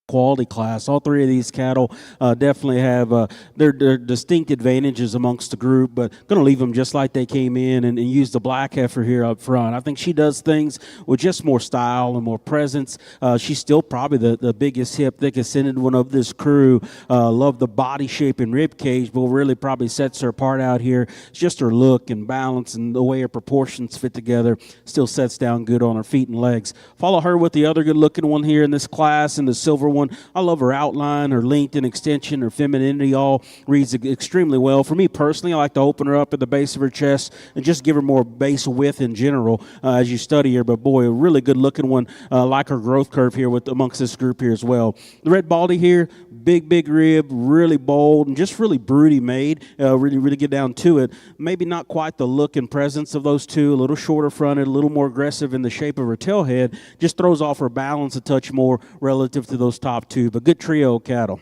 quality class. All three of these cattle definitely have their distinct advantages amongst the group, but going to leave them just like they came in and use the black heifer here up front. I think she does things with just more style and more presence. She's still probably the biggest hip, thickest scented one of this crew. Love the body shape and rib cage, but what really probably sets her apart out here is just her look and balance and the way her proportions fit together. Still sets down good on her feet and legs. Follow her with the other good looking one here in this class, in the silver one. I love her outline, her length and extension, her femininity all reads extremely well. For me personally, I like to open her up at the base of her chest and just give her more base width in general as you study her. But boy, a really good looking one, like her growth curve here with amongst this group here as well. The red baldy here, big rib, really bold and just really broody made. Really get down to it. Maybe not quite the look and presence of those two. A little shorter fronted, a little more aggressive in the shape of her tail head. Just throws off her balance a touch more relative to those top two. But good trio of cattle.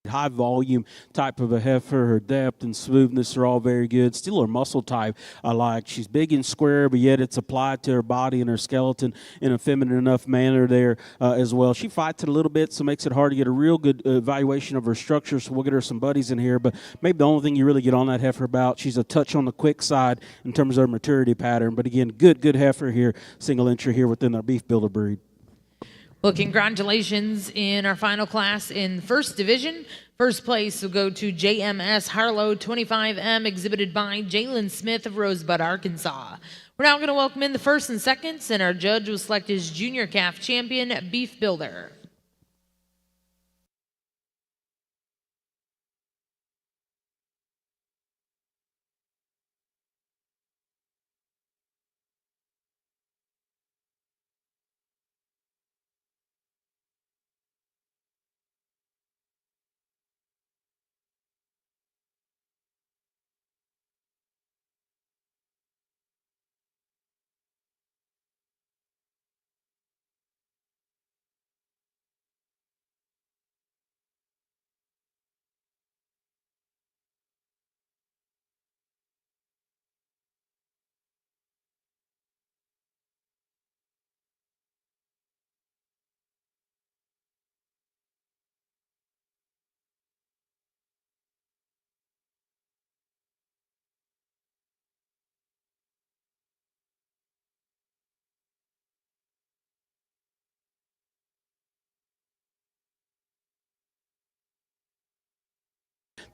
High volume type of a heifer. Her depth and smoothness are all very good. Still her muscle type I like. She's big and square, but yet it's applied to her body and her skeleton in a feminine enough manner there as well. She fights it a little bit, so makes it hard to get a real good evaluation of her structure. So we'll get her some buddies in here. But maybe the only thing you really get on that heifer about, she's a touch on the quick side in terms of her maturity pattern. But again, good heifer here, single incher here within our beef builder breed. Well, congratulations in our final class in first division. First place will go to JMS Harlow 25M, exhibited by Jalen Smith of Rosebud, Arkansas. We're now going to welcome in the first and seconds, and our judge will select his junior calf champion, Beef Builder.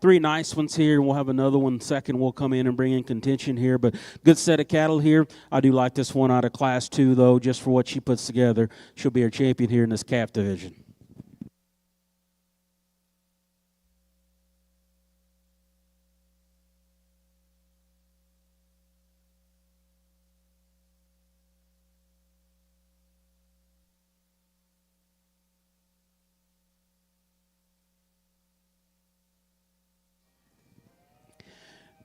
three nice ones here, and we'll have another one second. We'll come in and bring in contention here, but good set of cattle here. I do like this one out of Class 2, though, just for what she puts together. She'll be our champion here in this calf division.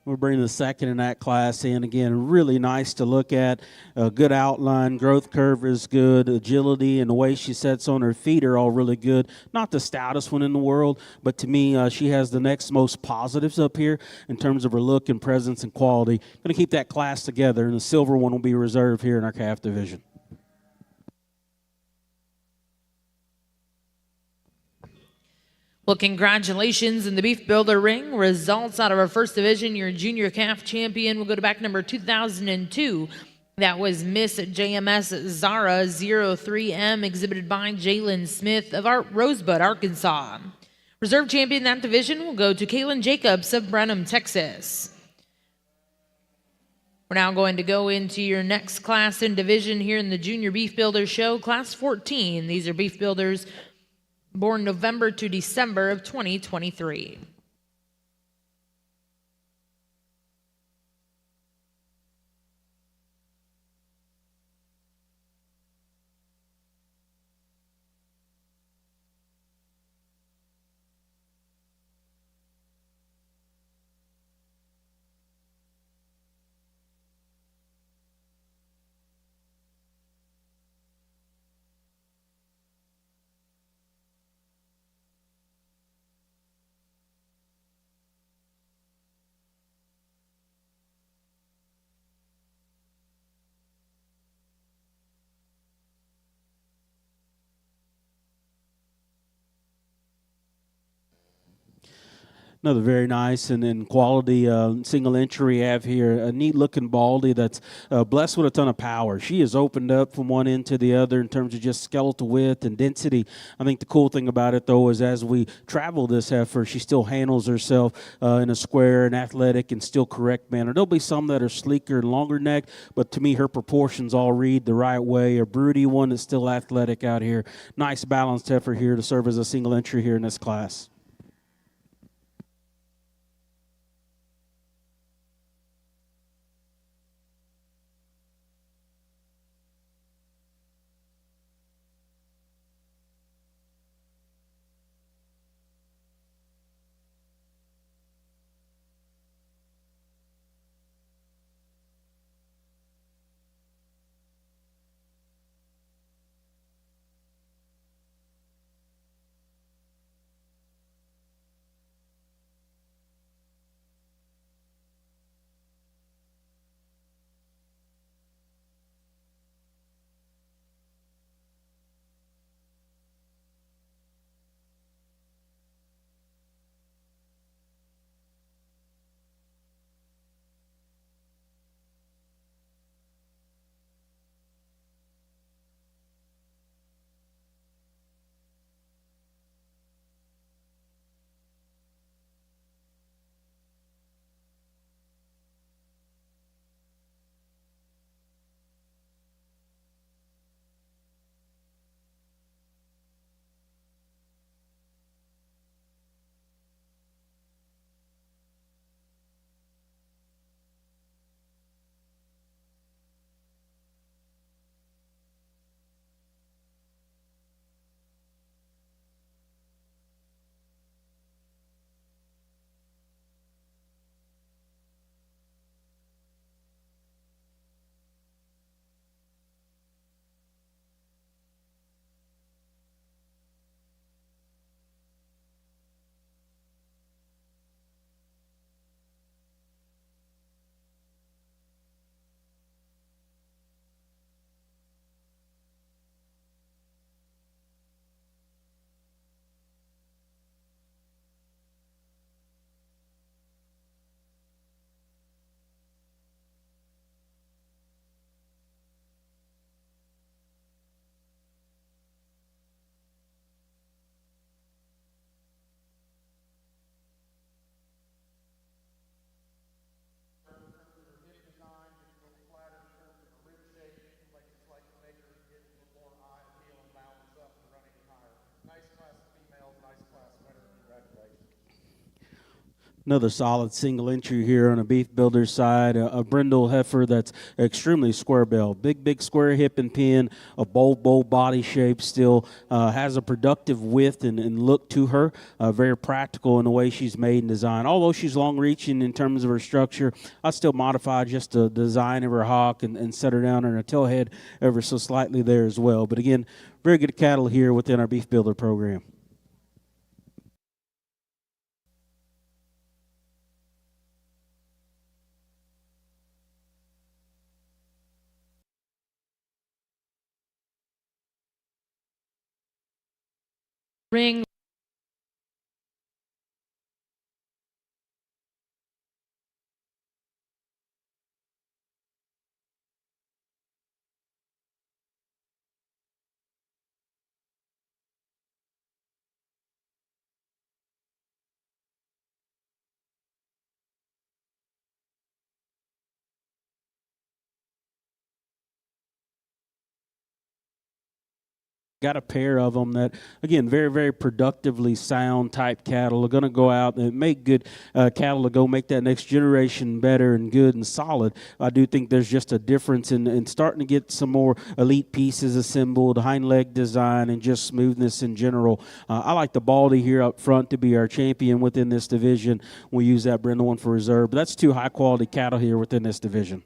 We're bringing the second in that class in. Again, really nice to look at. Good outline. Growth curve is good. Agility and the way she sets on her feet are all really good. Not the stoutest one in the world, but to me, she has the next most positives up here in terms of her look and presence and quality. Going to keep that class together, and the silver one will be reserved here in our calf division. Well, congratulations in the Beef Builder ring. Results out of our first division. Your junior calf champion will go to back number 2002. That was Miss JMS Zara 03M, exhibited by Jalen Smith of Rosebud, Arkansas. Reserve champion in that division will go to Kaylin Jacobs of Brenham, Texas. We're now going to go into your next class and division here in the Junior Beef Builder Show, Class 14. These are beef builders born November to December of 2023. Another very nice and quality single entry we have here. A neat looking baldy that's blessed with a ton of power. She is opened up from one end to the other in terms of just skeletal width and density. I think the cool thing about it, though, is as we travel this heifer, she still handles herself in a square and athletic and still correct manner. There'll be some that are sleeker and longer neck, but to me, her proportions all read the right way. A broody one that's still athletic out here. Nice balanced heifer here to serve as a single entry here in this class. Another solid single entry here on a beef builder's side, a brindle heifer that's extremely square bill, big square hip and pin, a bold body shape, still has a productive width and look to her, very practical in the way she's made and designed. Although she's long reaching in terms of her structure, I still modify just the design of her hock and set her down in a tail head ever so slightly there as well. But again, very good cattle here within our beef builder program. Ring. Got a pair of them that, again, very productively sound type cattle are going to go out and make good cattle to go make that next generation better and good and solid. I do think there's just a difference in starting to get some more elite pieces assembled, hind leg design, and just smoothness in general. I like the Baldy here up front to be our champion within this division. We use that brindle one for reserve, but that's two high quality cattle here within this division.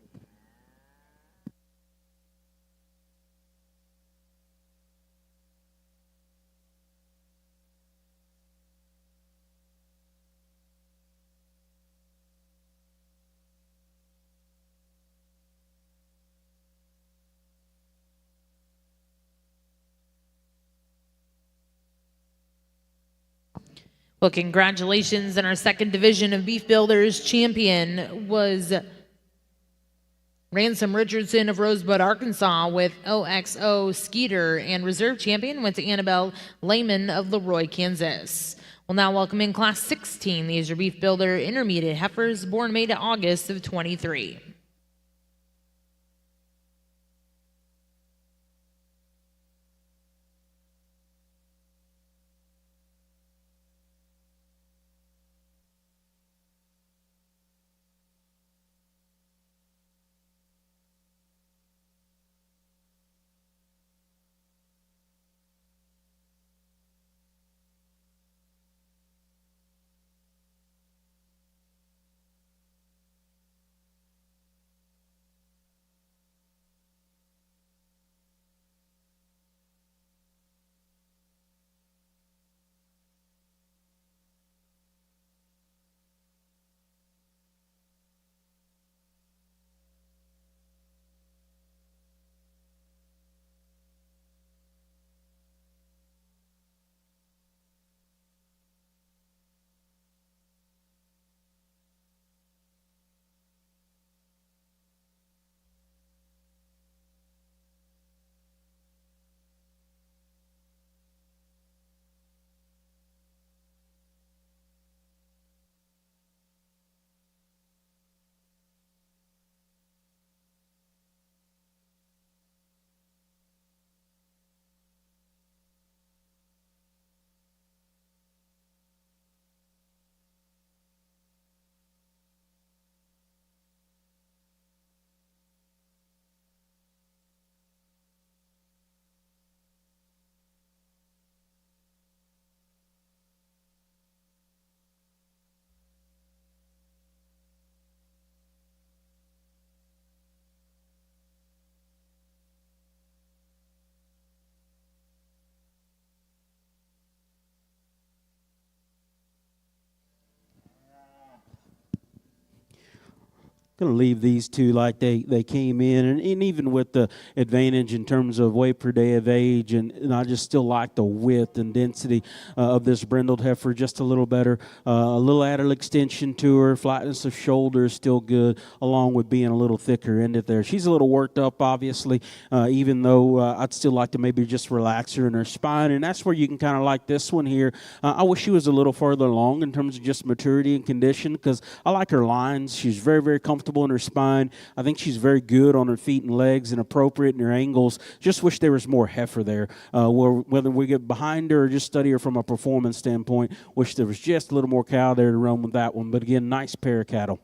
Well, congratulations. In our second division of Beef Builders, champion was Ransom Richardson of Rosebud, Arkansas with OXO Skeeter, and reserve champion went to Annabelle Lehman of Leroy, Kansas. We'll now welcome in Class 16. These are Beef Builder Intermediate heifers born May to August of 23. Going to leave these two like they came in, and even with the advantage in terms of weight per day of age, and I just still like the width and density of this brindled heifer just a little better. A little added extension to her, flatness of shoulder is still good, along with being a little thicker in it there. She's a little worked up, obviously, even though I'd still like to maybe just relax her in her spine, and that's where you can kind of like this one here. I wish she was a little further along in terms of just maturity and condition, because I like her lines. She's very comfortable comfortable in her spine. I think she's very good on her feet and legs and appropriate in her angles. Just wish there was more heifer there. Whether we get behind her or just study her from a performance standpoint, wish there was just a little more cow there to run with that one. But again, nice pair of cattle.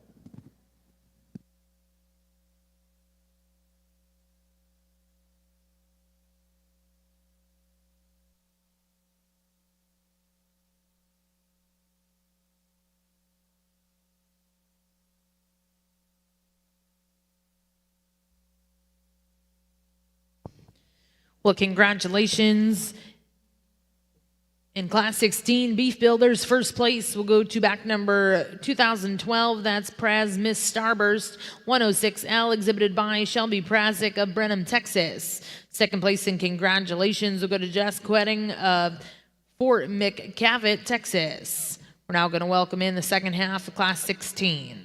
Well, congratulations. In Class 16, Beef Builders, first place will go to back number 2012. That's Praz Miss Starburst 106L, exhibited by Shelby Prazik of Brenham, Texas. Second place and congratulations will go to Jess Quetting of Fort McCavitt, Texas. We're now going to welcome in the second half of Class 16.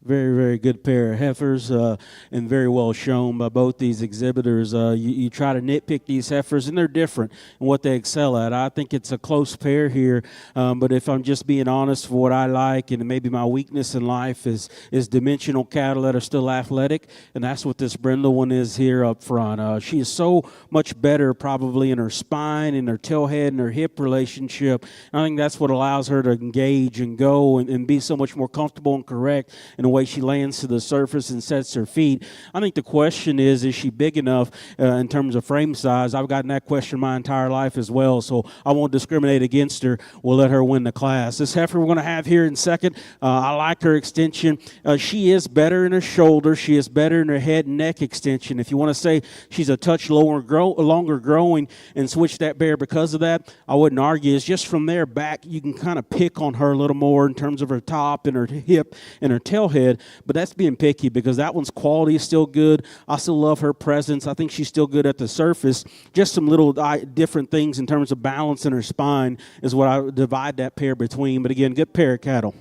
Very, very good pair of heifers, and very well shown by both these exhibitors. You try to nitpick these heifers, and they're different in what they excel at. I think it's a close pair here, but if I'm just being honest, for what I like, and maybe my weakness in life is dimensional cattle that are still athletic, and that's what this Brindle one is here up front. She is so much better probably in her spine, in her tailhead, and her hip relationship. I think that's what allows her to engage and go and be so much more comfortable and correct in the way she lands to the surface and sets her feet. I think the question is she big enough in terms of frame size? I've gotten that question my entire life as well, so I won't discriminate against her. We'll let her win the class. This heifer we're going to have here in second, I like her extension. She is better in her shoulder. She is better in her head and neck extension. If you want to say she's a touch longer growing and switch that bear because of that, I wouldn't argue. It's just from there back, you can kind of pick on her a little more in terms of her top and her hip and her tailhead, but that's being picky because that one's quality is still good. I still love her presence. I think she's still good at the surface. Just some little different things in terms of balance in her spine is what I divide that pair between. But again, good pair of cattle.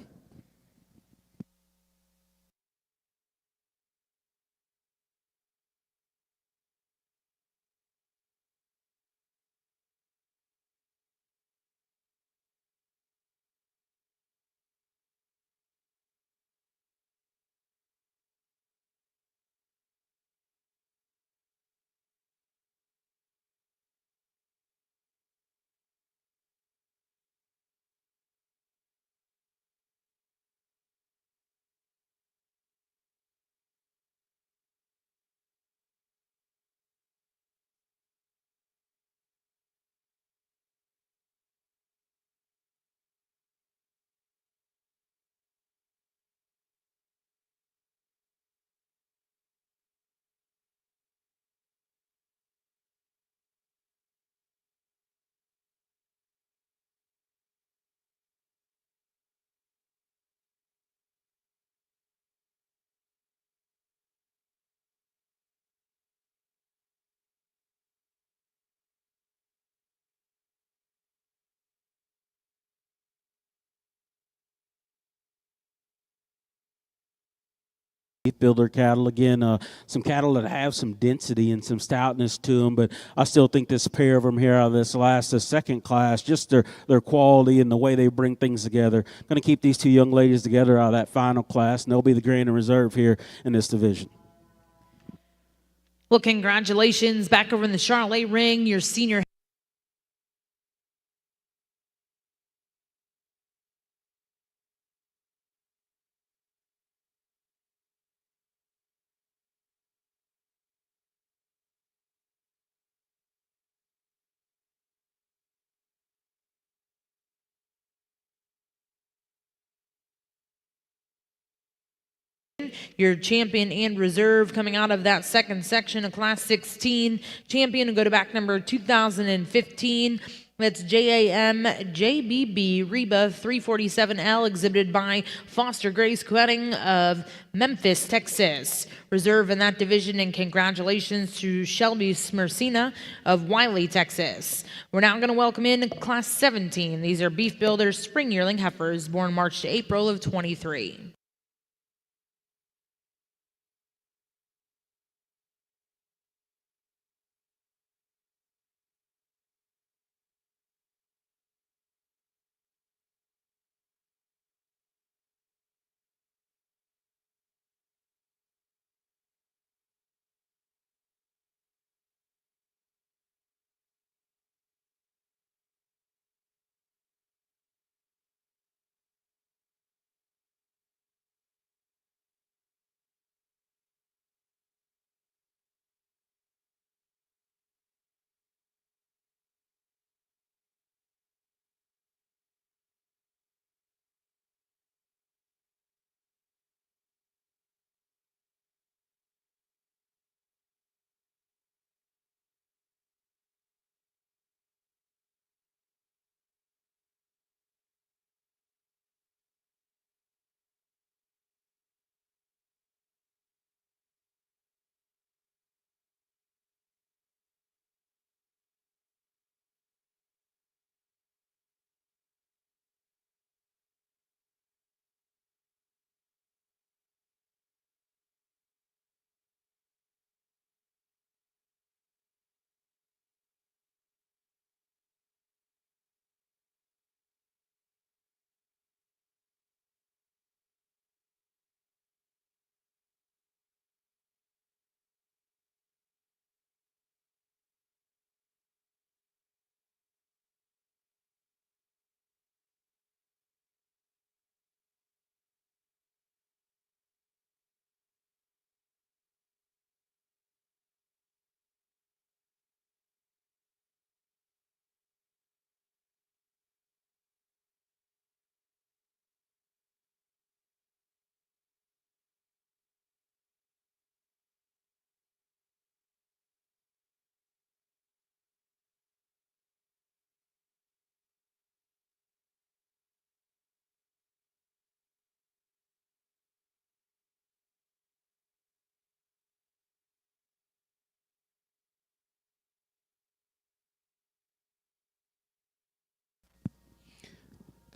Builder cattle again, some cattle that have some density and some stoutness to them, but I still think this pair of them here out of this second class, just their quality and the way they bring things together. Going to keep these two young ladies together out of that final class, and they'll be the grand and reserve here in this division. Well, congratulations back over in the Charlotte ring, your senior your champion and reserve coming out of that second section of Class 16. Champion will go to back number 2015. That's JAM JBB Reba 347L, exhibited by Foster Grace Quetting of Memphis, Texas. Reserve in that division, and congratulations to Shelby Smersina of Wiley, Texas. We're now going to welcome in Class 17. These are Beef Builders Spring Yearling Heifers, born March to April of 23.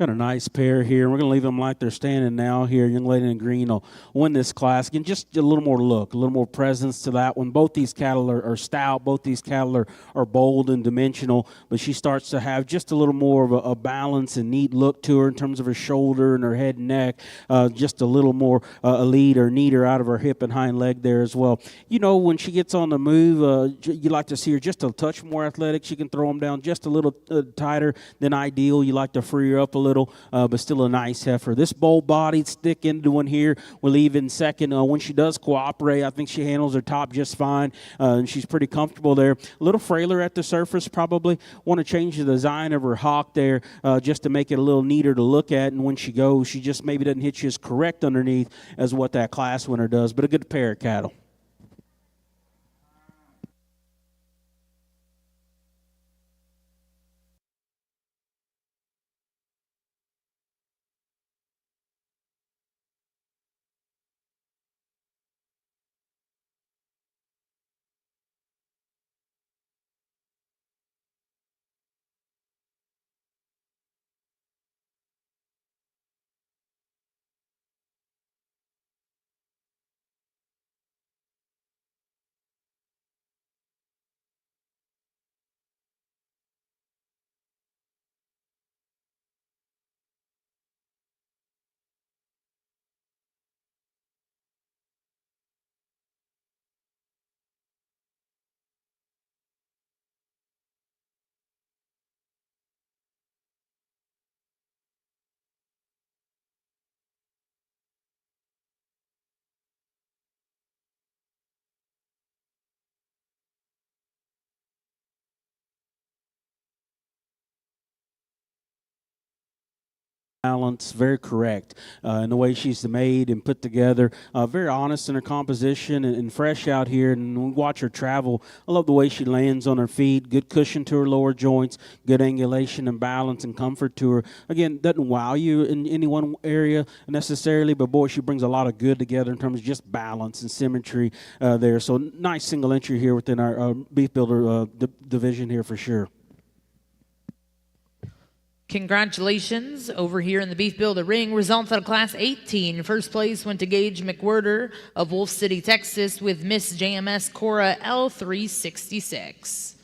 Got a nice pair here. We're going to leave them like they're standing now here. Young lady in green will win this class. Again, just a little more look, a little more presence to that one. Both these cattle are stout. Both these cattle are bold and dimensional, but she starts to have just a little more of a balance and neat look to her in terms of her shoulder and her head and neck. Just a little more elite or neater out of her hip and hind leg there as well. You know, when she gets on the move, you like to see her just a touch more athletic. She can throw them down just a little tighter than ideal. You like to free her up a little, but still a nice heifer. This bold-bodied, stick-ended one here will leave in second. When she does cooperate, I think she handles her top just fine, and she's pretty comfortable there. A little frailer at the surface, probably. Want to change the design of her hock there just to make it a little neater to look at, and when she goes, she just maybe doesn't hit you as correct underneath as what that class winner does, but a good pair of cattle. Balance, very correct in the way she's made and put together. Very honest in her composition and fresh out here. And when we watch her travel, I love the way she lands on her feet. Good cushion to her lower joints, good angulation and balance and comfort to her. Again, doesn't wow you in any one area necessarily, but boy, she brings a lot of good together in terms of just balance and symmetry there. So nice single entry here within our beef builder division here for sure. Congratulations over here in the Beef Builder ring. Results out of Class 18. First place went to Gage McWhirter of Wolf City, Texas with Miss JMS Cora L366.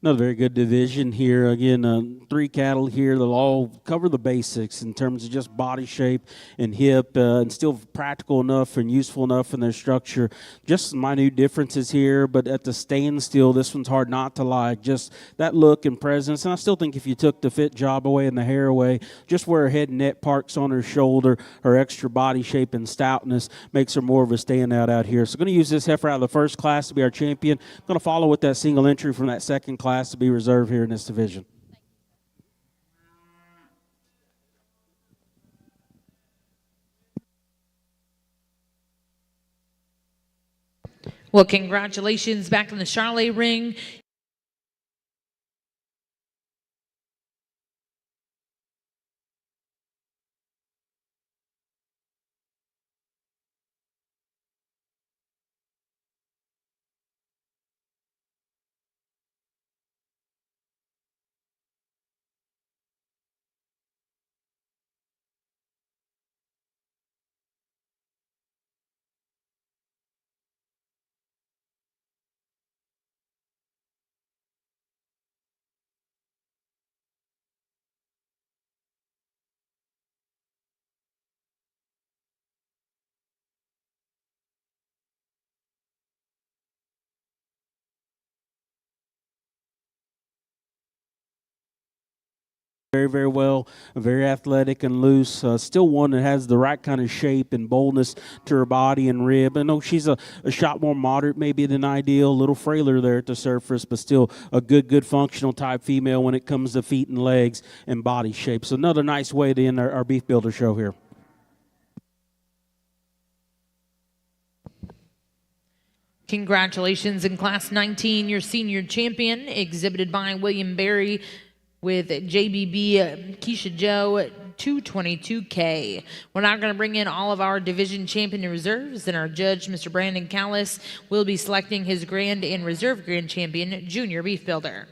Another very good division here. Again, 3 cattle here. They'll all cover the basics in terms of just body shape and hip, and still practical enough and useful enough in their structure. Just some minute differences here, but at the standstill, this one's hard not to like. Just that look and presence. And I still think if you took the fit job away and the hair away, just where her head and neck parks on her shoulder, her extra body shape and stoutness makes her more of a standout out here. So going to use this heifer out of the first class to be our champion. Going to follow with that single entry from that second class to be reserved here in this division. Well, congratulations back in the Charlotte ring. very, very well, very athletic and loose. Still one that has the right kind of shape and boldness to her body and rib. I know she's a shot more moderate maybe than ideal, a little frailer there at the surface, but still a good functional type female when it comes to feet and legs and body shape. So another nice way to end our Beef Builder show here. Congratulations in Class 19, your senior champion, exhibited by William Berry with JBB Keisha Joe 222K. We're now going to bring in all of our division champion reserves, and our judge, Mr. Brandon Callis, will be selecting his grand and reserve grand champion, Junior Beef Builder.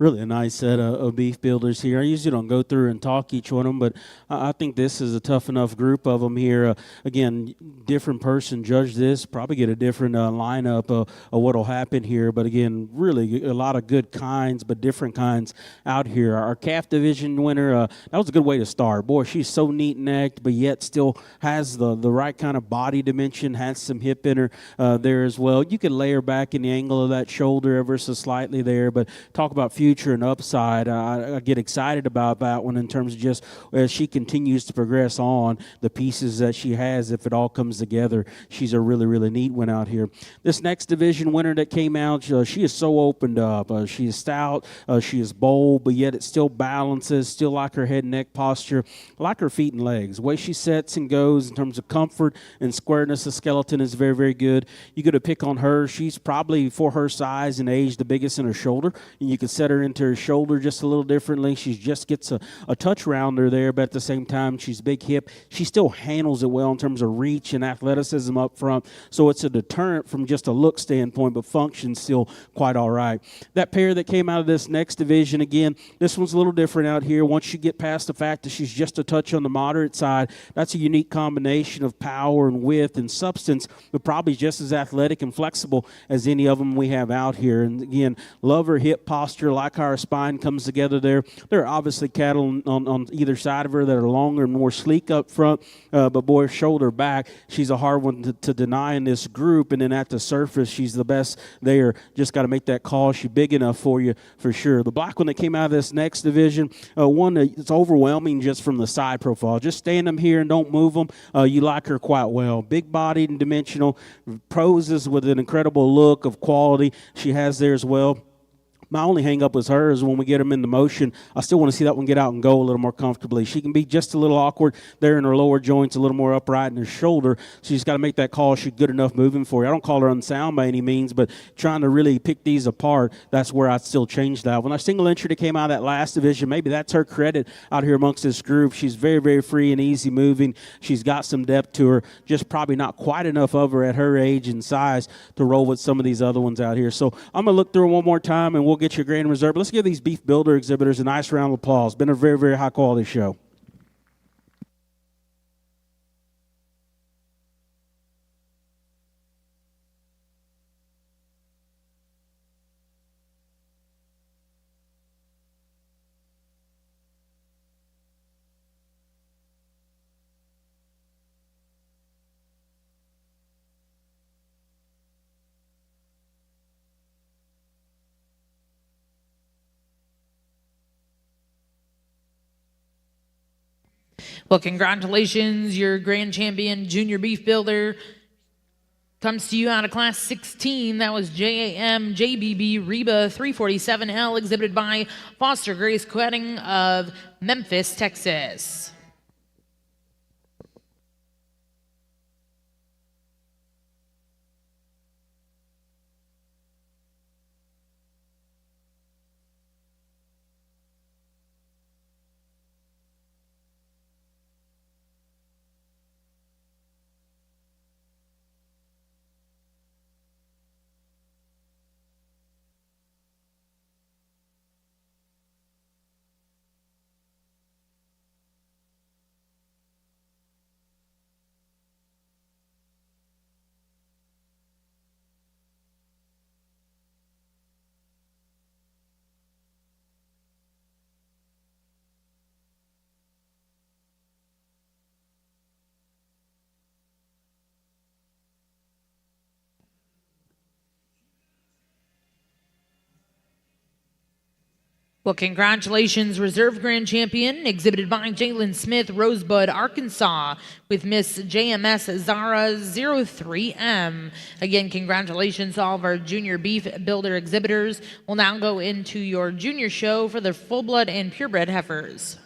Really a nice set of beef builders here. I usually don't go through and talk each one of them, but I think this is a tough enough group of them here. Again, different person judge this, probably get a different lineup of what'll happen here. But again, really a lot of good kinds, but different kinds out here. Our calf division winner, that was a good way to start. Boy, she's so neat necked, but yet still has the right kind of body dimension, has some hip in her there as well. You can lay her back in the angle of that shoulder ever so slightly there, but talk about future and upside. I get excited about that one in terms of just as she continues to progress on the pieces that she has. If it all comes together, she's a really, really neat one out here. This next division winner that came out, she is so opened up. She is stout, she is bold, but yet it still balances, still like her head and neck posture, like her feet and legs. The way she sets and goes in terms of comfort and squareness of skeleton is very, very good. You get to pick on her. She's probably, for her size and age, the biggest in her shoulder, and you can set her into her shoulder just a little differently. She just gets a touch rounder there, but at the same time, she's big hip. She still handles it well in terms of reach and athleticism up front, so it's a deterrent from just a look standpoint, but function's still quite all right. That pair that came out of this next division, again, this one's a little different out here. Once you get past the fact that she's just a touch on the moderate side, that's a unique combination of power and width and substance, but probably just as athletic and flexible as any of them we have out here. And again, love her hip posture, like how her spine comes together there. There are obviously cattle on either side of her that are longer and more sleek up front, but boy, shoulder back, she's a hard one to deny in this group. And then at the surface, she's the best there. Just got to make that call. She's big enough for you for sure. The black one that came out of this next division, one that's overwhelming just from the side profile. Just stand them here and don't move them. You like her quite well. Big bodied and dimensional, poses with an incredible look of quality she has there as well. My only hang-up with her is when we get them into motion, I still want to see that one get out and go a little more comfortably. She can be just a little awkward there in her lower joints, a little more upright in her shoulder. She's got to make that call. She's good enough moving for you. I don't call her unsound by any means, but trying to really pick these apart, that's where I'd still change that. When our single entry that came out of that last division, maybe that's her credit out here amongst this group. She's very, very free and easy moving. She's got some depth to her, just probably not quite enough of her at her age and size to roll with some of these other ones out here. So I'm going to look through them one more time, and we'll get your grand reserve. Let's give these beef builder exhibitors a nice round of applause. Been a very, very high quality show. Well, congratulations, your grand champion junior beef builder comes to you out of class 16. That was JAM JBB Reba 347L, exhibited by Foster Grace Quetting of Memphis, Texas. Well, congratulations, Reserve Grand Champion, exhibited by Jalen Smith, Rosebud, Arkansas, with Miss JMS Zara 03M. Again, congratulations to all of our junior beef builder exhibitors. We'll now go into your junior show for the full-blood and purebred heifers.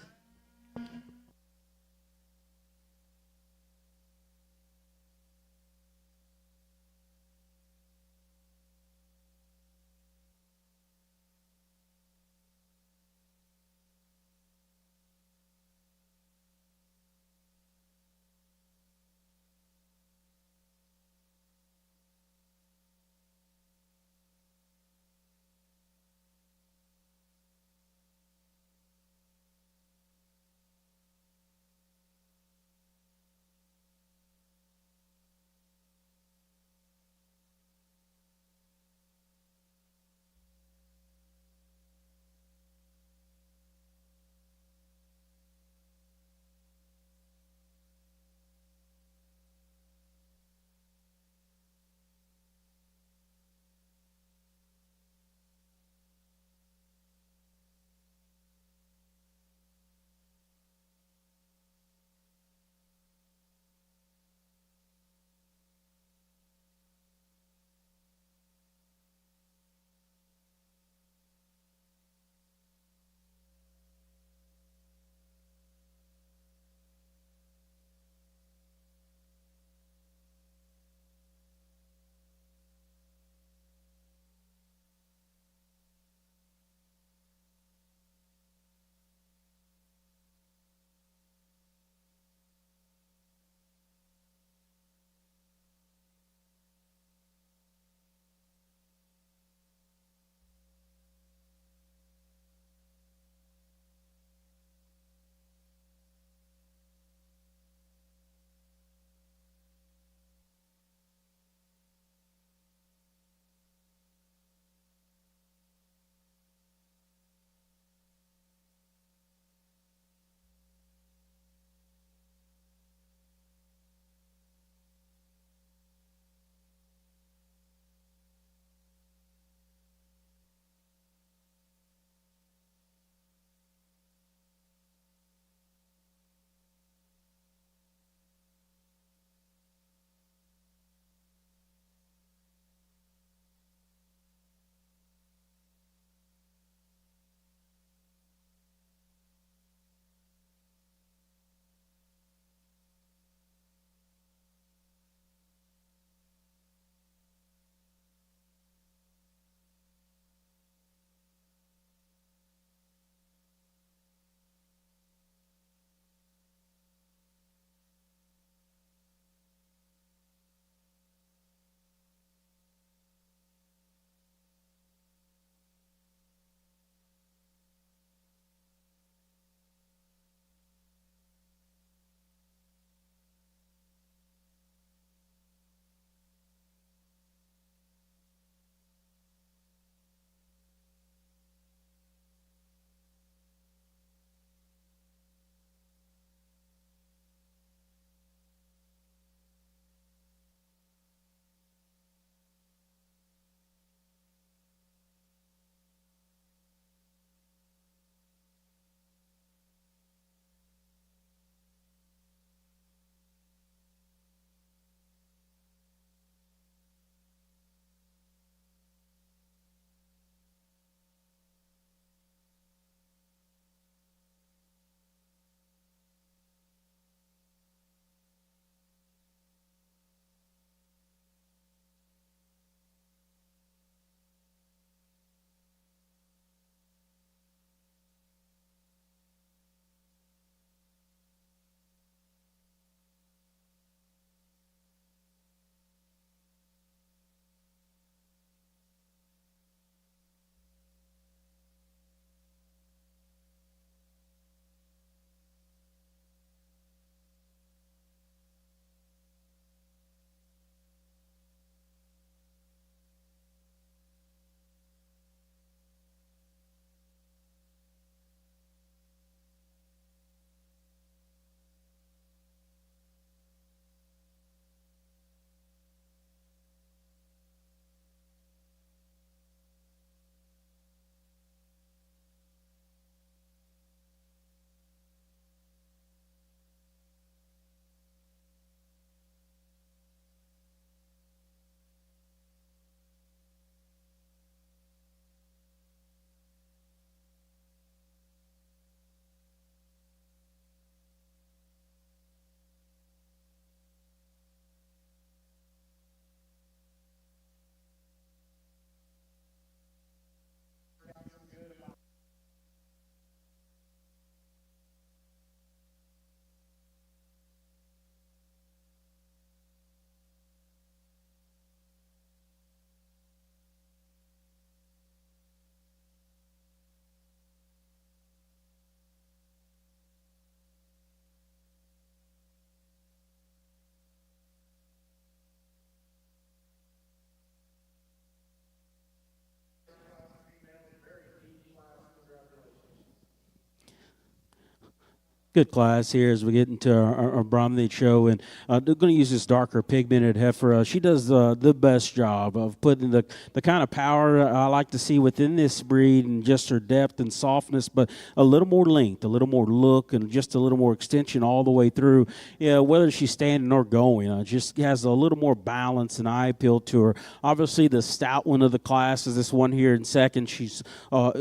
Good class here as we get into our Braunvieh show, and they're going to use this darker pigmented heifer. She does the best job of putting the kind of power I like to see within this breed, and just her depth and softness, but a little more length, a little more look, and just a little more extension all the way through. Yeah, whether she's standing or going, just has a little more balance and eye appeal to her. Obviously, the stout one of the class is this one here in second. She's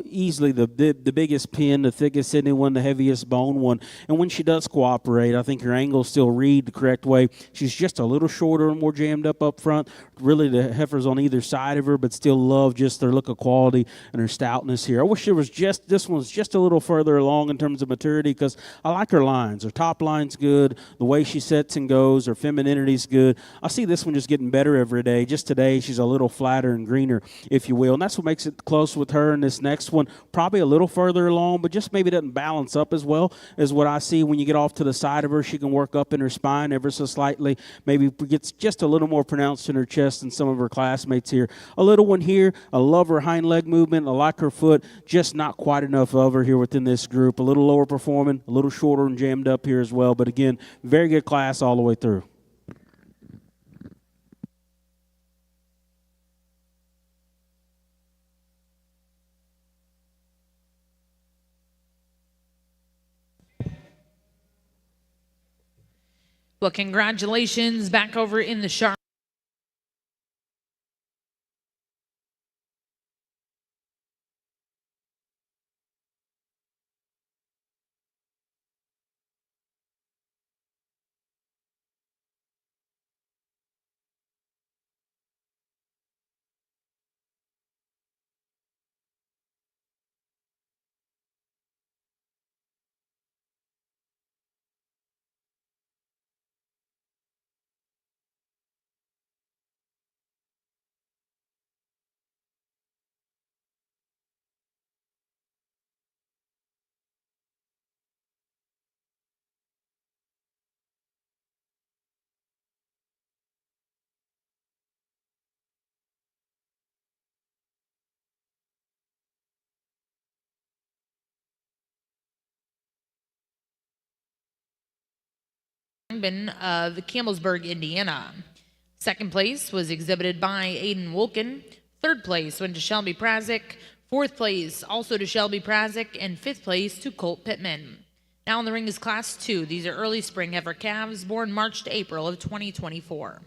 easily the biggest pin, the thickest sitting one, the heaviest bone one. And when she does cooperate, I think her angles still read the correct way. She's just a little shorter and more jammed up front. Really, the heifers on either side of her, but still love just their look of quality and her stoutness here. I wish it was just this one's just a little further along in terms of maturity, because I like her lines. Her top line's good. The way she sits and goes, her femininity's good. I see this one just getting better every day. Just today, she's a little flatter and greener, if you will. And that's what makes it close with her. And this next one, probably a little further along, but just maybe doesn't balance up as well as what I see. When you get off to the side of her, she can work up in her spine ever so slightly. Maybe gets just a little more pronounced in her chest than some of her classmates here. A little one here. I love her hind leg movement. I like her foot. Just not quite enough of her here within this group. A little lower performing, a little shorter and jammed up here as well. But again, very good class all the way through. Well, congratulations back over in the Sharp. Of Campbellsburg, Indiana. Second place was exhibited by Aiden Wolken. Third place went to Shelby Prazik. Fourth place also to Shelby Prazik. And fifth place to Colt Pittman. Now in the ring is Class 2. These are early spring heifer calves born March to April of 2024.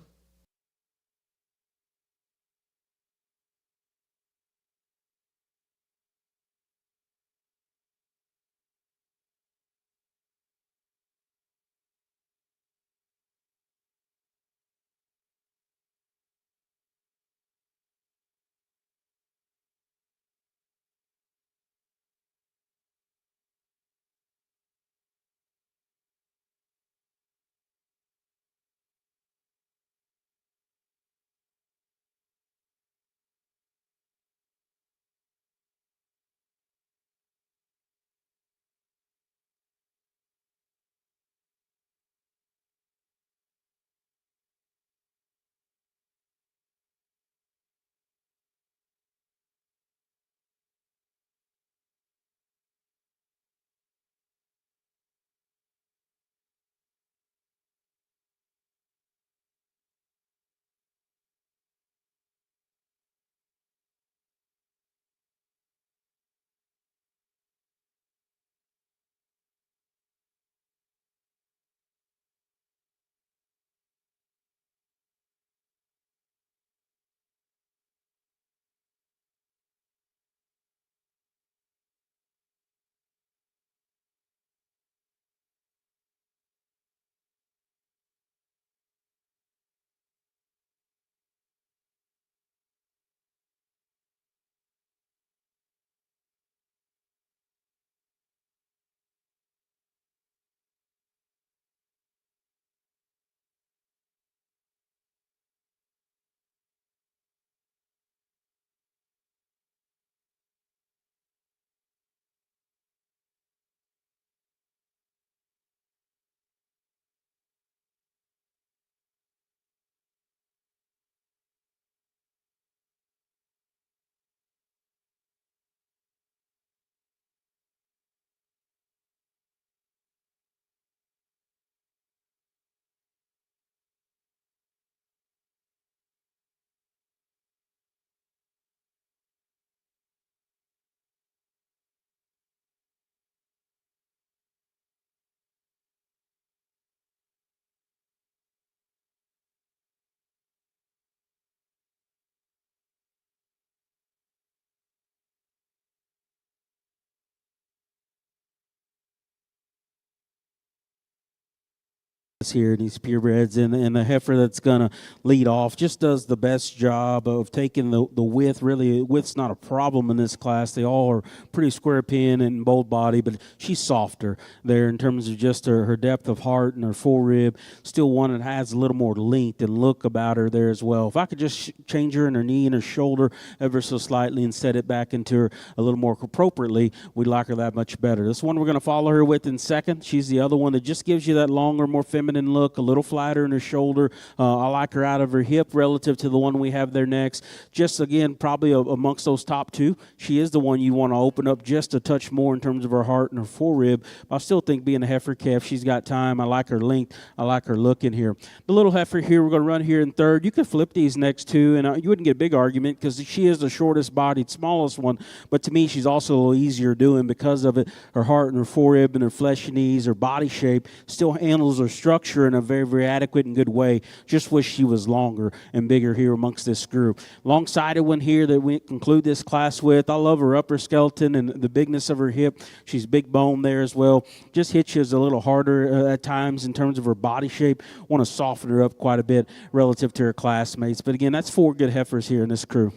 here, these purebreds, and the heifer that's going to lead off just does the best job of taking the width. Really, width's not a problem in this class. They all are pretty square pin and bold body, but she's softer there in terms of just her depth of heart and her forerib. Still one that has a little more length and look about her there as well. If I could just change her in her knee and her shoulder ever so slightly and set it back into her a little more appropriately, we'd like her that much better. This one we're going to follow her with in second. She's the other one that just gives you that longer, more feminine look, a little flatter in her shoulder. I like her out of her hip relative to the one we have there next. Just, again, probably amongst those top two, she is the one you want to open up just a touch more in terms of her heart and her forerib. I still think being a heifer calf, she's got time. I like her length. I like her look in here. The little heifer here, we're going to run here in third. You could flip these next two, and you wouldn't get a big argument because she is the shortest bodied, smallest one. But to me, she's also a little easier doing because of it. Her heart and her forerib and her fleshy knees, her body shape still handles her structure in a very, very adequate and good way. Just wish she was longer and bigger here amongst this group. Long-sided one here that we conclude this class with. I love her upper skeleton and the bigness of her hip. She's big bone there as well. Just hits you a little harder at times in terms of her body shape. Want to soften her up quite a bit relative to her classmates. But again, that's 4 good heifers here in this crew.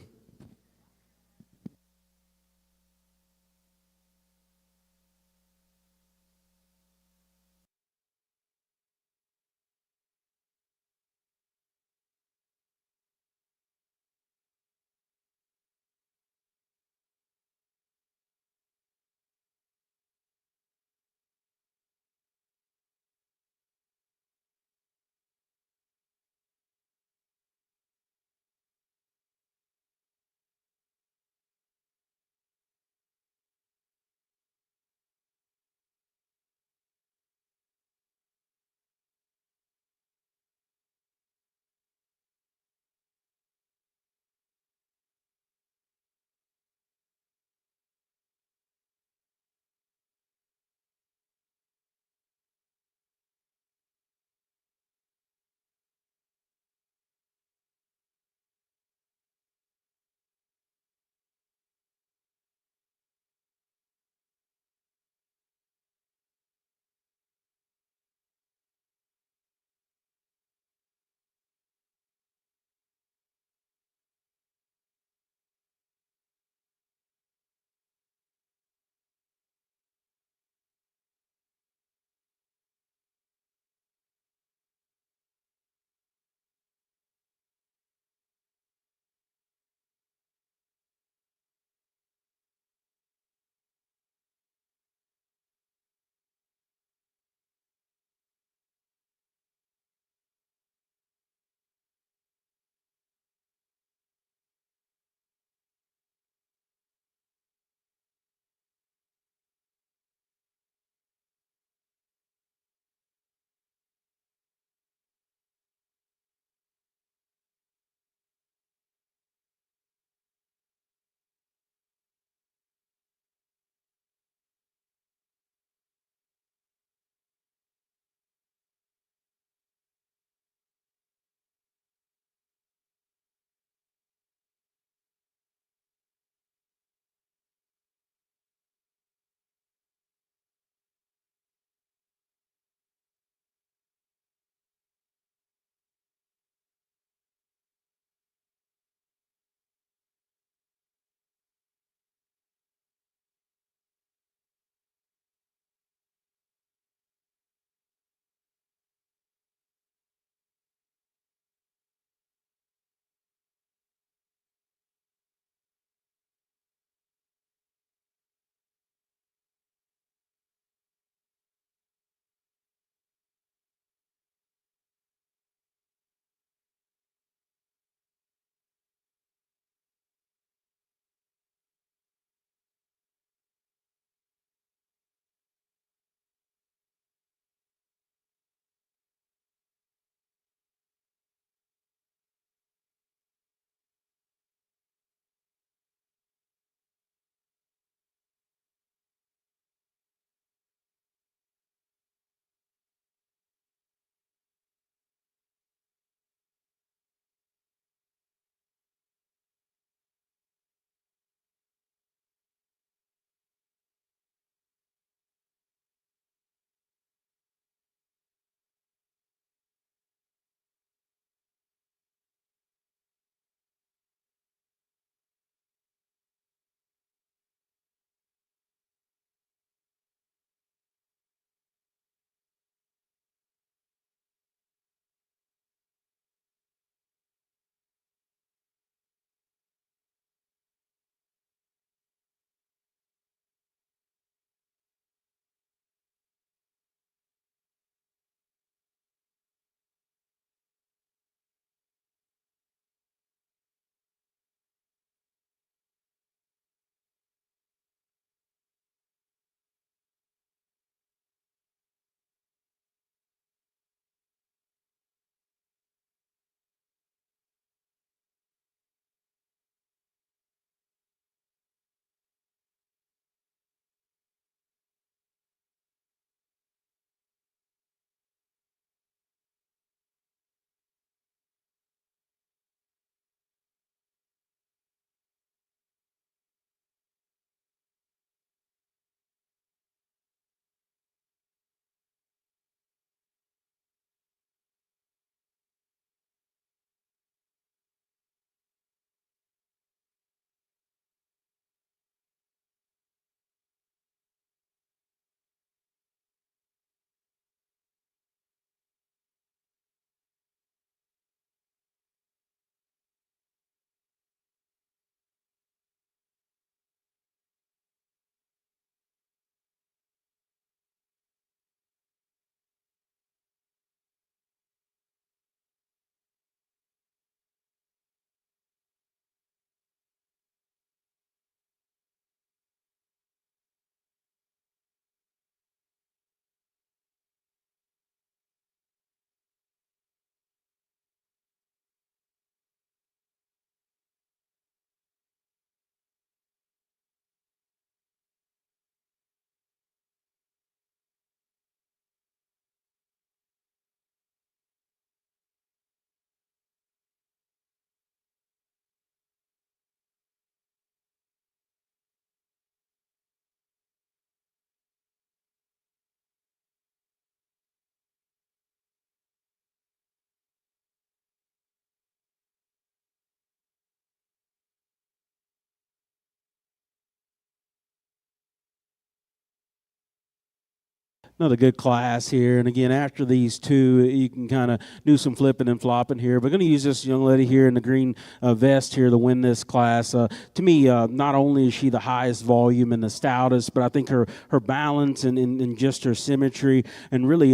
Another good class here. And again, after these two, you can kind of do some flipping and flopping here. We're going to use this young lady here in the green vest here to win this class. To me, not only is she the highest volume and the stoutest, but I think her balance and just her symmetry and really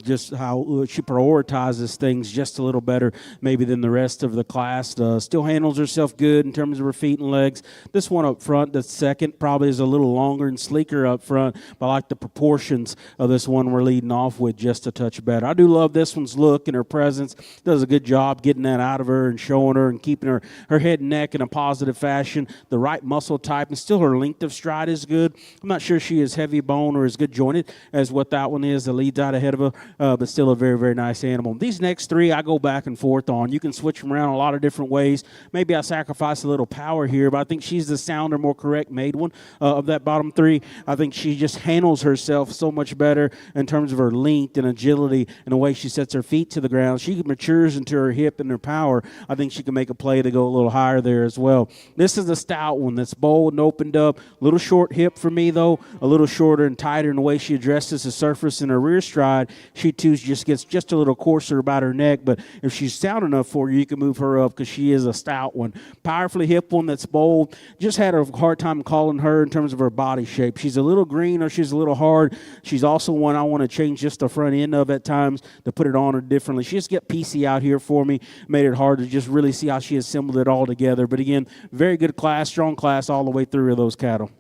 just how she prioritizes things just a little better maybe than the rest of the class. Still handles herself good in terms of her feet and legs. This one up front, the second, probably is a little longer and sleeker up front, but I like the proportions of this one we're leading off with just a touch better. I do love this one's look and her presence. Does a good job getting that out of her and showing her and keeping her head and neck in a positive fashion. The right muscle type and still her length of stride is good. I'm not sure she is heavy bone or as good jointed as what that one is that leads out ahead of her, but still a very, very nice animal. These next three I go back and forth on. You can switch them around a lot of different ways. Maybe I sacrifice a little power here, but I think she's the sounder, more correct made one of that bottom three. I think she just handles herself so much better in terms of her length and agility and the way she sets her feet to the ground. She matures into her hip and her power. I think she can make a play to go a little higher there as well. This is a stout one that's bold and opened up. A little short hip for me, though. A little shorter and tighter in the way she addresses the surface in her rear stride. She, too, just gets just a little coarser about her neck, but if she's stout enough for you, you can move her up because she is a stout one. Powerfully hip one that's bold. Just had a hard time calling her in terms of her body shape. She's a little green or she's a little hard. She's also one I want to change just the front end of at times to put it on her differently. She just got PC out here for me, made it hard to just really see how she assembled it all together. But again, very good class, strong class all the way through of those cattle.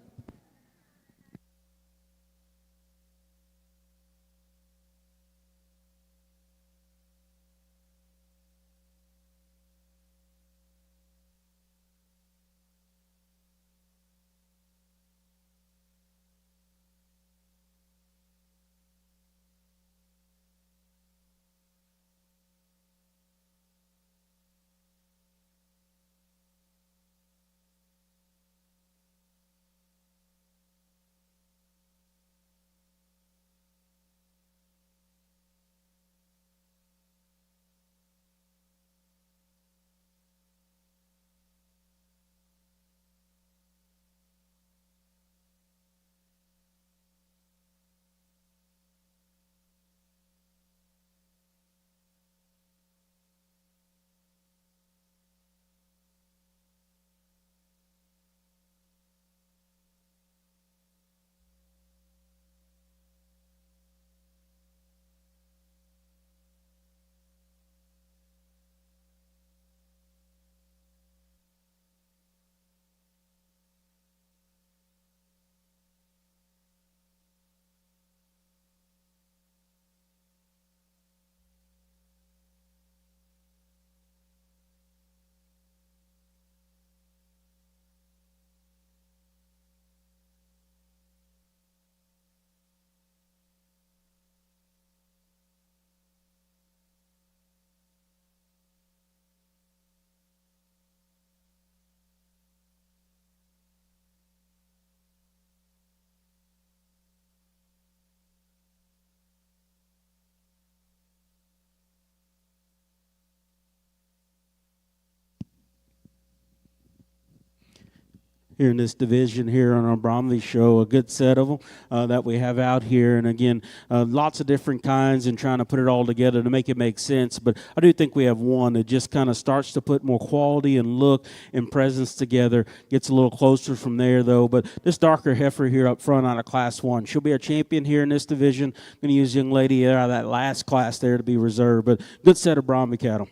Here in this division here on our Braunvieh show, a good set of them that we have out here. And again, lots of different kinds and trying to put it all together to make it make sense. But I do think we have one that just kind of starts to put more quality and look and presence together. Gets a little closer from there, though. But this darker heifer here up front out of Class 1, she'll be our champion here in this division. Going to use young lady out of that last class there to be reserved. But good set of Braunvieh cattle.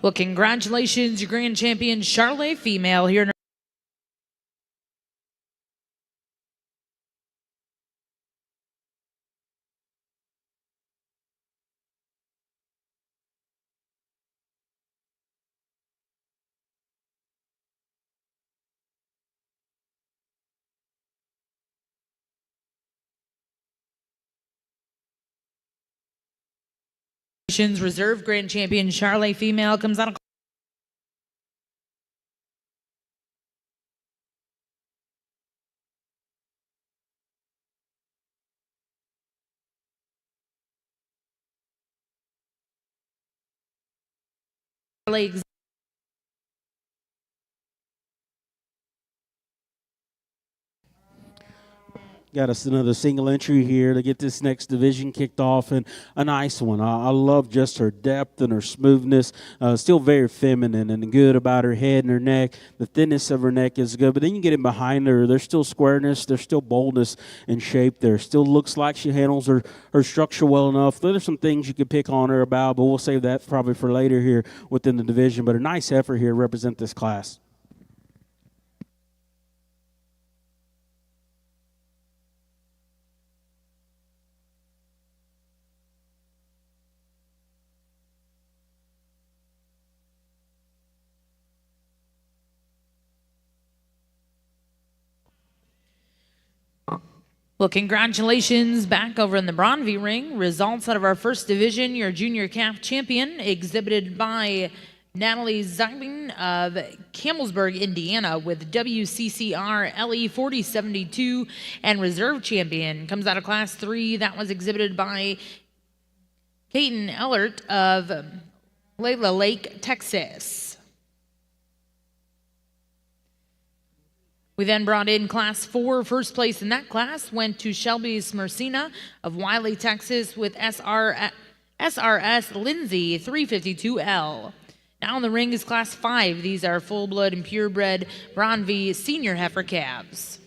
Well, congratulations, your grand champion, Charlotte female here in reserve grand champion Charlotte female comes out of Harley. Got us another single entry here to get this next division kicked off, and a nice one. I love just her depth and her smoothness. Still very feminine and good about her head and her neck. The thinness of her neck is good, but then you get in behind her. There's still squareness. There's still boldness and shape there. Still looks like she handles her structure well enough. There's some things you could pick on her about, but we'll save that probably for later here within the division. But a nice effort here to represent this class. Well, congratulations back over in the Braunvieh ring. Results out of our first division, your junior calf champion, exhibited by Natalie Zeibing of Campbellsburg, Indiana, with WCCR LE 4072, and reserve champion comes out of class 3. That was exhibited by Kaiten Ellert of Layla Lake, Texas. We then brought in class 4. First place in that class went to Shelby Smersina of Wiley, Texas, with SRS Lindsay 352L. Now in the ring is class 5. These are full-blood and purebred Braunvieh senior heifer calves.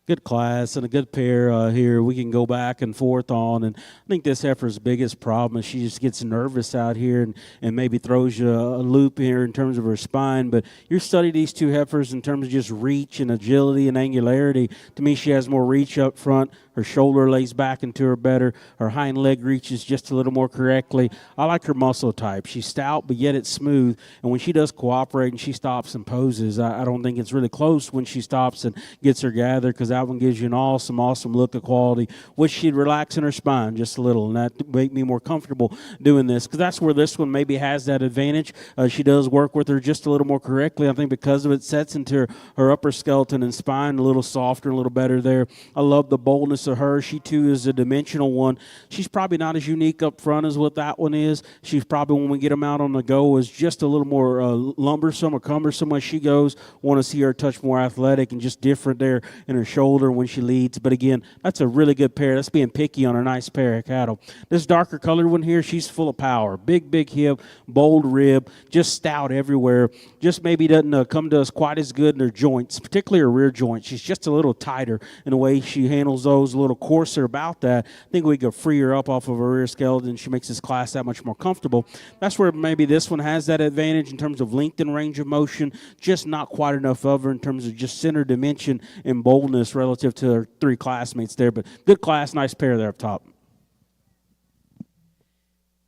Good class and a good pair here. We can go back and forth on, and I think this heifer's biggest problem is she just gets nervous out here and maybe throws you a loop here in terms of her spine. But you study these two heifers in terms of just reach and agility and angularity. To me, she has more reach up front. Her shoulder lays back into her better. Her hind leg reaches just a little more correctly. I like her muscle type. She's stout, but yet it's smooth. And when she does cooperate and she stops and poses, I don't think it's really close when she stops and gets her gathered, because that one gives you an awesome, awesome look of quality. Wish she'd relax in her spine just a little, and that make me more comfortable doing this, because that's where this one maybe has that advantage. She does work with her just a little more correctly. I think because of it, sets into her upper skeleton and spine a little softer, a little better there. I love the boldness of her. She too is a dimensional one. She's probably not as unique up front as what that one is. She's probably, when we get them out on the go, is just a little more lumbersome or cumbersome when she goes. Want to see her touch more athletic and just different there in her shoulder when she leads. But again, that's a really good pair. That's being picky on a nice pair of cattle. This darker colored one here, she's full of power. Big hip, bold rib, just stout everywhere. Just maybe doesn't come to us quite as good in her joints, particularly her rear joints. She's just a little tighter in the way she handles those, a little coarser about that. I think we could free her up off of her rear skeleton. She makes this class that much more comfortable. That's where maybe this one has that advantage in terms of length and range of motion, just not quite enough of her in terms of just center dimension and boldness relative to her three classmates there. But good class, nice pair there up top.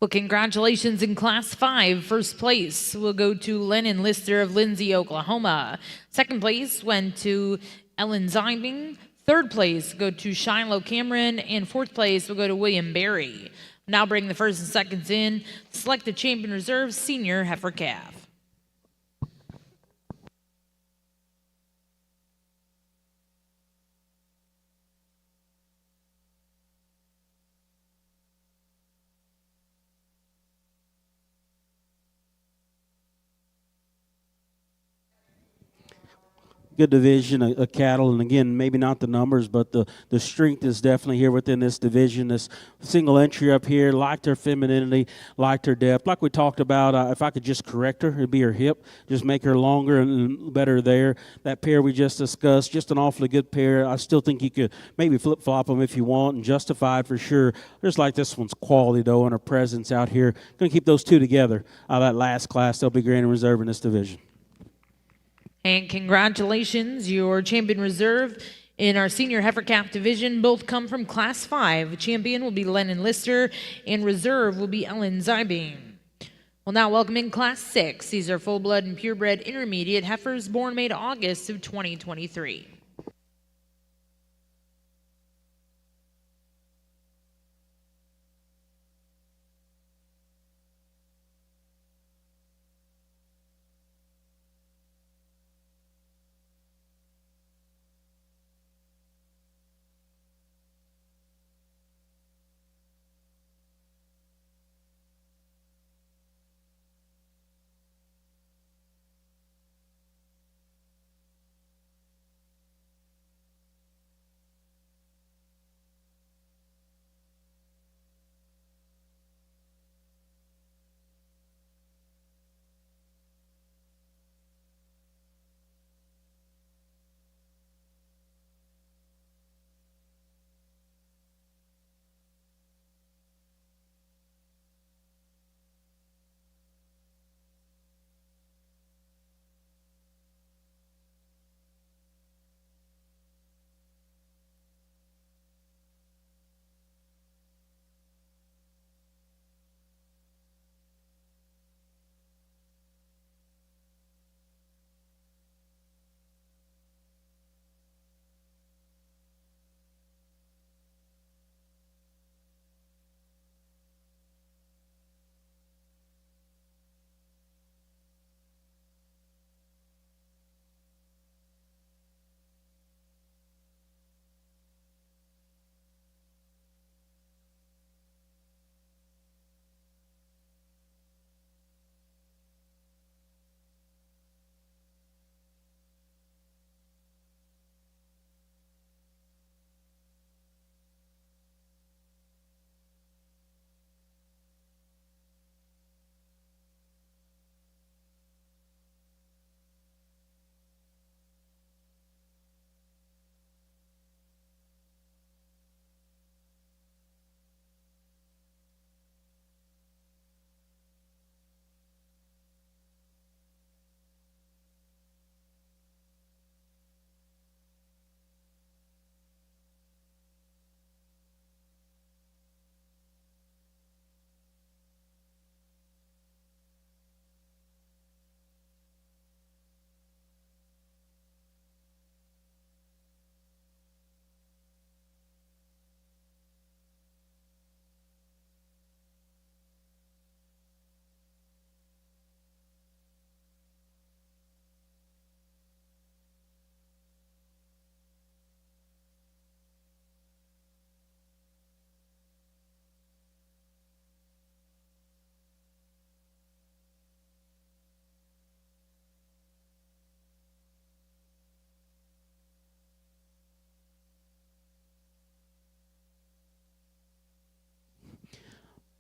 Well, congratulations in Class 5. First place will go to Lennon Lister of Lindsay, Oklahoma. Second place went to Ellen Zybing. Third place go to Shiloh Cameron. And fourth place will go to William Berry. Now bring the first and seconds in. Select the Champion Reserve Senior Heifer Calf. Good division of cattle, and again, maybe not the numbers, but the strength is definitely here within this division. This single entry up here, liked her femininity, liked her depth. Like we talked about, if I could just correct her, it'd be her hip, just make her longer and better there. That pair we just discussed, just an awfully good pair. I still think you could maybe flip-flop them if you want and justify it for sure. Just like this one's quality, though, and her presence out here. Going to keep those two together. That last class, they'll be granted reserve in this division. And congratulations, your champion reserve in our senior heifer calf division both come from Class 5. Champion will be Lennon Lister, and reserve will be Ellen Zybing. Well, now welcoming Class 6. These are full-blood and purebred intermediate heifers born May to August of 2023.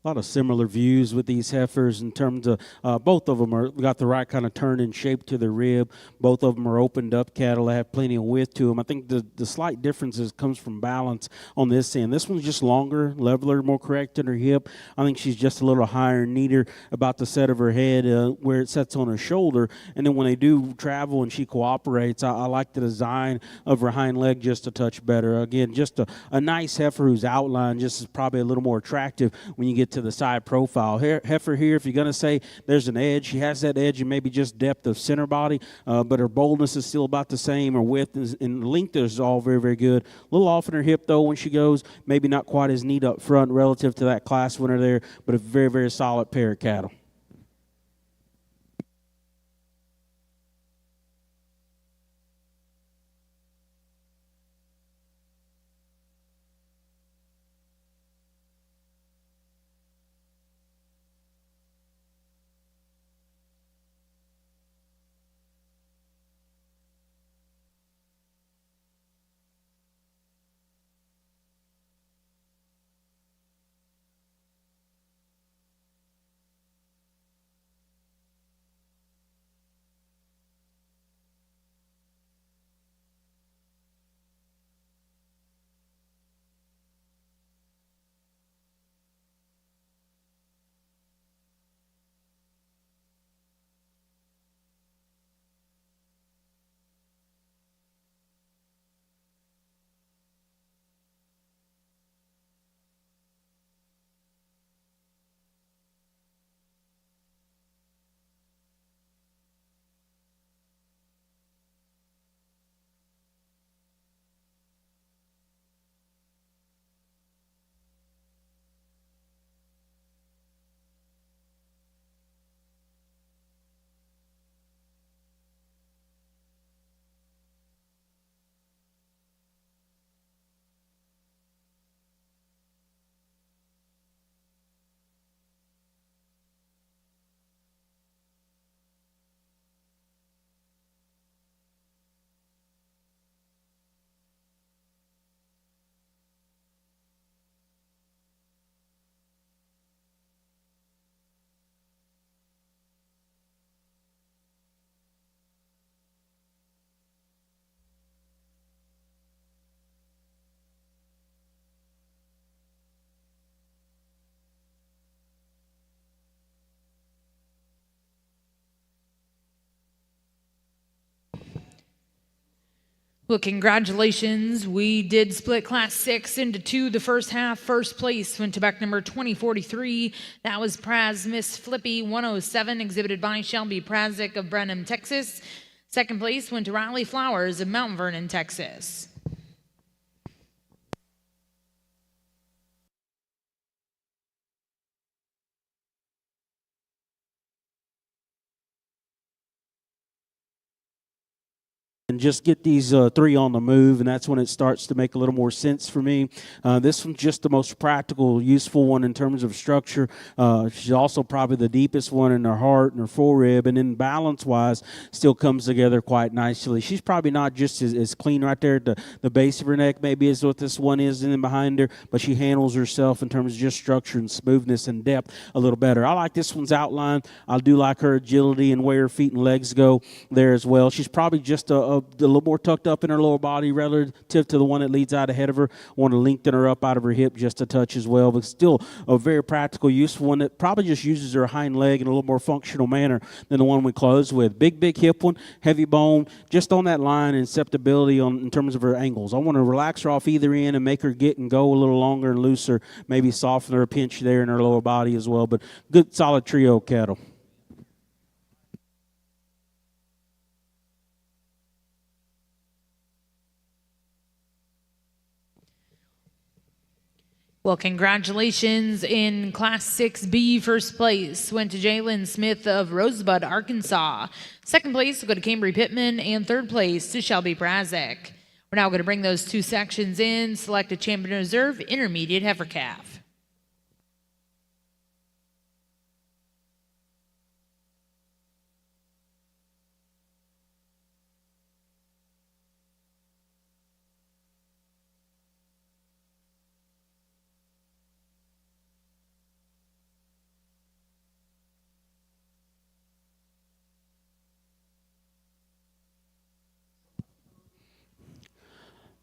A lot of similar views with these heifers in terms of both of them are got the right kind of turn and shape to the rib. Both of them are opened up cattle that have plenty of width to them. I think the slight differences comes from balance on this end. This one's just longer, leveler, more correct in her hip. I think she's just a little higher and neater about the set of her head where it sets on her shoulder. And then when they do travel and she cooperates, I like the design of her hind leg just a touch better. Again, just a nice heifer whose outline just is probably a little more attractive when you get to the side profile. Heifer here, if you're going to say there's an edge, she has that edge and maybe just depth of center body, but her boldness is still about the same. Her width and length is all very, very good. A little off in her hip, though, when she goes. Maybe not quite as neat up front relative to that class winner there, but a very, very solid pair of cattle. Well, congratulations. We did split Class 6 into two. The first half, first place went to back number 2043. That was Praz Miss Flippy 107, exhibited by Shelby Prazik of Brenham, Texas. Second place went to Riley Flowers of Mount Vernon, Texas. And just get these three on the move, and that's when it starts to make a little more sense for me. This one's just the most practical, useful one in terms of structure. She's also probably the deepest one in her heart and her forerib, and then balance-wise, still comes together quite nicely. She's probably not just as clean right there at the base of her neck, maybe as what this one is in behind her, but she handles herself in terms of just structure and smoothness and depth a little better. I like this one's outline. I do like her agility and where her feet and legs go there as well. She's probably just a little more tucked up in her lower body relative to the one that leads out ahead of her. Want to lengthen her up out of her hip just a touch as well, but still a very practical, useful one that probably just uses her hind leg in a little more functional manner than the one we closed with. Big hip one, heavy bone, just on that line and acceptability in terms of her angles. I want to relax her off either end and make her get and go a little longer and looser, maybe soften her a pinch there in her lower body as well, but good solid trio cattle. Well, congratulations in Class 6B. First place went to Jalen Smith of Rosebud, Arkansas. Second place will go to Cambry Pittman, and third place to Shelby Brazik. We're now going to bring those two sections in, select a champion reserve, intermediate heifer calf.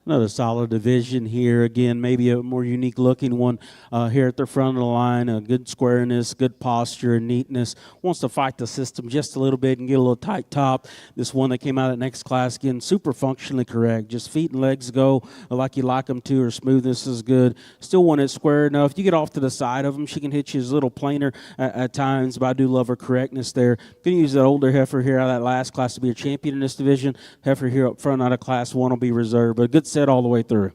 Another solid division here. Again, maybe a more unique looking one here at the front of the line. Good squareness, good posture, and neatness. Wants to fight the system just a little bit and get a little tight top. This one that came out at next class, again, super functionally correct. Just feet and legs go like you like them to. Her smoothness is good. Still want it square enough. You get off to the side of them, she can hit you a little plainer at times, but I do love her correctness there. Going to use that older heifer here out of that last class to be a champion in this division. Heifer here up front out of class 1 will be reserved, but good set all the way through.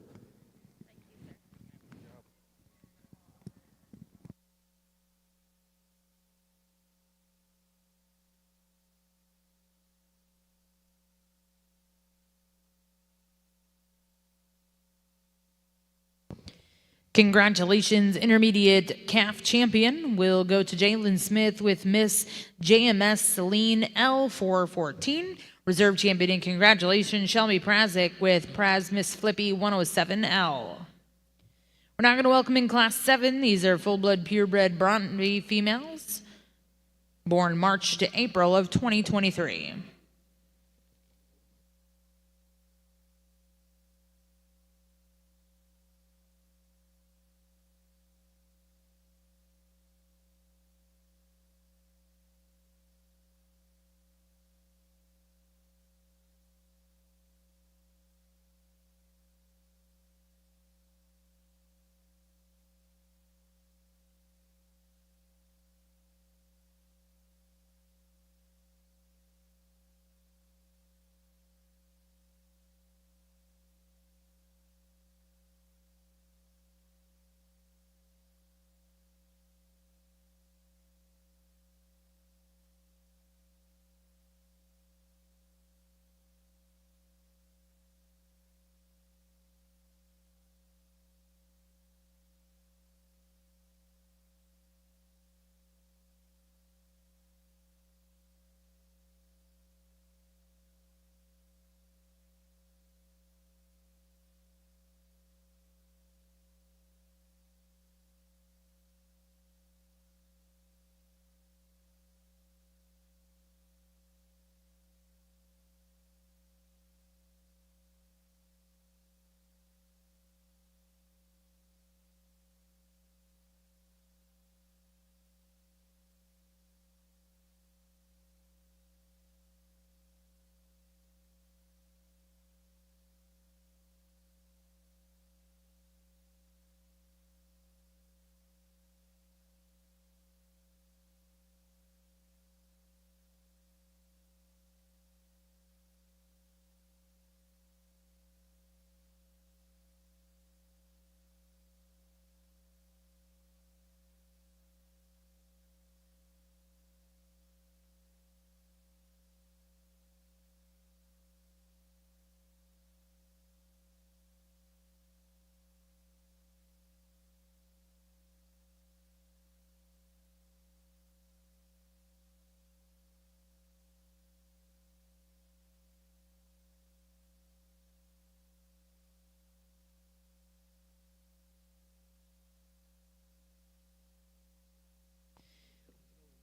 Congratulations, intermediate calf champion will go to Jalen Smith with Miss JMS Celine L414. Reserve champion, and congratulations, Shelby Prazik with Praz Miss Flippy 107L. We're now going to welcome in Class 7. These are full-blood, purebred Braunvieh females, born March to April of 2023.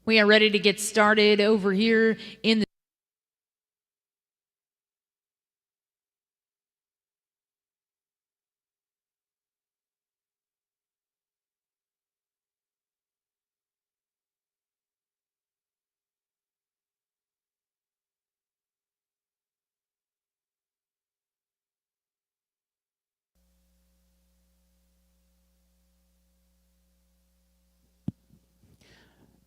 We are ready to get started over here in the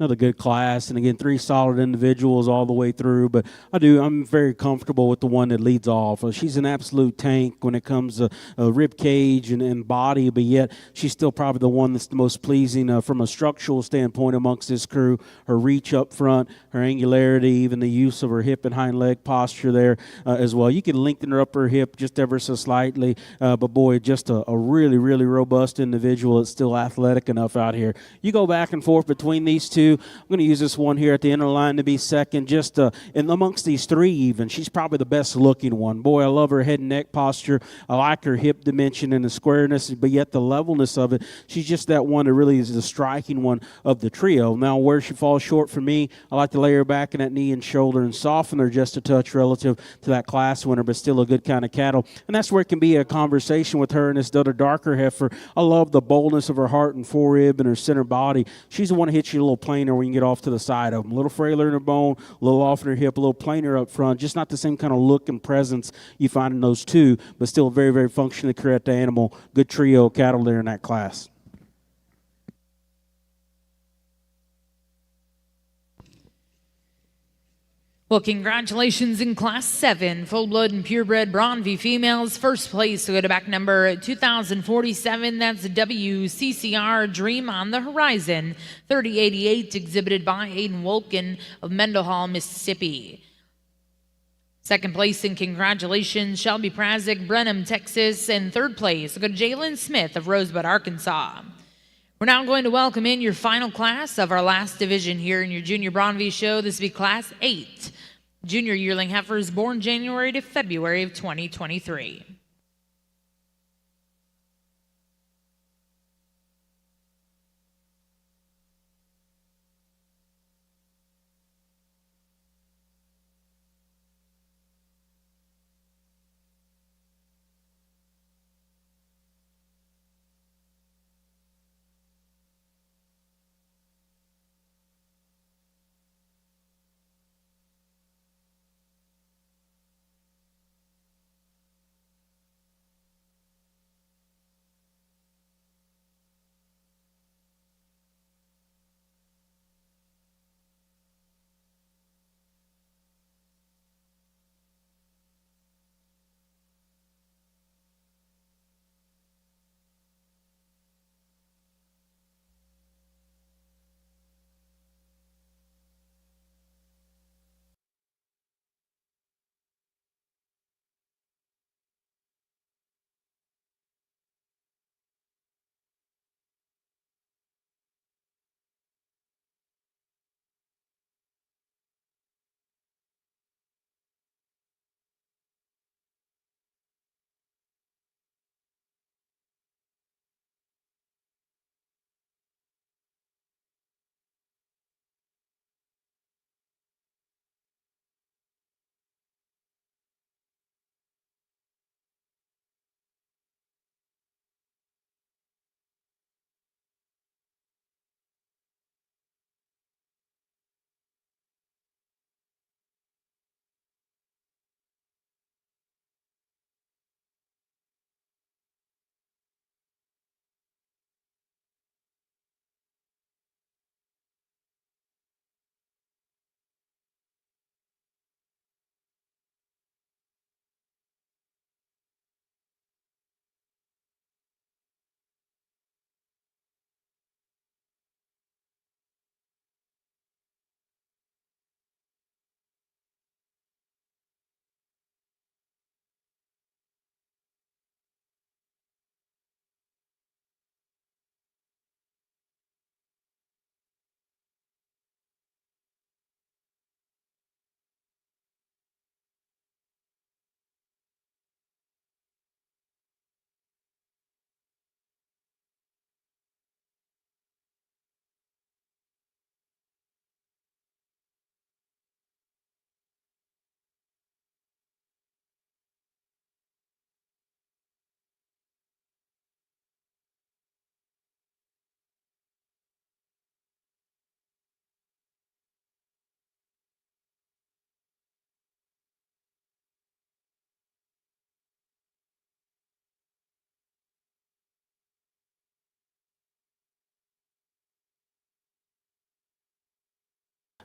Another good class, and again, 3 solid individuals all the way through. But I'm very comfortable with the one that leads off. She's an absolute tank when it comes to rib cage and body, but yet she's still probably the one that's the most pleasing from a structural standpoint amongst this crew. Her reach up front, her angularity, even the use of her hip and hind leg posture there as well. You can lengthen her upper hip just ever so slightly, but boy, just a really, really robust individual that's still athletic enough out here. You go back and forth between these two, 2. I'm going to use this one here at the inner line to be second, just and amongst these 3 even. She's probably the best looking one. Boy, I love her head and neck posture. I like her hip dimension and the squareness, but yet the levelness of it. She's just that one that really is the striking one of the trio. Now, where she falls short for me, I like to lay her back in that knee and shoulder and soften her just a touch relative to that class winner, but still a good kind of cattle. And that's where it can be a conversation with her and this other darker heifer. I love the boldness of her heart and forerib and her center body. She's the one that hits you a little plainer when you get off to the side of them. A little frailer in her bone, a little off in her hip, a little plainer up front. Just not the same kind of look and presence you find in those 2, but still a very, very functionally correct animal. Good trio of cattle there in that class. Well, congratulations in Class 7, full-blood and purebred Braunvieh females. First place will go to back number 2047. That's WCCR Dream on the Horizon. 3088, exhibited by Aiden Wolken of Mendenhall, Mississippi. Second place and congratulations, Shelby Prazik, Brenham, Texas. And third place will go to Jalen Smith of Rosebud, Arkansas. We're now going to welcome in your final class of our last division here in your Junior Braunvieh show. This will be Class 8. Junior yearling heifers born January to February of 2023.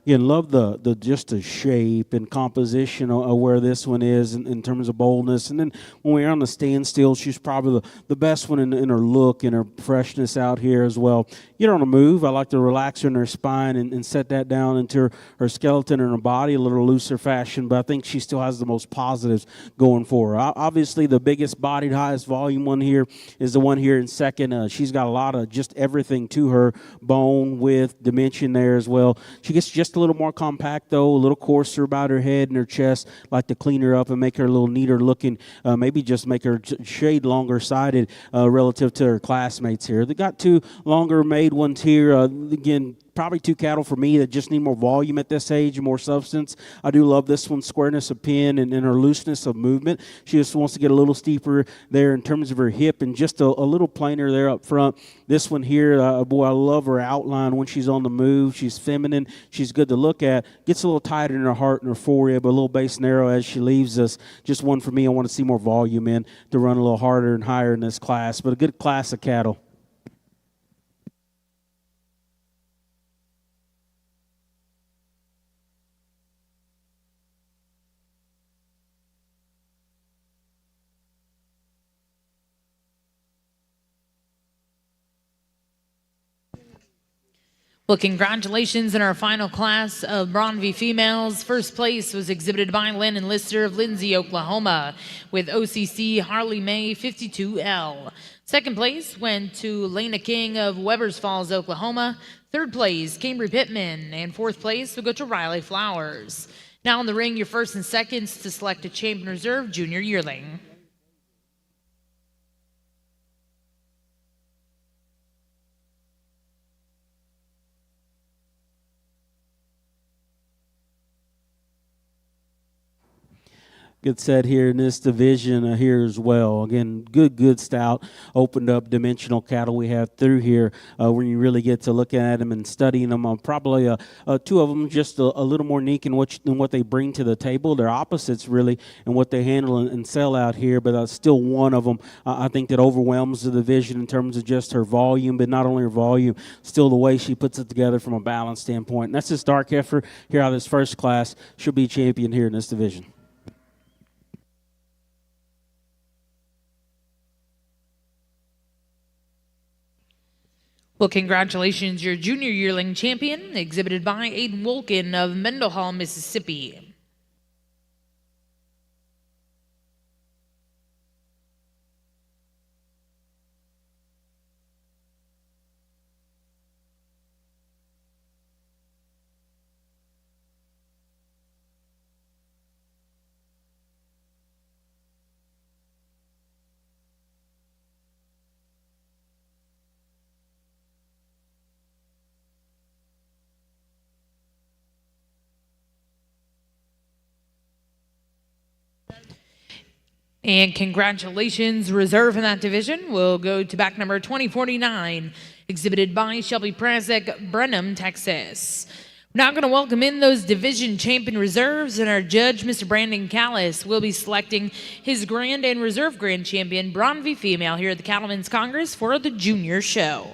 Again, love the just the shape and composition of where this one is in terms of boldness. And then when we're on the standstill, she's probably the best one in her look and her freshness out here as well. get her on a move. I like to relax her in her spine and set that down into her skeleton and her body a little looser fashion, but I think she still has the most positives going for her. Obviously, the biggest bodied, highest volume one here is the one here in second. She's got a lot of just everything to her, bone, width, dimension there as well. She gets just a little more compact, though, a little coarser about her head and her chest. Like to clean her up and make her a little neater looking, maybe just make her shade longer sided relative to her classmates here. They got two longer made ones here. Again, probably two cattle for me that just need more volume at this age and more substance. I do love this one's squareness of pin and her looseness of movement. She just wants to get a little steeper there in terms of her hip and just a little plainer there up front. This one here, boy, I love her outline when she's on the move. She's feminine. She's good to look at. Gets a little tighter in her heart and her forerib, a little base narrow as she leaves us. Just one for me I want to see more volume in to run a little harder and higher in this class, but a good class of cattle. Well, congratulations in our final class of Braunvieh females. First place was exhibited by Landon Lister of Lindsay, Oklahoma, with OCC Harley May 52L. Second place went to Lena King of Webbers Falls, Oklahoma. Third place, Cambry Pittman. And fourth place will go to Riley Flowers. Now in the ring, your first and seconds to select a champion reserve junior yearling. Good set here in this division here as well. Again, good stout, opened up dimensional cattle we have through here when you really get to looking at them and studying them. Probably two of them just a little more unique in what they bring to the table. They're opposites really in what they handle and sell out here, but still one of them I think that overwhelms the division in terms of just her volume, but not only her volume, still the way she puts it together from a balance standpoint. And that's this dark heifer here out of this first class. She'll be champion here in this division. Well, congratulations, your junior yearling champion, exhibited by Aiden Wolkin of Mendenhall, Mississippi. And congratulations, reserve in that division will go to back number 2049, exhibited by Shelby Prasek, Brenham, Texas. Now going to welcome in those division champion reserves, and our judge, Mr. Brandon Callis, will be selecting his grand and reserve grand champion, Braunvieh female, here at the Cattlemen's Congress for the junior show.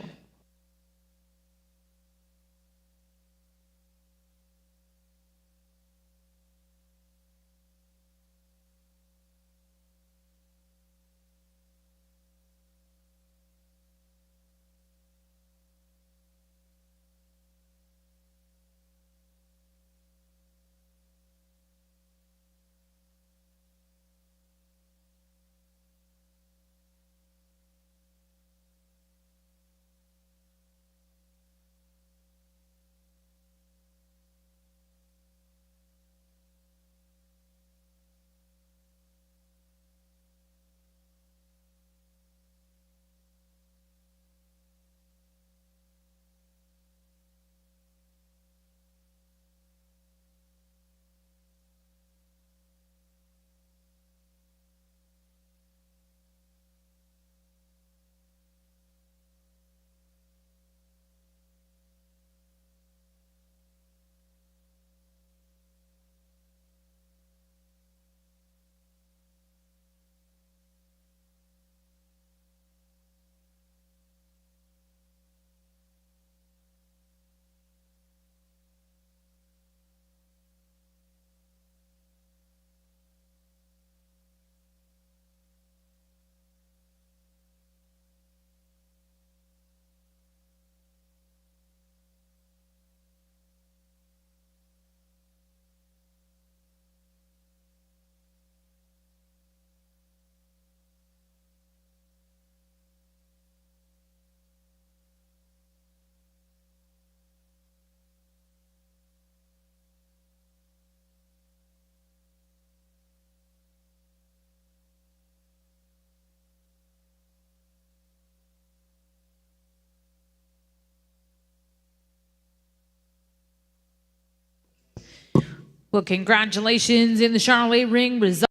Well, congratulations in the Charlotte ring result.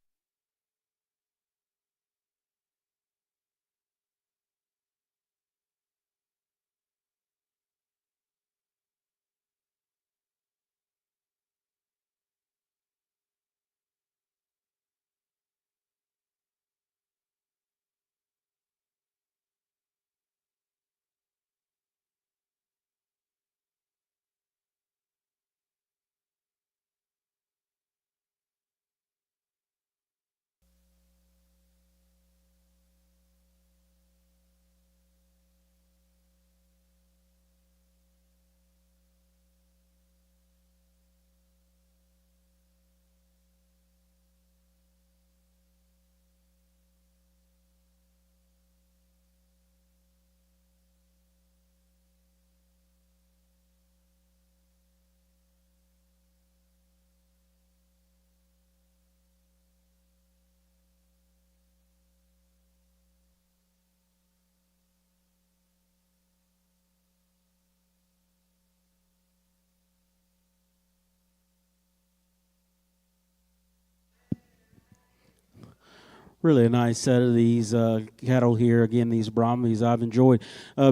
Really a nice set of these cattle here. Again, these Braunviehs. I've enjoyed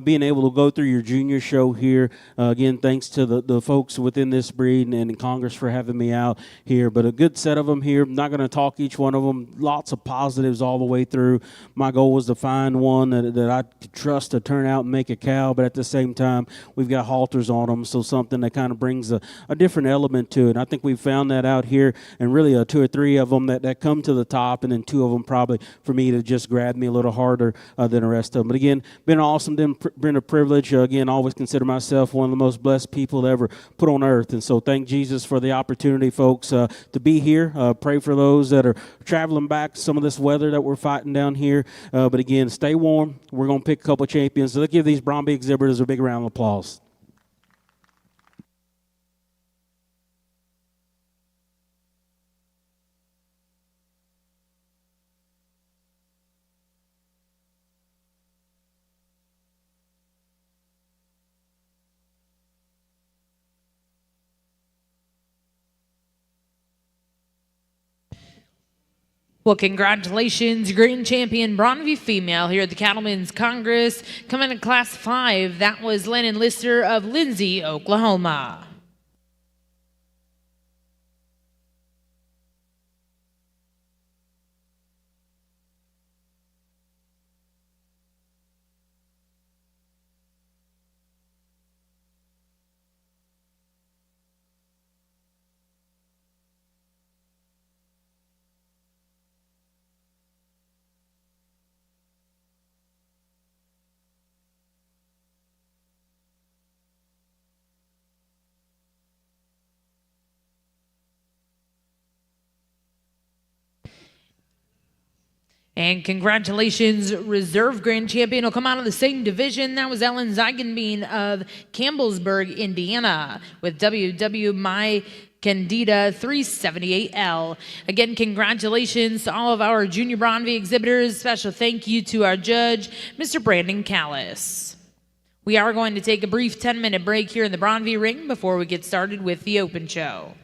being able to go through your junior show here. Again, thanks to the folks within this breed and in Congress for having me out here. But a good set of them here. I'm not going to talk each one of them. Lots of positives all the way through. My goal was to find one that I could trust to turn out and make a cow, but at the same time, we've got halters on them, so something that kind of brings a different element to it. And I think we found that out here, and really two or three of them that come to the top, and then two of them probably for me to just grab me a little harder than the rest of them. But again, been awesome, been a privilege. Again, always consider myself one of the most blessed people to ever put on earth. And so thank Jesus for the opportunity, folks, to be here. Pray for those that are traveling back, some of this weather that we're fighting down here. But again, stay warm. We're going to pick a couple of champions. So let's give these Braunvieh exhibitors a big round of applause. Well, congratulations, grand champion Braunvieh female here at the Cattleman's Congress. Coming in class 5, that was Lennon Lister of Lindsay, Oklahoma. And congratulations, reserve grand champion will come out of the same division. That was Ellen Zeigenbein of Campbellsburg, Indiana, with WW My Candida 378L. Again, congratulations to all of our junior Braunvieh exhibitors. Special thank you to our judge, Mr. Brandon Callis. We are going to take a brief 10-minute break here in the Braunvieh ring before we get started with the open show.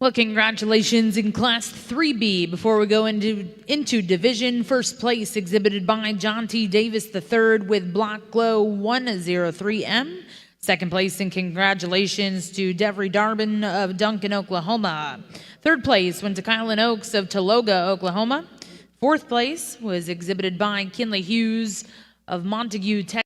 Well, congratulations in Class 3B. Before we go into division, first place exhibited by John T. Davis III with Block Glow 103M. Second place, and congratulations to Devery Darbin of Duncan, Oklahoma. Third place went to Kylan Oaks of Tologa, Oklahoma. Fourth place was exhibited by Kinley Hughes of Montague, Texas.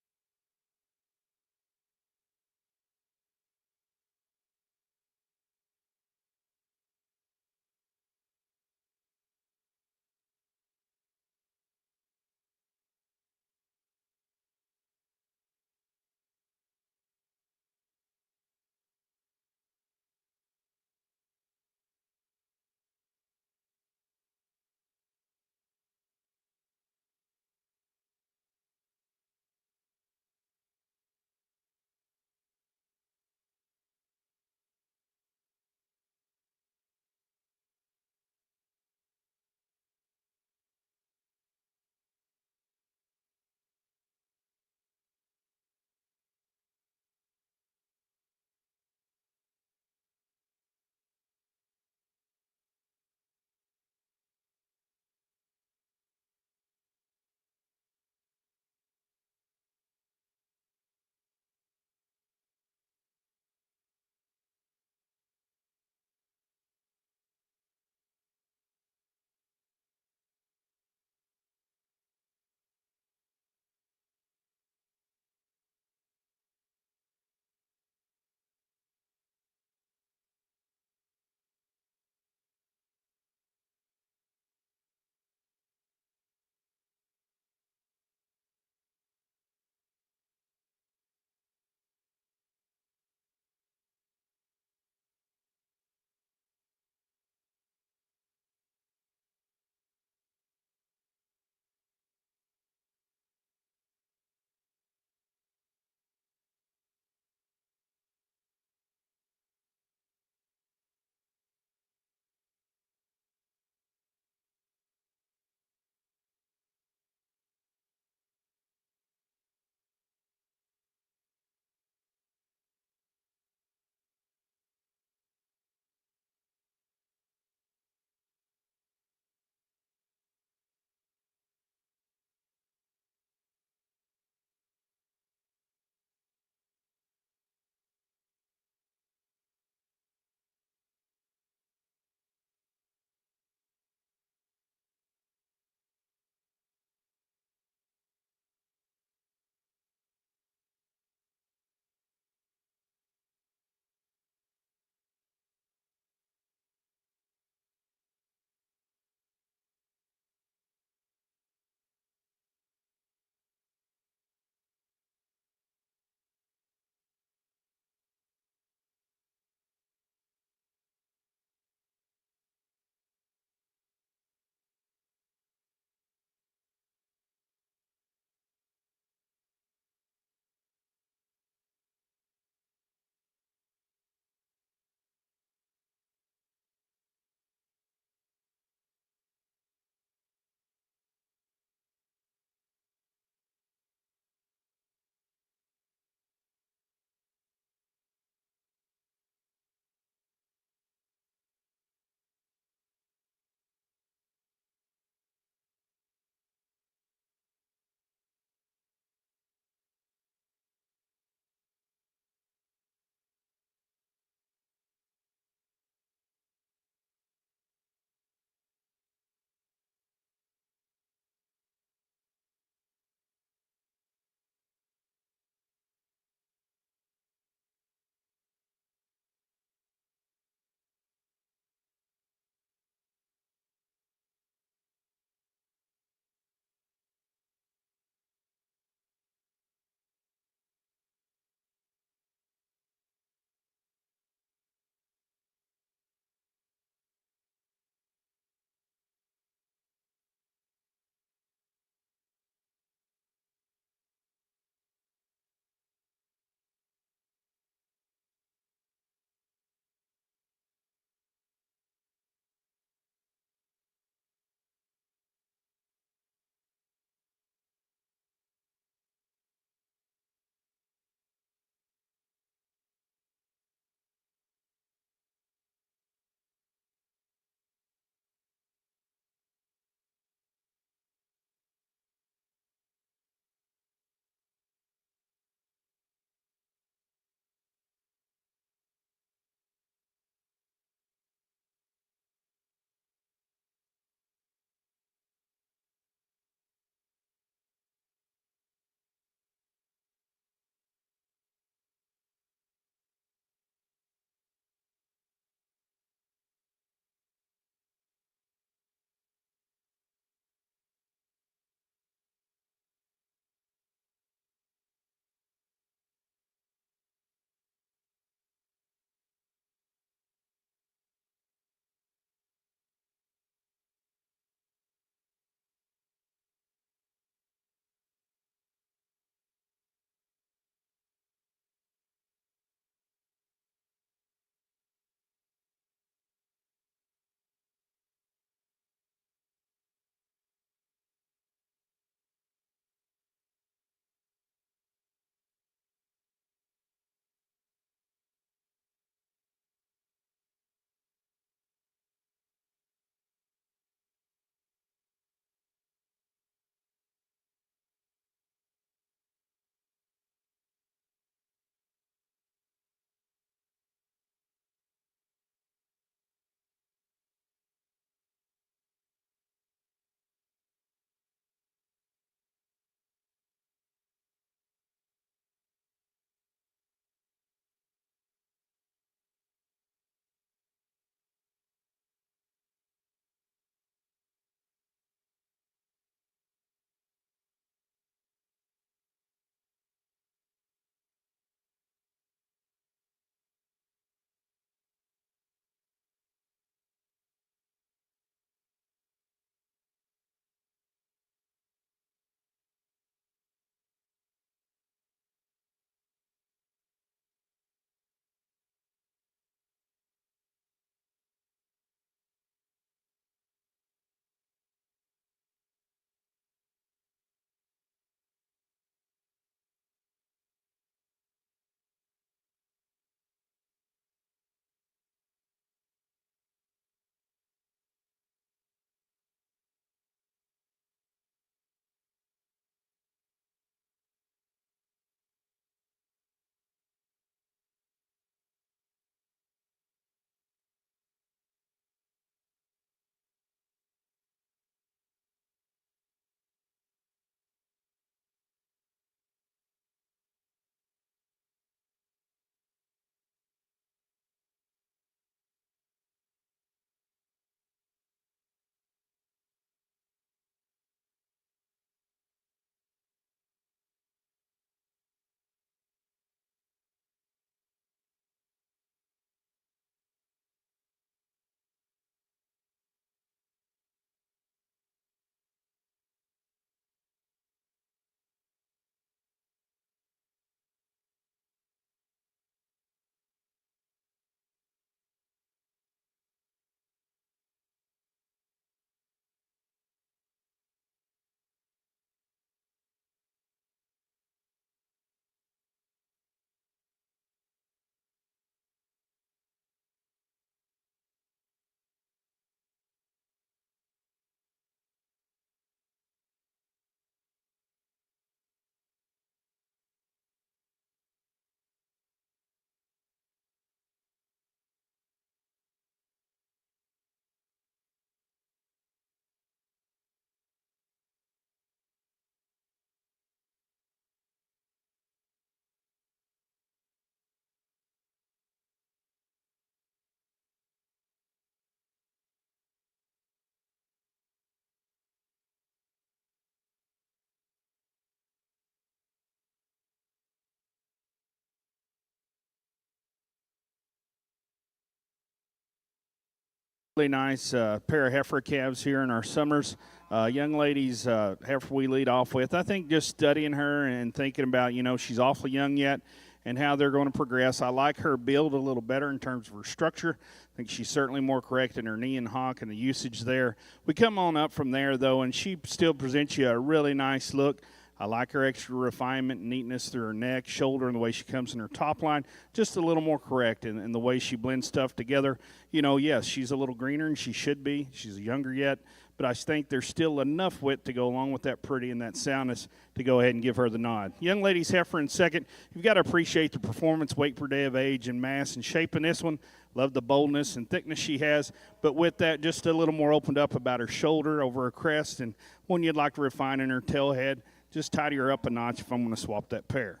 Really nice pair of heifer calves here in our summers. Young ladies, heifer we lead off with. I think just studying her and thinking about, she's awfully young yet and how they're going to progress. I like her build a little better in terms of her structure. I think she's certainly more correct in her knee and hock and the usage there. We come on up from there, though, and she still presents you a really nice look. I like her extra refinement and neatness through her neck, shoulder, and the way she comes in her top line. Just a little more correct in the way she blends stuff together. Yes, she's a little greener than she should be. She's younger yet. But I think there's still enough width to go along with that pretty and that soundness to go ahead and give her the nod. Young ladies heifer in second. You've got to appreciate the performance, weight per day of age, and mass and shape in this one. Love the boldness and thickness she has. But with that, just a little more opened up about her shoulder, over her crest, and one you'd like to refine in her tail head. Just tidy her up a notch if I'm going to swap that pair.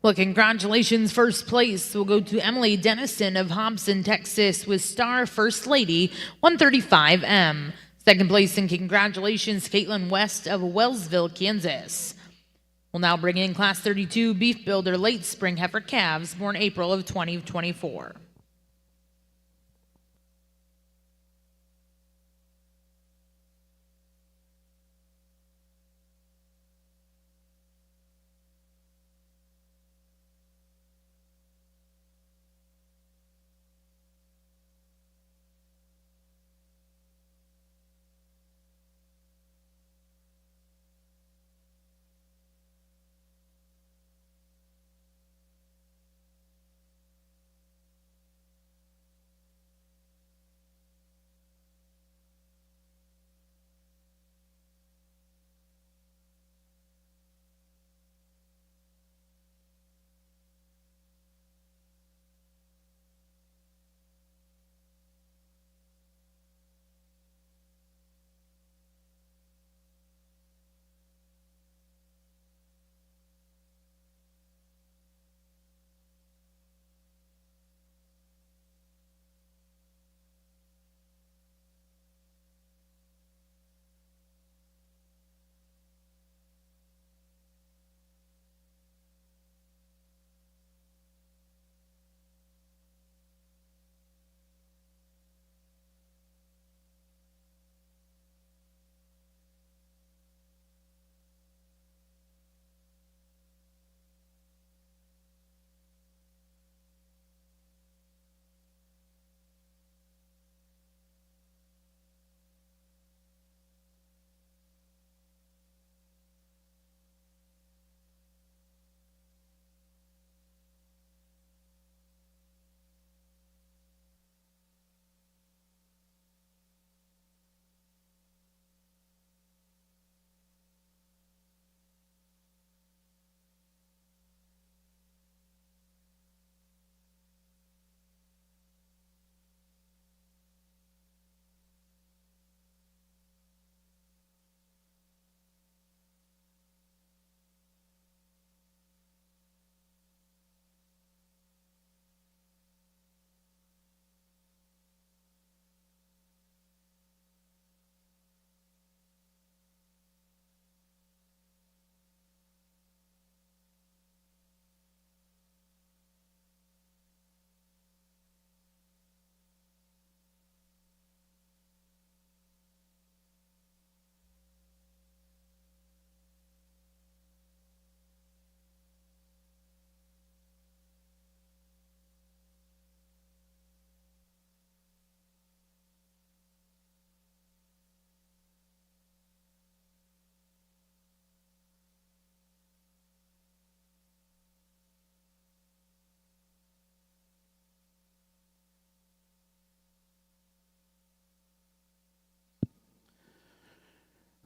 Well, congratulations. First place will go to Emily Dennison of Hobson, Texas, with Star First Lady 135M. Second place, and congratulations, Caitlin West of Wellsville, Kansas. We'll now bring in Class 32 Beef Builder Late Spring Heifer Calves, born April of 2024.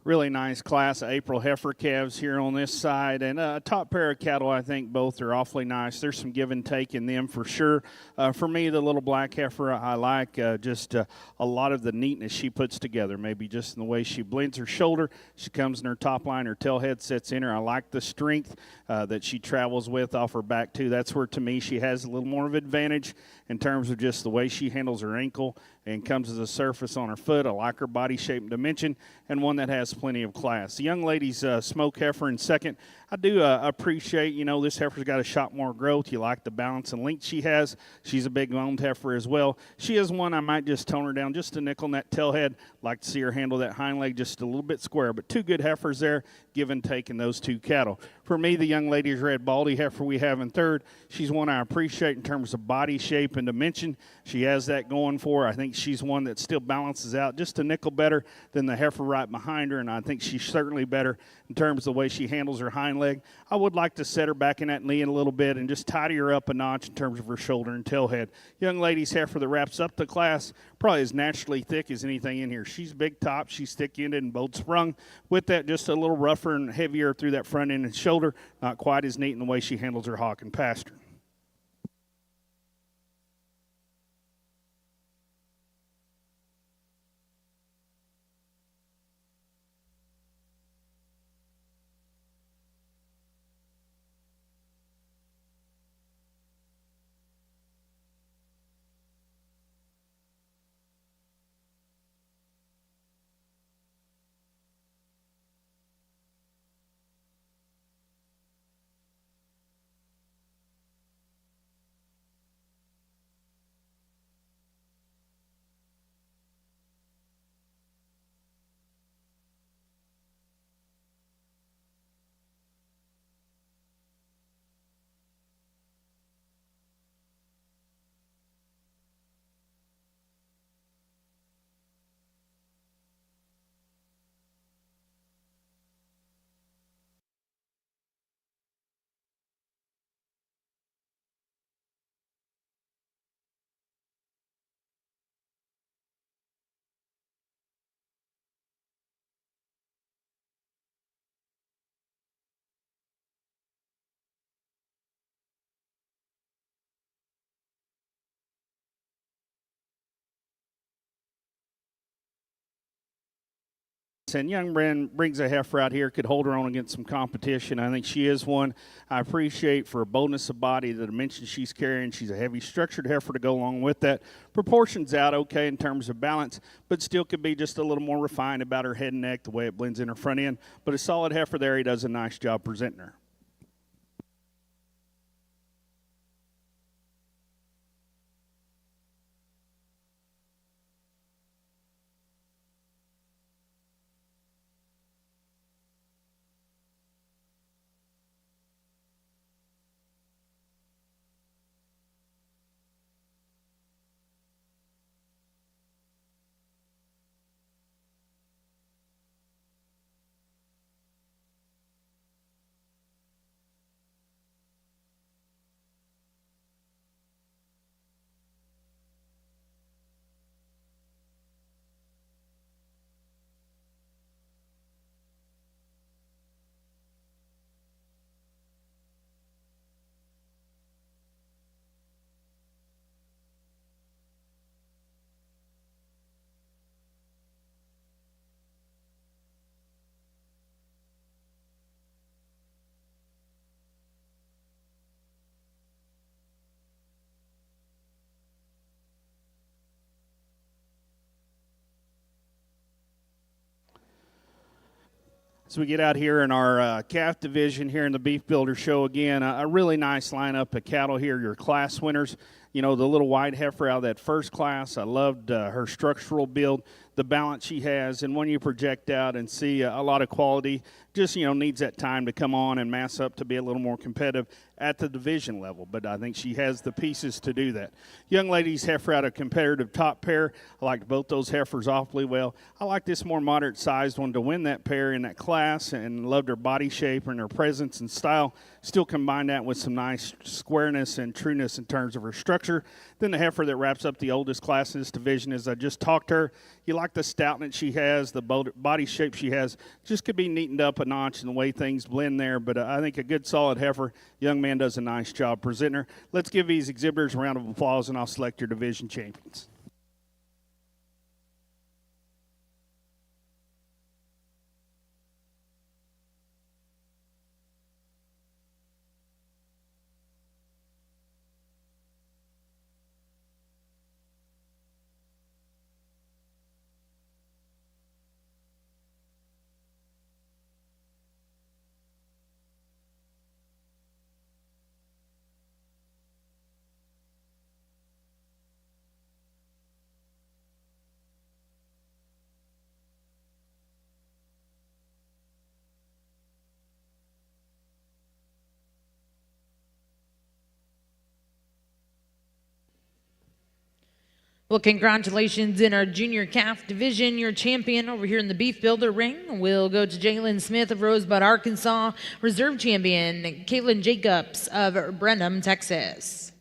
Really nice class of April heifer calves here on this side, and a top pair of cattle. I think both are awfully nice. There's some give and take in them for sure. For me, the little black heifer, I like just a lot of the neatness she puts together, maybe just in the way she blends her shoulder. She comes in her top line, her tail head sits in her. I like the strength that she travels with off her back, too. That's where, to me, she has a little more of advantage in terms of just the way she handles her ankle and comes as a surface on her foot. I like her body shape and dimension, and one that has plenty of class. The young ladies, Smoke Heifer in second. I do appreciate, this heifer's got a shot more growth. You like the balance and length she has. She's a big boned heifer as well. She is one I might just tone her down just a nickel in that tail head. Like to see her handle that hind leg just a little bit square. But two good heifers there, give and take in those two cattle. For me, the young lady's red baldy heifer we have in third. She's one I appreciate in terms of body shape and dimension. She has that going for her. I think she's one that still balances out just a nickel better than the heifer right behind her, and I think she's certainly better in terms of the way she handles her hind leg. I would like to set her back in that knee in a little bit and just tidy her up a notch in terms of her shoulder and tail head. Young lady's heifer that wraps up the class, probably as naturally thick as anything in here. She's big top, she's thick-ended and bold sprung. With that, just a little rougher and heavier through that front end and shoulder, not quite as neat in the way she handles her hawk and pasture. And young Brand brings a heifer out here, could hold her own against some competition. I think she is one I appreciate for her boldness of body, the dimensions she's carrying. She's a heavy structured heifer to go along with that. Proportions out okay in terms of balance, but still could be just a little more refined about her head and neck, the way it blends in her front end. But a solid heifer there. He does a nice job presenting her. So we get out here in our calf division here in the Beef Builder Show again. A really nice lineup of cattle here, your class winners. The little white heifer out of that first class. I loved her structural build, the balance she has, and when you project out and see a lot of quality, just, needs that time to come on and mass up to be a little more competitive at the division level. But I think she has the pieces to do that. Young lady's heifer out of competitive top pair. I liked both those heifers awfully well. I like this more moderate sized one to win that pair in that class, and loved her body shape and her presence and style. Still combine that with some nice squareness and trueness in terms of her structure. Then the heifer that wraps up the oldest class in this division, as I just talked to her, you like the stoutness she has, the body shape she has. Just could be neatened up a notch in the way things blend there. But I think a good solid heifer. Young man does a nice job presenting her. Let's give these exhibitors a round of applause, and I'll select your division champions. Well, congratulations in our junior calf division. Your champion over here in the Beef Builder ring will go to Jalen Smith of Rosebud, Arkansas. Reserve champion, Caitlin Jacobs of Brenham, Texas.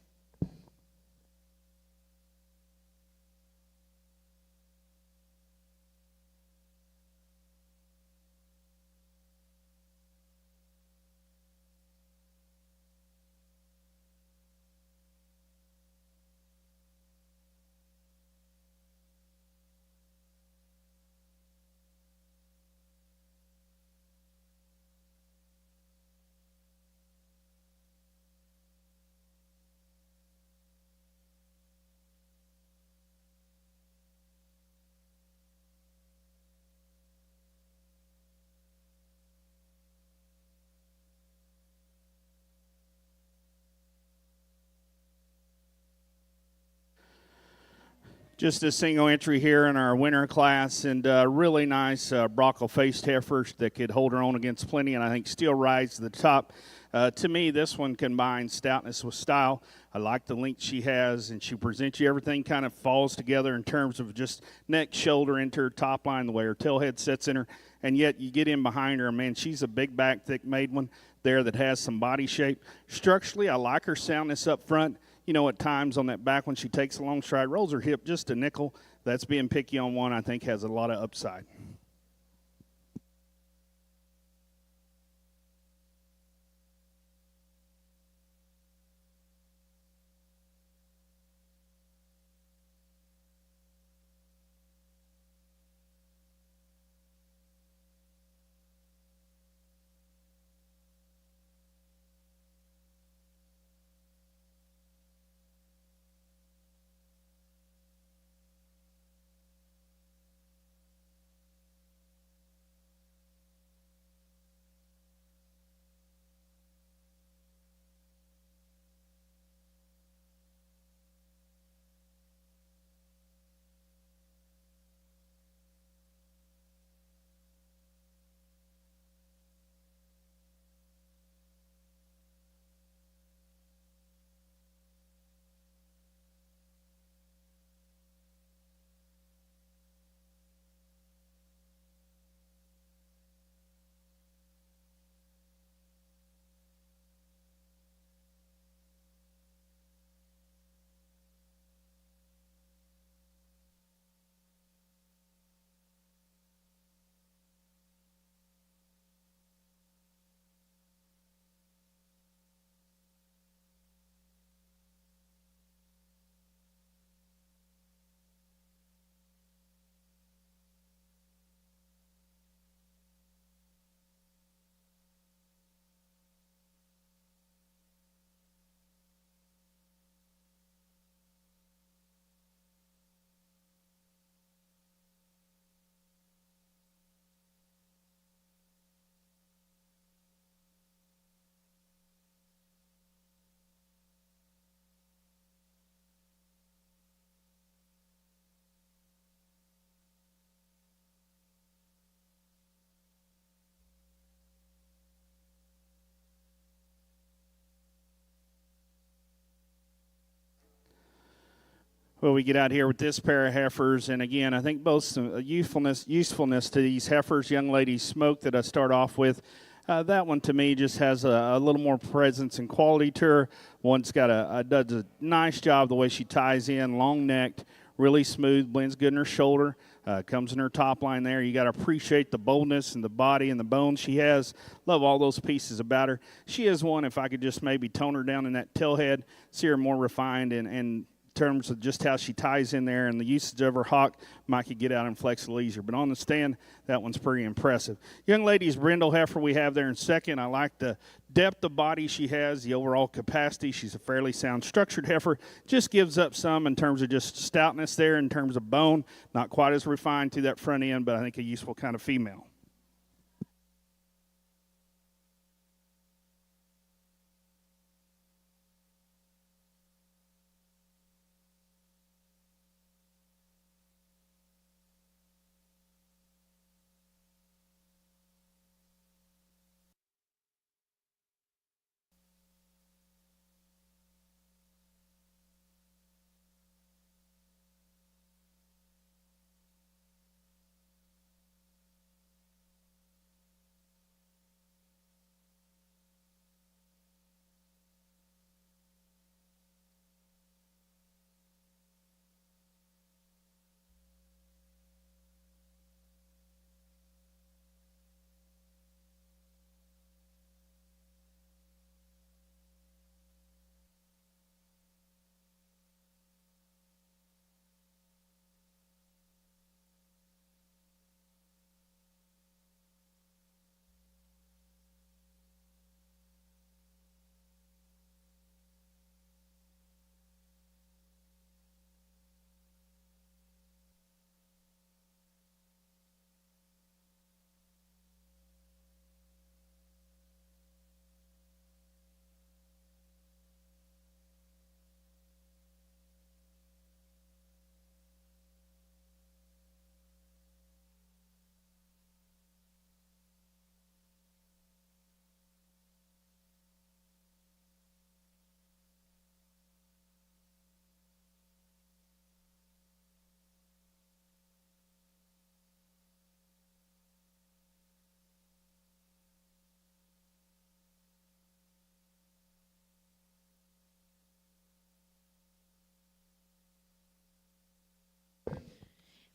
Just a single entry here in our winter class, and really nice brockle-faced heifers that could hold her own against plenty, and I think still rise to the top. To me, this one combines stoutness with style. I like the length she has, and she presents you everything kind of falls together in terms of just neck, shoulder into her top line, the way her tail head sits in her, and yet you get in behind her, and man, she's a big back, thick made one there that has some body shape. Structurally, I like her soundness up front. You know, at times on that back when she takes a long stride, rolls her hip just a nickel. That's being picky on one, I think, has a lot of upside. Well, we get out here with this pair of heifers, and again, I think both some usefulness to these heifers. Young lady Smoke that I start off with, that one to me just has a little more presence and quality to her. One's got does a nice job the way she ties in, long necked, really smooth, blends good in her shoulder, comes in her top line there. You got to appreciate the boldness and the body and the bones she has. Love all those pieces about her. She is one, if I could just maybe tone her down in that tail head, see her more refined and terms of just how she ties in there and the usage of her hock, might could get out and flex a little easier. But on the stand, that one's pretty impressive. Young lady's brindle heifer we have there in second. I like the depth of body she has, the overall capacity. She's a fairly sound structured heifer. Just gives up some in terms of just stoutness there in terms of bone. Not quite as refined to that front end, but I think a useful kind of female.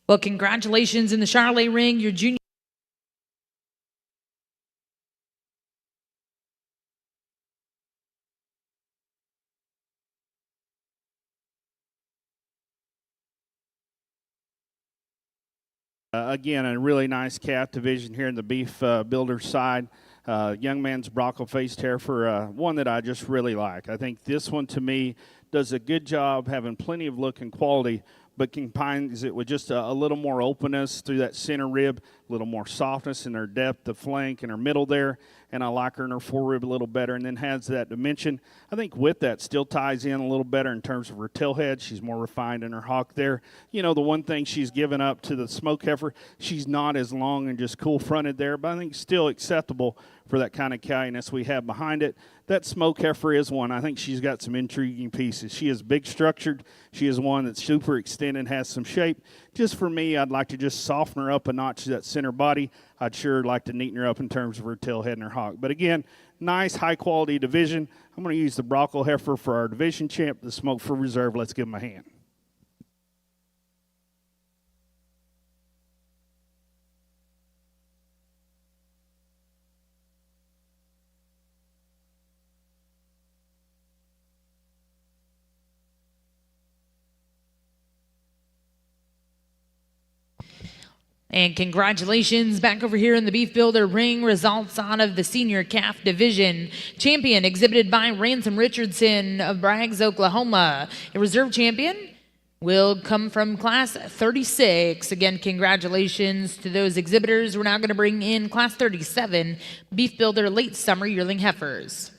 Well, congratulations in the Charlotte ring, your junior. Again, a really nice calf division here in the beef builder side. Young man's Bronco-faced heifer, one that I just really like. I think this one, to me, does a good job having plenty of look and quality, but combines it with just a little more openness through that center rib, a little more softness in her depth of flank and her middle there, and I like her in her forerib a little better, and then has that dimension. I think with that still ties in a little better in terms of her tail head. She's more refined in her hock there. You know, the one thing she's given up to the smoke heifer, she's not as long and just cool fronted there, but I think still acceptable for that kind of cowiness we have behind it. That smoke heifer is one. I think she's got some intriguing pieces. She is big structured. She is one that's super extended, has some shape. Just for me, I'd like to just soften her up a notch to that center body. I'd sure like to neaten her up in terms of her tail head and her hock. But again, nice, high-quality division. I'm going to use the Bronco heifer for our division champ, the smoke for reserve. Let's give him a hand. And congratulations back over here in the Beef Builder ring. Results out of the senior calf division. Champion exhibited by Ransom Richardson of Braggs, Oklahoma. A reserve champion will come from class 36. Again, congratulations to those exhibitors. We're now going to bring in class 37 Beef Builder late summer yearling heifers.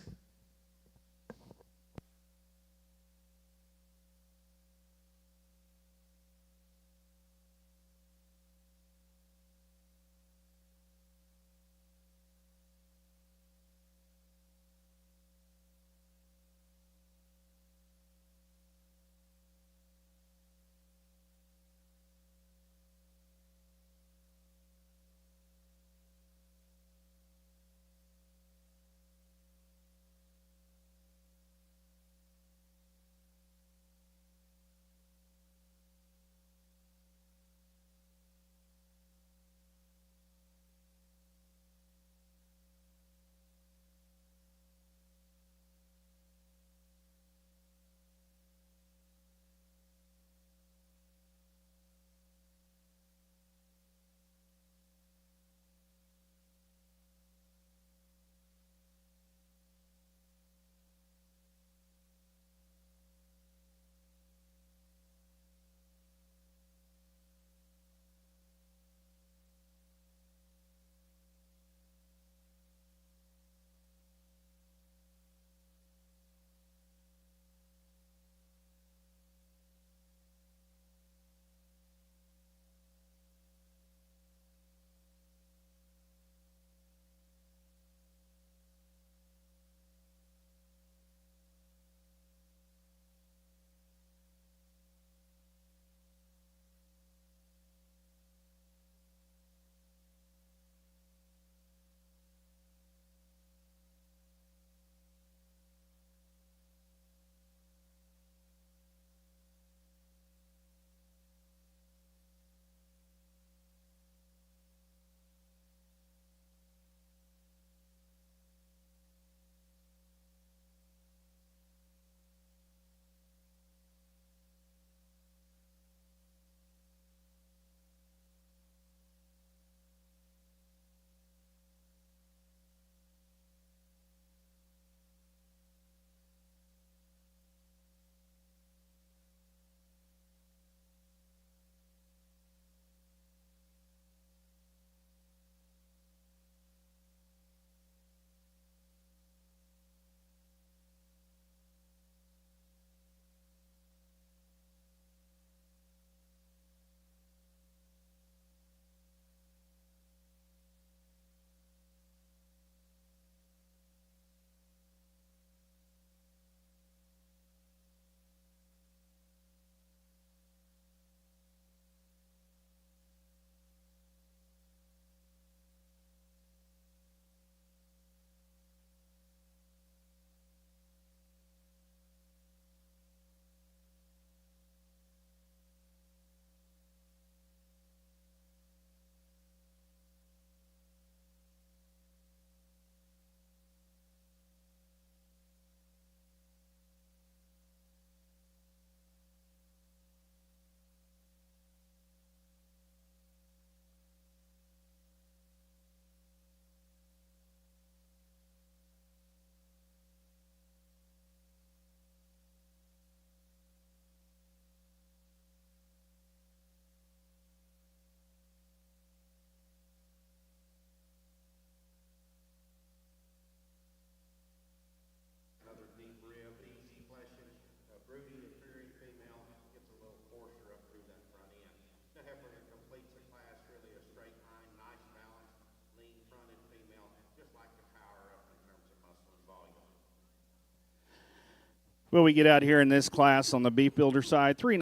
Well, we get out here in this class on the beef builder side, 3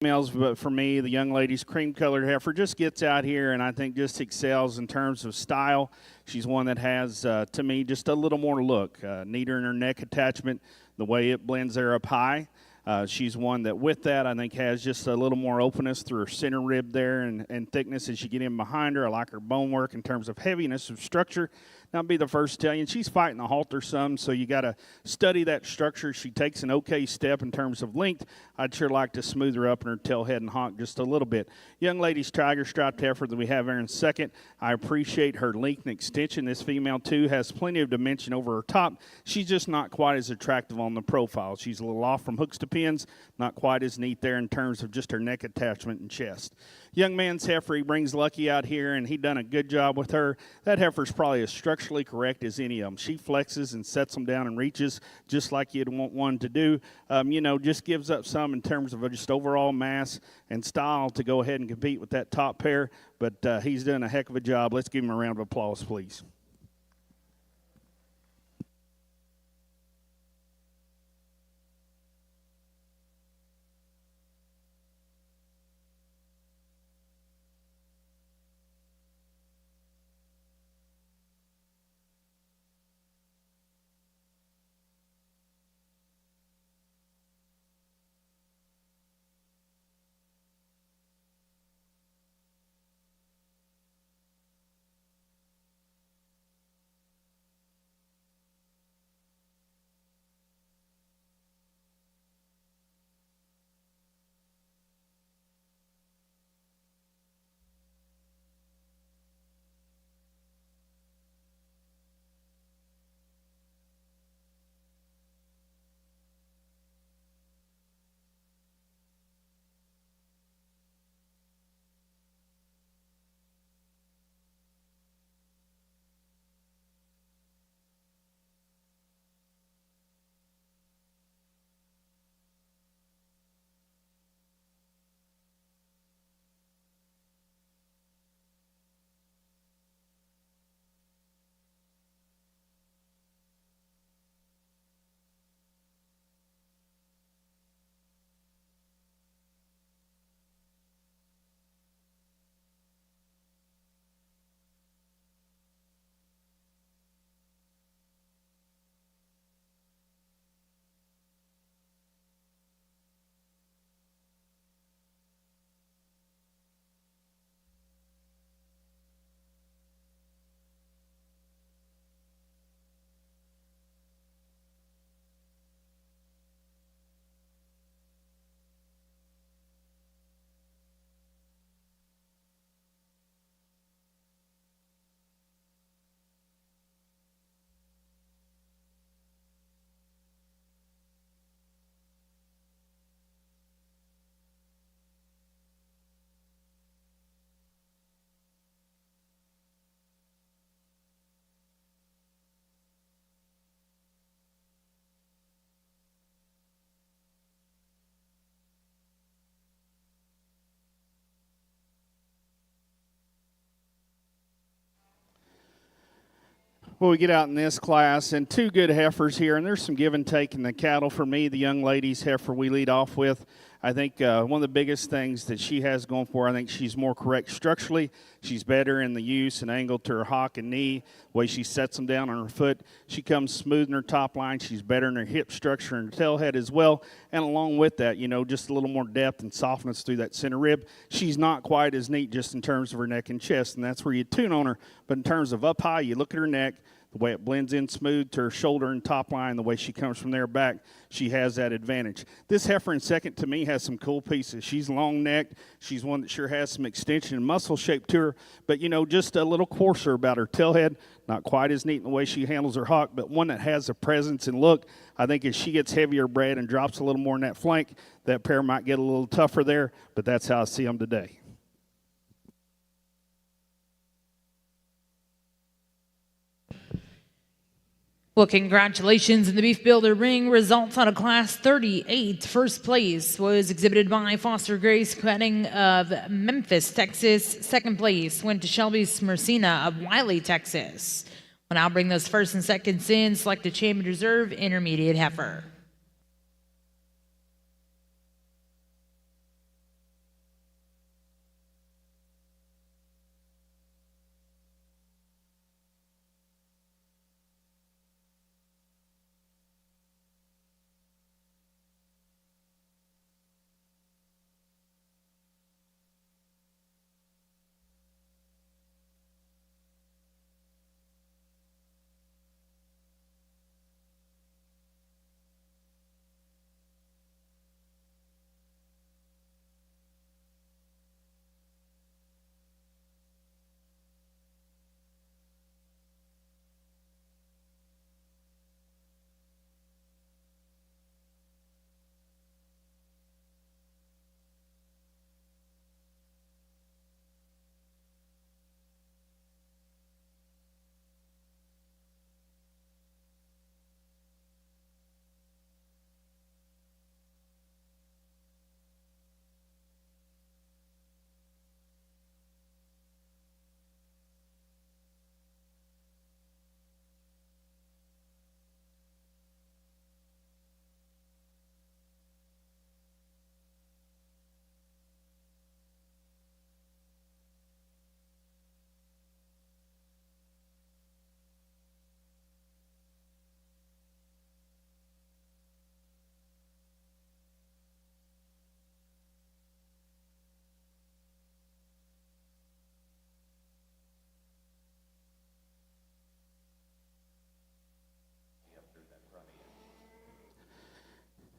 males, but for me, the young lady's cream-colored heifer just gets out here and I think just excels in terms of style. She's one that has, to me, just a little more look, neater in her neck attachment, the way it blends there up high. She's one that, with that, I think has just a little more openness through her center rib there and thickness as you get in behind her. I like her bone work in terms of heaviness of structure. Now, I'll be the first to tell you, and she's fighting the halter some, so you got to study that structure. She takes an okay step in terms of length. I'd sure like to smooth her up in her tail head and honk just a little bit. Young lady's tiger striped heifer that we have there in second. I appreciate her length and extension. This female, too, has plenty of dimension over her top. She's just not quite as attractive on the profile. She's a little off from hooks to pins, not quite as neat there in terms of just her neck attachment and chest. Young man's heifer, he brings Lucky out here, and he done a good job with her. That heifer's probably as structurally correct as any of them. She flexes and sets them down and reaches just like you'd want one to do. Just gives up some in terms of just overall mass and style to go ahead and compete with that top pair. But he's done a heck of a job. Let's give him a round of applause, please. Well, we get out in this class, and 2 good heifers here, and there's some give and take in the cattle. For me, the young lady's heifer we lead off with, I think one of the biggest things that she has going for her, I think she's more correct structurally. She's better in the use and angle to her hock and knee, the way she sets them down on her foot. She comes smooth in her top line. She's better in her hip structure and her tail head as well. And along with that, just a little more depth and softness through that center rib. She's not quite as neat just in terms of her neck and chest, and that's where you tune on her. But in terms of up high, you look at her neck, the way it blends in smooth to her shoulder and top line, the way she comes from there back, she has that advantage. This heifer in second, to me, has some cool pieces. She's long-necked. She's one that sure has some extension and muscle shape to her, but, just a little coarser about her tailhead. Not quite as neat in the way she handles her hock, but one that has a presence and look. I think as she gets heavier bred and drops a little more in that flank, that pair might get a little tougher there, but that's how I see them today. Well, congratulations in the Beef Builder Ring. Results on a Class 38. First place was exhibited by Foster Grace Cutting of Memphis, Texas. Second place went to Shelby Smersina of Wiley, Texas. We'll now bring those first and seconds in. Select a champion reserve intermediate heifer.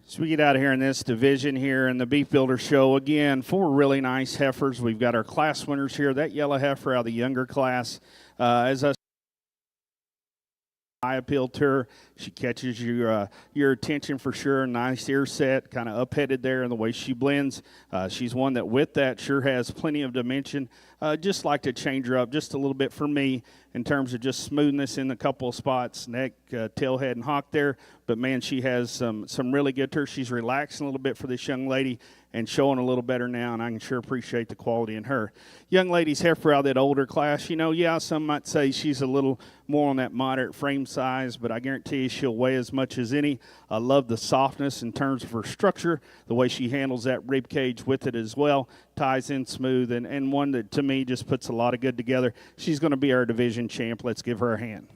So we get out of here in this division here in the Beef Builder Show. Again, 4 really nice heifers. We've got our class winners here. That yellow heifer out of the younger class. As I appeal to her. She catches your attention for sure. Nice ear set, kind of upheaded there in the way she blends. She's one that with that sure has plenty of dimension. Just like to change her up just a little bit for me in terms of just smoothness in a couple of spots, neck, tail, head, and hock there. But, man, she has some really good to her. She's relaxing a little bit for this young lady and showing a little better now, and I can sure appreciate the quality in her. Young lady's heifer out of that older class, some might say she's a little more on that moderate frame size, but I guarantee you she'll weigh as much as any. I love the softness in terms of her structure, the way she handles that rib cage with it as well, ties in smooth, and one that to me just puts a lot of good together. She's going to be our division champ. Let's give her a hand.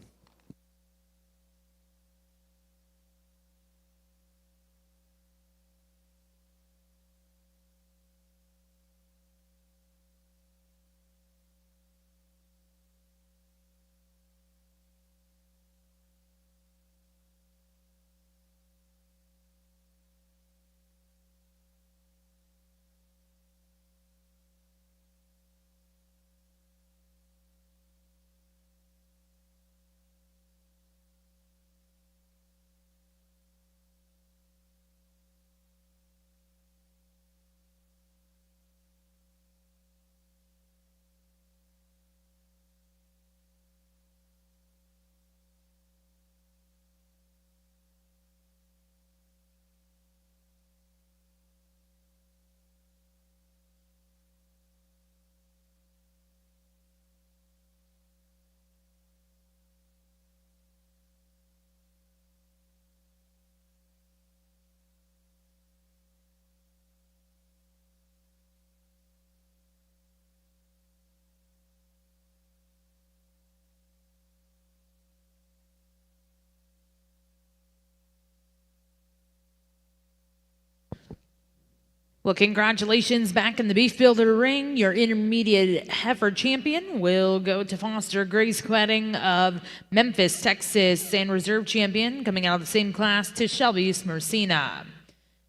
Well, congratulations back in the Beef Builder ring. Your intermediate heifer champion will go to Foster Grace Quetting of Memphis, Texas, and reserve champion coming out of the same class to Shelby Smersina.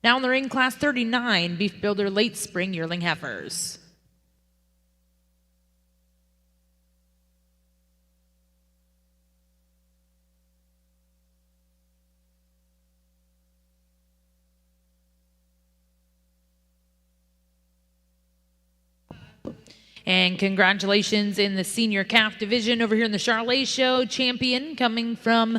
Now in the ring, class 39, Beef Builder late spring yearling heifers. And congratulations in the senior calf division over here in the Charlet Show, champion coming from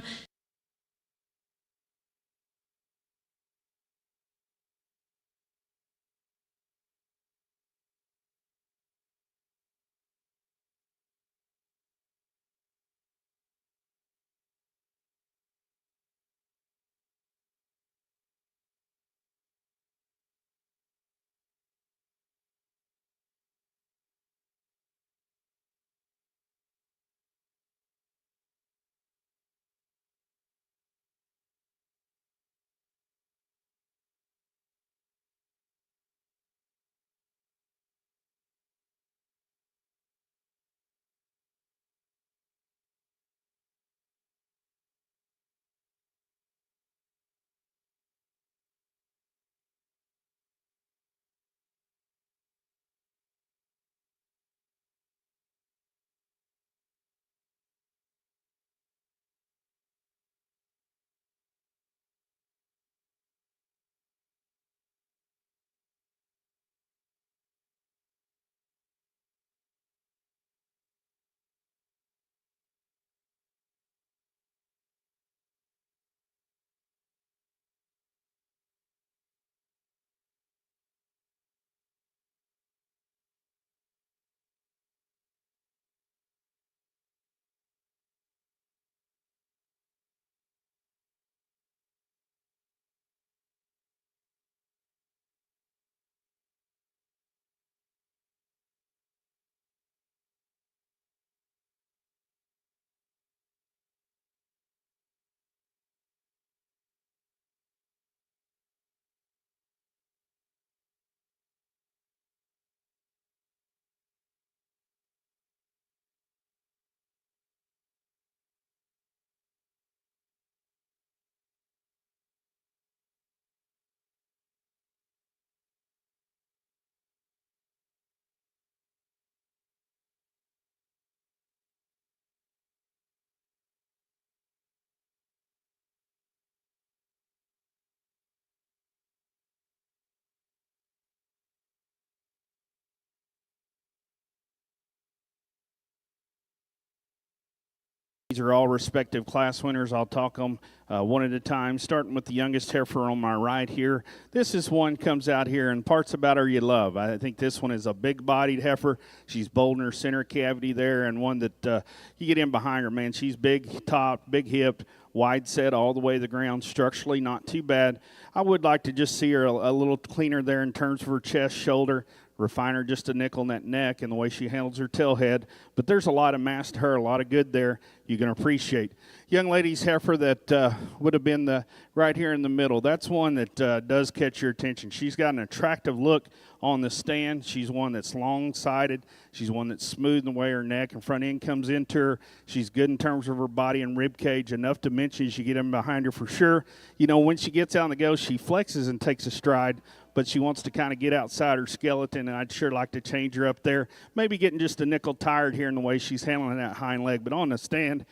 These are all respective class winners. I'll talk them one at a time, starting with the youngest heifer on my right here. This is one comes out here, and parts about her you love. I think this one is a big-bodied heifer. She's bold in her center cavity there, and one that you get in behind her, man. She's big top, big hip, wide set all the way to the ground. Structurally, not too bad. I would like to just see her a little cleaner there in terms of her chest, shoulder. Refine her just a nickel in that neck and the way she handles her tail head. But there's a lot of mass to her, a lot of good there you can appreciate. Young lady's heifer that would have been right here in the middle. That's one that does catch your attention. She's got an attractive look on the stand. She's one that's long-sided. She's one that's smooth in the way her neck and front end comes into her. She's good in terms of her body and rib cage, enough dimensions you get in behind her for sure. You know, when she gets out on the go, she flexes and takes a stride, but she wants to kind of get outside her skeleton, and I'd sure like to change her up there. Maybe getting just a nickel tired here in the way she's handling that hind leg, but on the stand,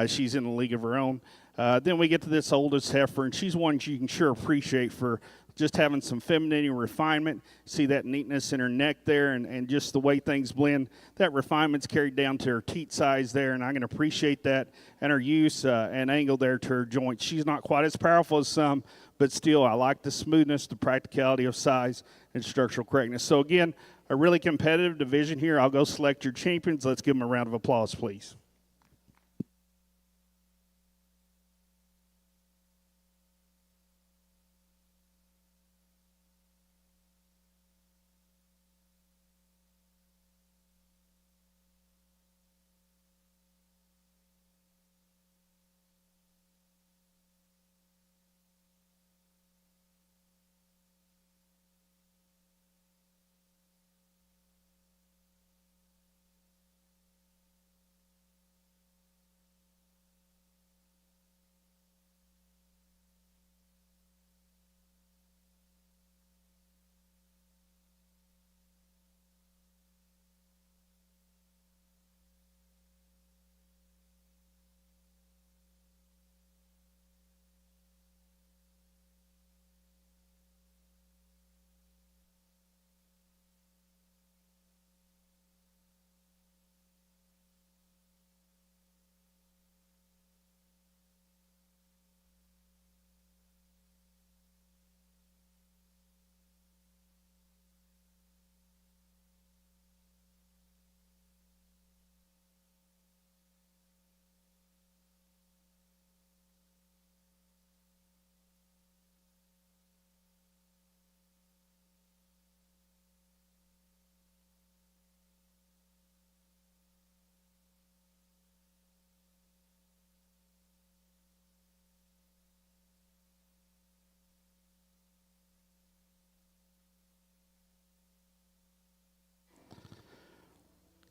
she's in a league of her own. Then we get to this oldest heifer, and she's one you can sure appreciate for just having some femininity and refinement. See that neatness in her neck there, and just the way things blend. That refinement's carried down to her teat size there, and I can appreciate that, and her use and angle there to her joints. She's not quite as powerful as some, but still, I like the smoothness, the practicality of size, and structural correctness. So again, a really competitive division here. I'll go select your champions. Let's give them a round of applause, please.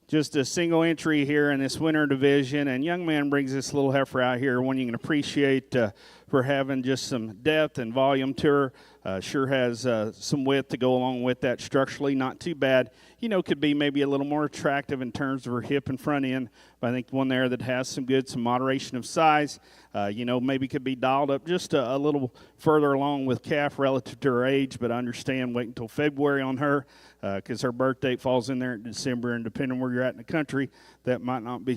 Just a single entry here in this winter division, and young man brings this little heifer out here, one you can appreciate for having just some depth and volume to her. Sure has some width to go along with that. Structurally, not too bad. You know, could be maybe a little more attractive in terms of her hip and front end, but I think one there that has some moderation of size. You know, maybe could be dialed up just a little further along with calf relative to her age, but I understand wait until February on her because her birth date falls in there in December, and depending on where you're at in the country, that might not be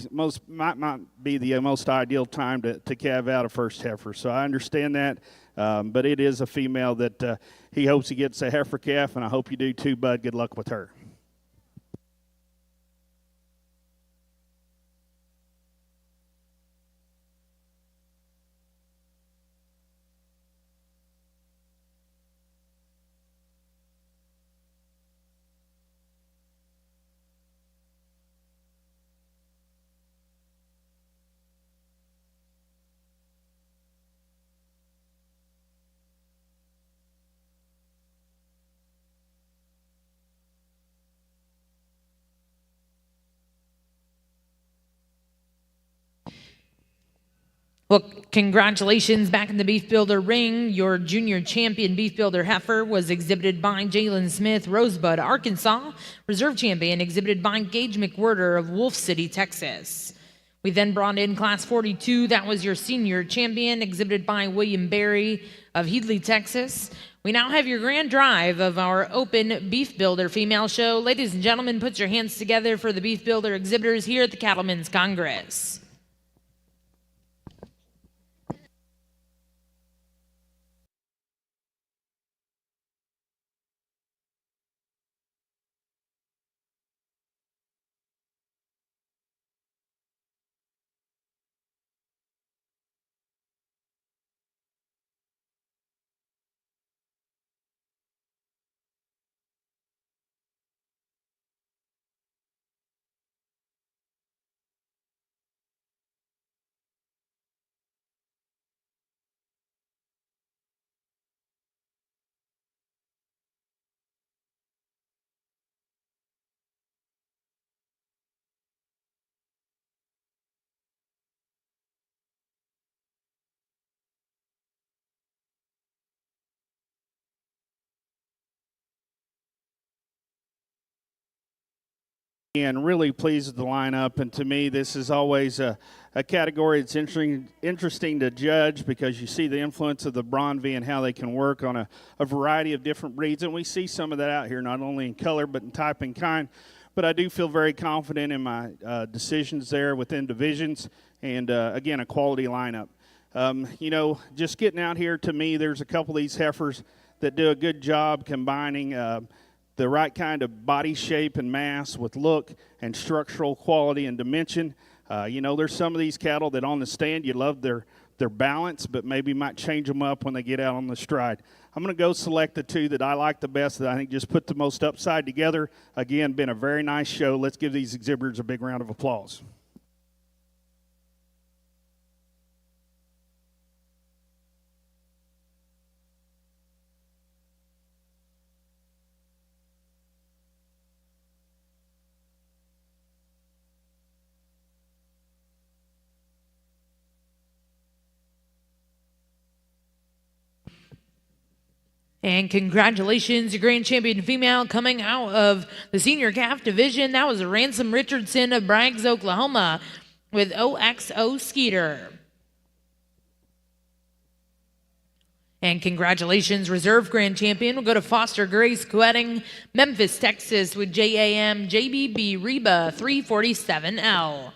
the most ideal time to calve out a first heifer. So I understand that, but it is a female that he hopes he gets a heifer calf, and I hope you do too, bud. Good luck with her. Well, congratulations back in the Beef Builder ring. Your junior champion Beef Builder heifer was exhibited by Jalen Smith, Rosebud, Arkansas. Reserve champion exhibited by Gage McWhirter of Wolf City, Texas. We then brought in class 42. That was your senior champion exhibited by William Berry of Headley, Texas. We now have your grand drive of our open Beef Builder female show. Ladies and gentlemen, put your hands together for the Beef Builder exhibitors here at the Cattlemen's Congress. And really pleased with the lineup. And to me, this is always a category that's interesting to judge because you see the influence of the Braunvieh and how they can work on a variety of different breeds. And we see some of that out here, not only in color but in type and kind. But I do feel very confident in my decisions there within divisions. And, again, a quality lineup. Just getting out here, to me, there's a couple of these heifers that do a good job combining the right kind of body shape and mass with look and structural quality and dimension. There's some of these cattle that on the stand you love their balance, but maybe might change them up when they get out on the stride. I'm going to go select the two that I like the best, that I think just put the most upside together. Again, been a very nice show. Let's give these exhibitors a big round of applause. And congratulations, your grand champion female coming out of the senior calf division. That was Ransom Richardson of Braggs, Oklahoma, with OXO Skeeter. And congratulations, reserve grand champion will go to Foster Grace Quetting, Memphis, Texas, with JAM JBB Reba 347L.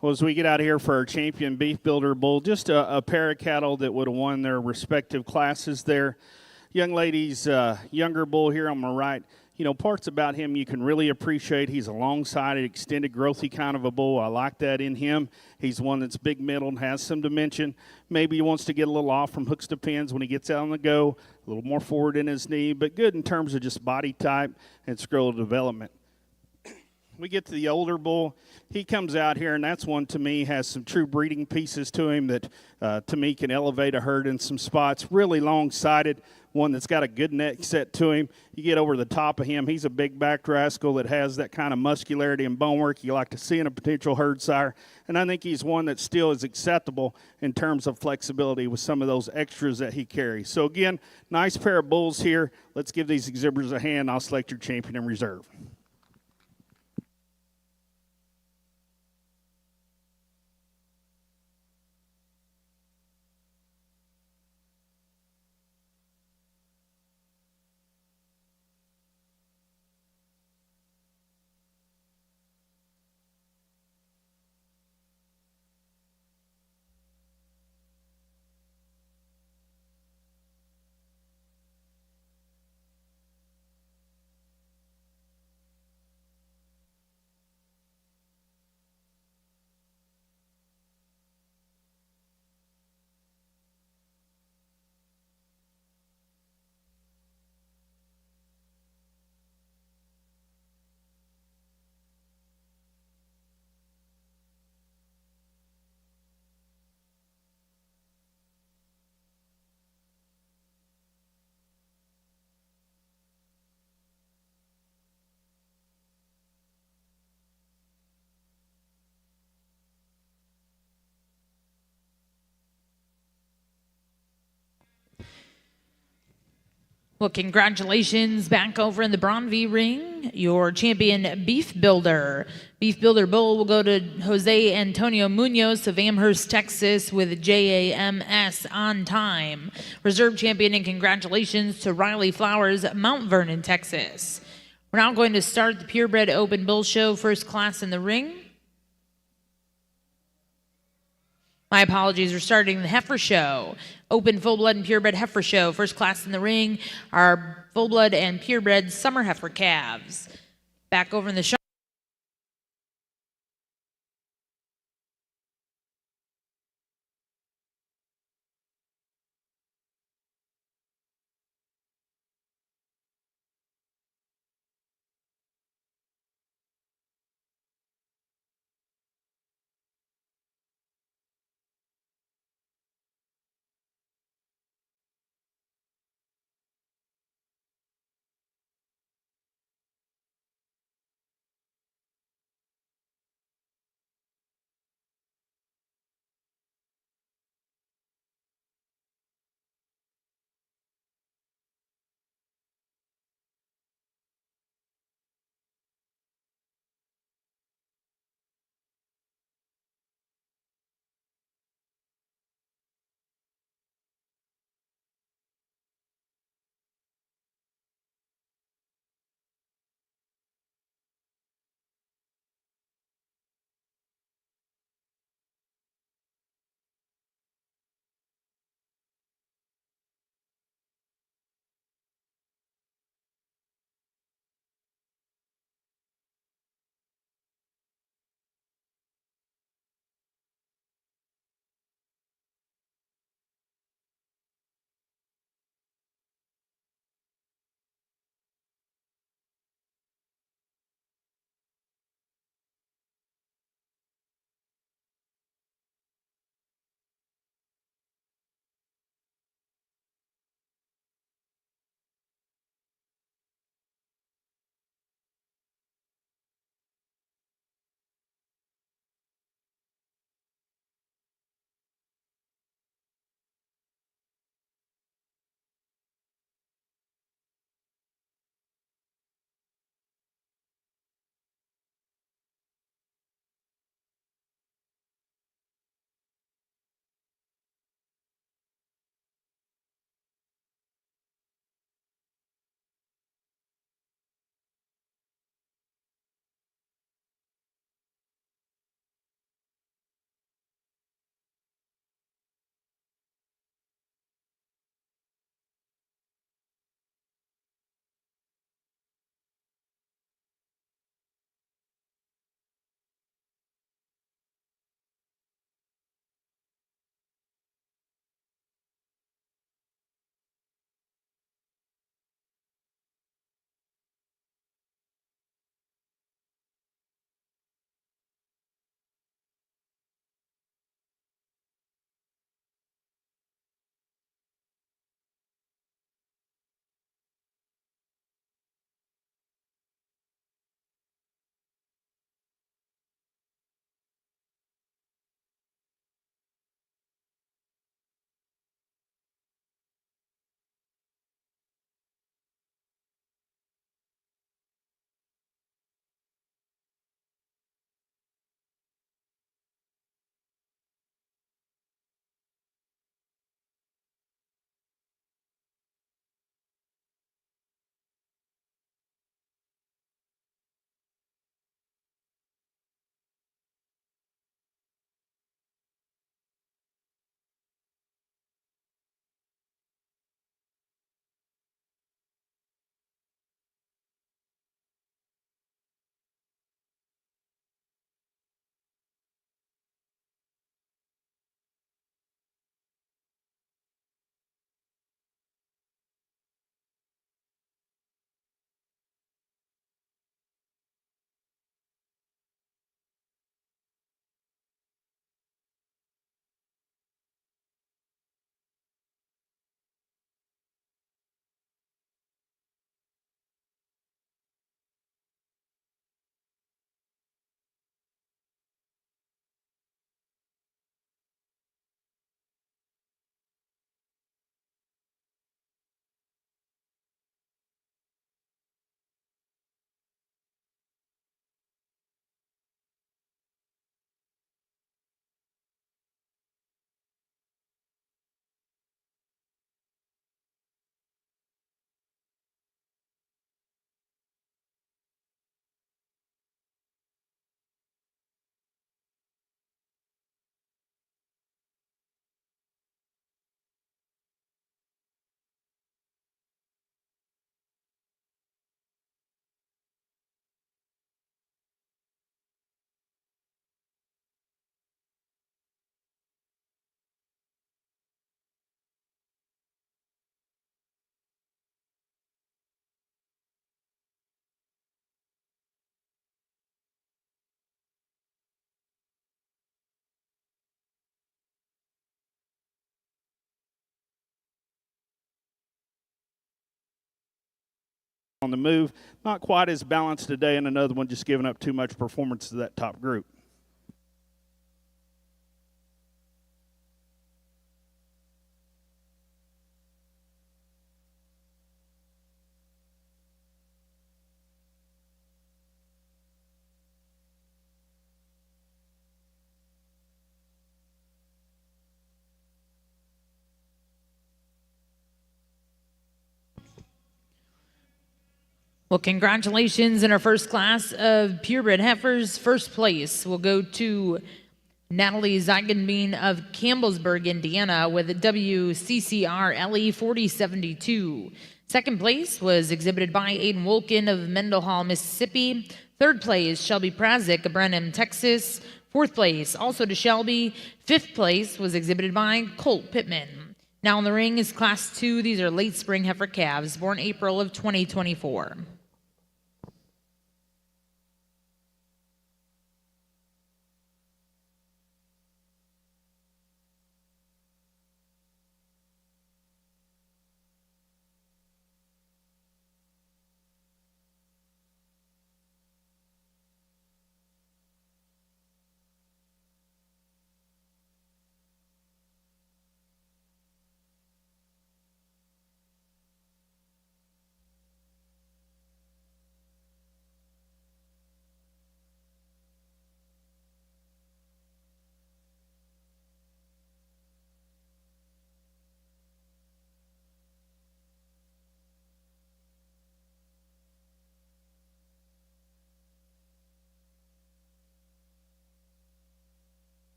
Well, as we get out of here for our champion beef builder bull, just a pair of cattle that would have won their respective classes there. Young lady's younger bull here on my right. Parts about him you can really appreciate. He's a long-sided, extended, growthy kind of a bull. I like that in him. He's one that's big-middled, has some dimension. Maybe he wants to get a little off from hooks to pins when he gets out on the go, a little more forward in his knee, but good in terms of just body type and scrotal development. We get to the older bull. He comes out here, and that's one to me has some true breeding pieces to him that to me can elevate a herd in some spots. Really long-sided, one that's got a good neck set to him. You get over the top of him, he's a big-backed rascal that has that kind of muscularity and bone work you like to see in a potential herd sire. And I think he's one that still is acceptable in terms of flexibility with some of those extras that he carries. So, again, nice pair of bulls here. Let's give these exhibitors a hand. I'll select your champion in reserve. Well, congratulations back over in the Braunvieh ring. Your champion, Beef Builder. Beef Builder Bull will go to Jose Antonio Munoz of Amherst, Texas with JAMS on time. Reserve champion and congratulations to Riley Flowers, Mount Vernon, Texas. We're now going to start the Purebred Open Bull Show, first class in the ring. My apologies, we're starting the Heifer Show. Open full-blood and purebred heifer show. First class in the ring are full-blood and purebred summer heifer calves. Back over in the shop. on the move. Not quite as balanced today, and another one just giving up too much performance to that top group. Well, congratulations in our first class of purebred heifers. First place will go to Natalie Zeigenbein of Campbellsburg, Indiana, with a WCCR LE 4072. Second place was exhibited by Aiden Wolkin of Mendenhall, Mississippi. Third place, Shelby Prazik of Brenham, Texas. Fourth place, also to Shelby. Fifth place was exhibited by Colt Pittman. Now in the ring is Class 2. These are late spring heifer calves, born April of 2024.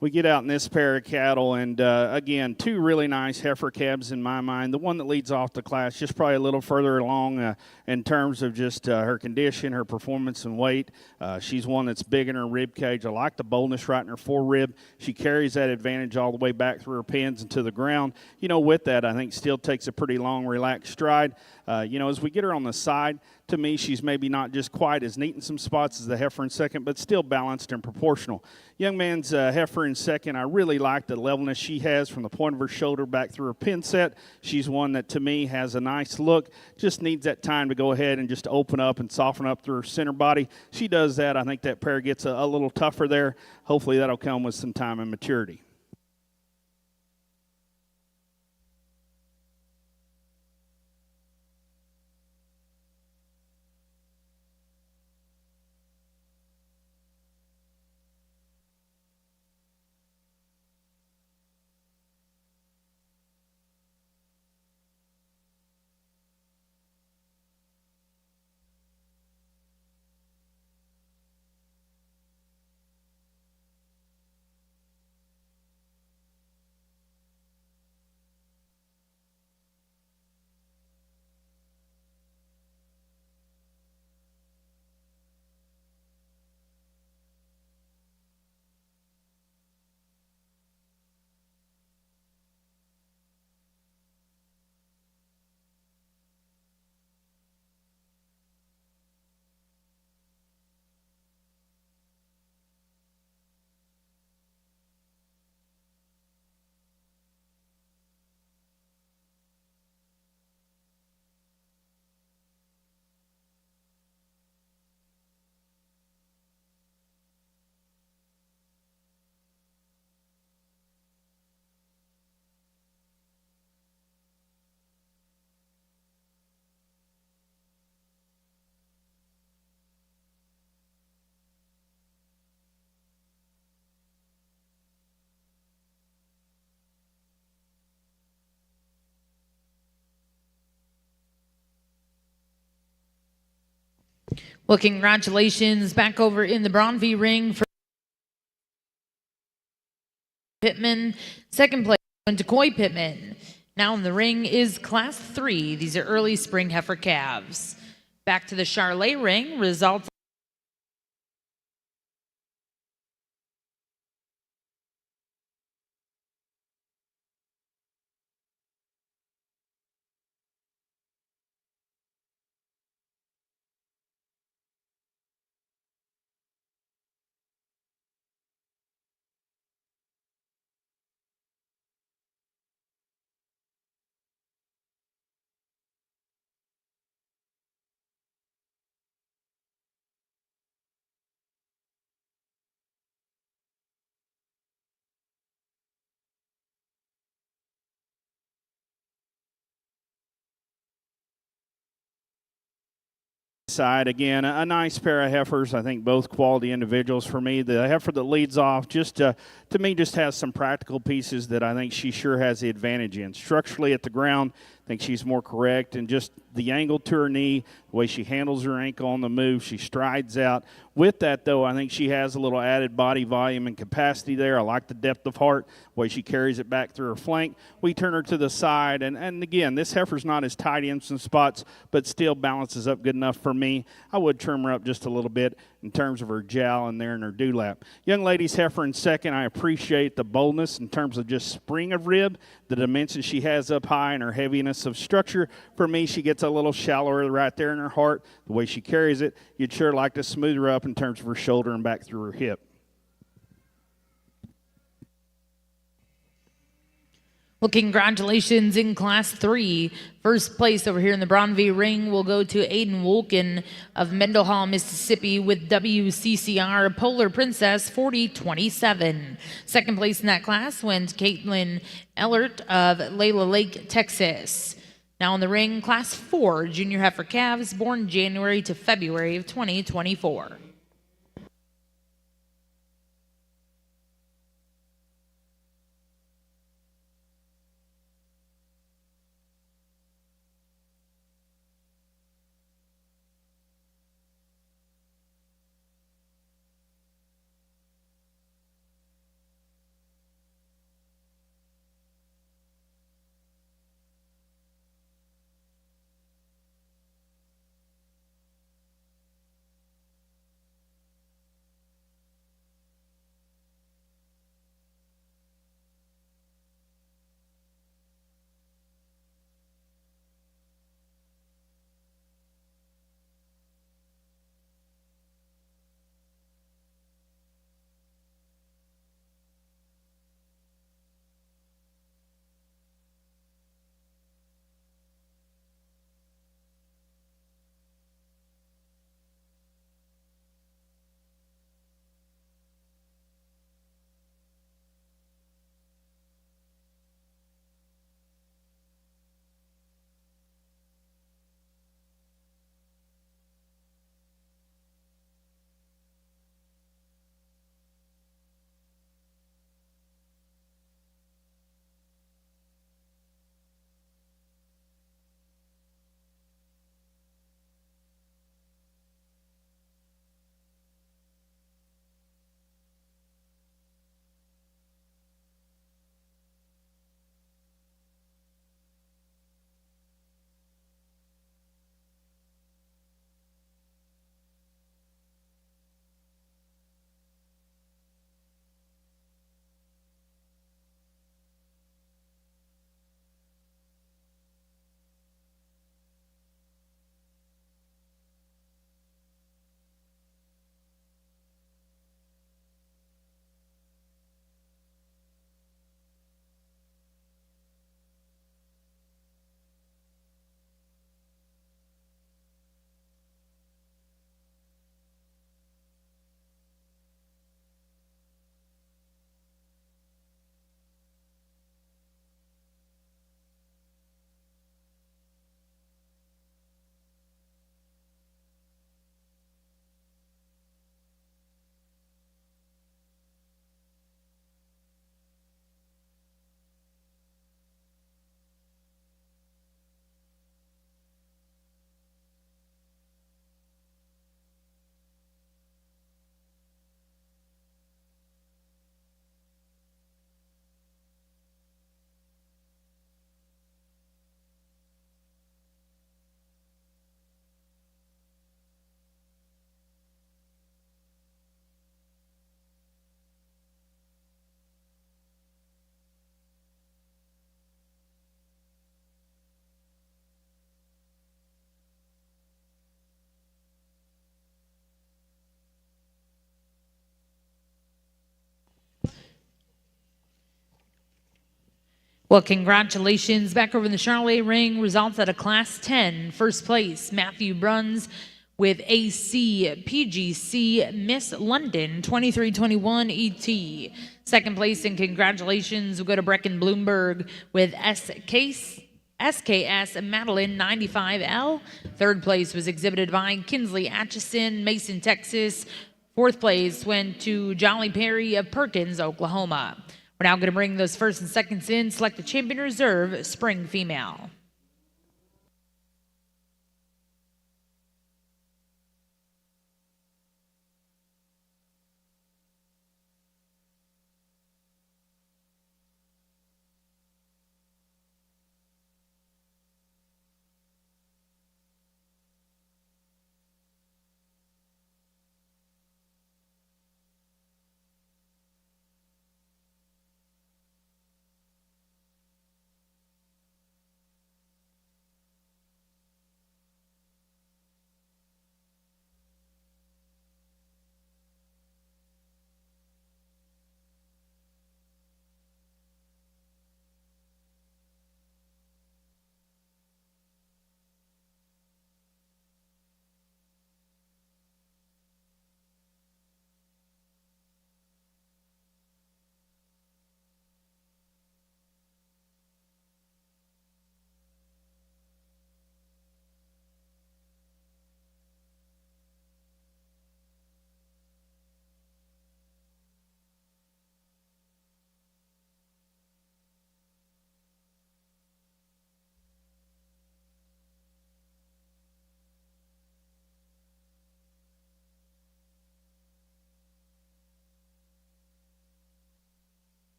We get out in this pair of cattle, and again, two really nice heifer calves in my mind. The one that leads off the class, just probably a little further along in terms of just her condition, her performance, and weight. She's one that's big in her rib cage. I like the boldness right in her forerib. She carries that advantage all the way back through her pins and to the ground. You know, with that, I think still takes a pretty long, relaxed stride. You know, as we get her on the side, to me, she's maybe not just quite as neat in some spots as the heifer in second, but still balanced and proportional. Young man's heifer in second, I really like the levelness she has from the point of her shoulder back through her pin set. She's one that, to me, has a nice look, just needs that time to go ahead and just open up and soften up through her center body. She does that. I think that pair gets a little tougher there. Hopefully that'll come with some time and maturity. Well, congratulations back over in the Braunvieh ring for Pittman. Second place went to Coy Pittman. Now in the ring is Class 3. These are early spring heifer calves. Back to the Charlet ring. Results side again, a nice pair of heifers. I think both quality individuals for me. The heifer that leads off just to me just has some practical pieces that I think she sure has the advantage in. Structurally at the ground, I think she's more correct, and just the angle to her knee, the way she handles her ankle on the move, she strides out. With that, though, I think she has a little added body volume and capacity there. I like the depth of heart, the way she carries it back through her flank. We turn her to the side, and again, this heifer's not as tidy in some spots, but still balances up good enough for me. I would trim her up just a little bit in terms of her jowl and there in her dewlap. Young lady's heifer in second. I appreciate the boldness in terms of just spring of rib, the dimension she has up high, and her heaviness of structure. For me, she gets a little shallower right there in her heart. The way she carries it, you'd sure like to smooth her up in terms of her shoulder and back through her hip. Well, congratulations in Class 3. First place over here in the Braunvieh ring will go to Aiden Wolken of Mendenhall, Mississippi with WCCR Polar Princess 4027. Second place in that class went Caitlin Ellert of Layla Lake, Texas. Now in the ring, Class 4, Junior Heifer Calves, born January to February of 2024. Well, congratulations. Back over in the Charlotte ring, results at a Class 10. First place, Matthew Bruns with AC PGC Miss London 2321 ET. Second place, and congratulations, we'll go to Brecken Bloomberg with SKS Madeline 95L. Third place was exhibited by Kinsley Atchison, Mason, Texas. Fourth place went to Jolly Perry of Perkins, Oklahoma. We're now going to bring those first and seconds in. Select the champion reserve, spring female.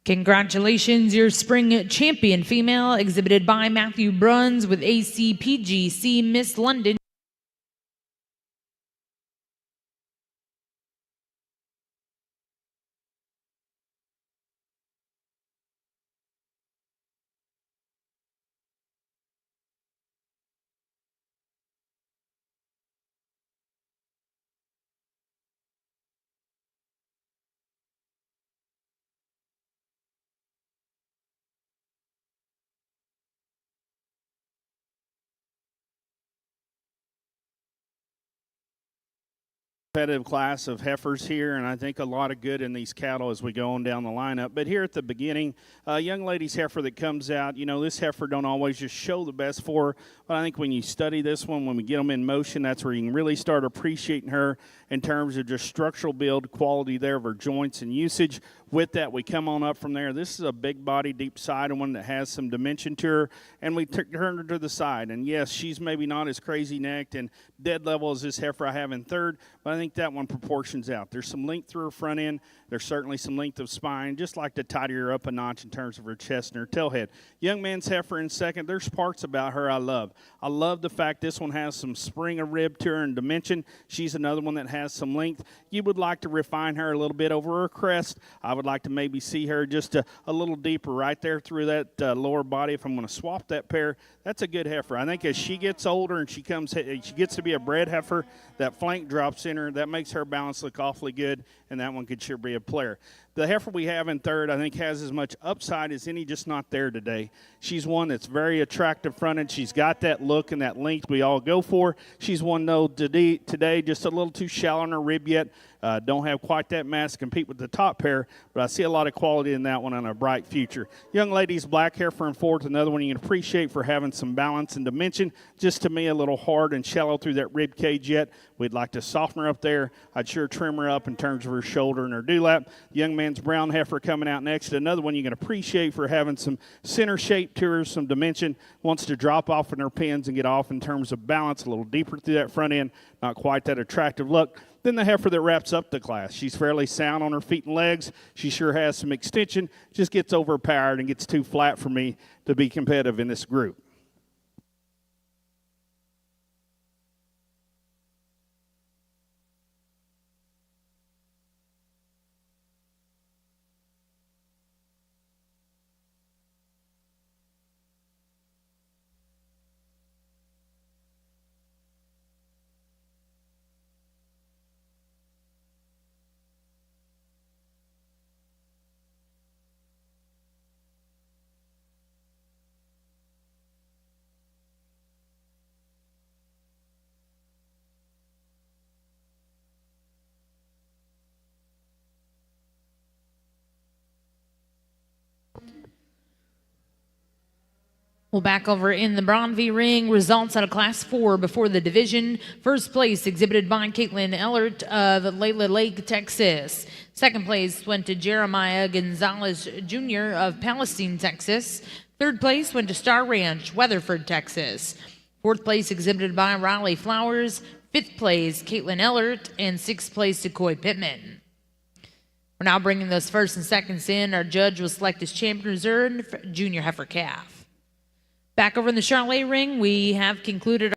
Congratulations, your spring champion female, exhibited by Matthew Bruns with ACPGC Miss London. Competitive class of heifers here, and I think a lot of good in these cattle as we go on down the lineup. But here at the beginning, young lady's heifer that comes out, you know, this heifer don't always just show the best for her, but I think when you study this one, when we get them in motion, that's where you can really start appreciating her in terms of just structural build, quality there of her joints and usage. With that, we come on up from there. This is a big body, deep sided one that has some dimension to her, and we turn her to the side. And yes, she's maybe not as crazy necked and dead level as this heifer I have in third, but I think that one proportions out. There's some length through her front end. There's certainly some length of spine. Just like to tidy her up a notch in terms of her chest and her tail head. Young man's heifer in second. There's parts about her I love. I love the fact this one has some spring of rib to her and dimension. She's another one that has some length. You would like to refine her a little bit over her crest. I would like to maybe see her just a little deeper right there through that lower body. If I'm going to swap that pair, that's a good heifer. I think as she gets older and she gets to be a bred heifer, that flank drops in her. That makes her balance look awfully good, and that one could sure be a player. The heifer we have in third, I think, has as much upside as any, just not there today. She's one that's very attractive fronted. She's got that look and that length we all go for. She's one, though, today just a little too shallow in her rib yet. Don't have quite that mass to compete with the top pair, but I see a lot of quality in that one and a bright future. Young lady's black heifer in fourth, another one you can appreciate for having some balance and dimension. Just to me, a little hard and shallow through that rib cage yet. We'd like to soften her up there. I'd sure trim her up in terms of her shoulder and her dewlap. Young man's brown heifer coming out next. Another one you can appreciate for having some center shape to her, some dimension. Wants to drop off in her pins and get off in terms of balance a little deeper through that front end. Not quite that attractive look. Then the heifer that wraps up the class. She's fairly sound on her feet and legs. She sure has some extension, just gets overpowered and gets too flat for me to be competitive in this group. Well, back over in the Braunvieh ring, results out of Class 4 before the division. First place exhibited by Caitlin Ellert of Layla Lake, Texas. Second place went to Jeremiah Gonzalez Jr. of Palestine, Texas. Third place went to Star Ranch, Weatherford, Texas. Fourth place exhibited by Riley Flowers. Fifth place, Caitlin Ellert. And sixth place to Coy Pittman. We're now bringing those first and seconds in. Our judge will select as champion reserve junior heifer calf. Back over in the Charlotte ring, we have concluded.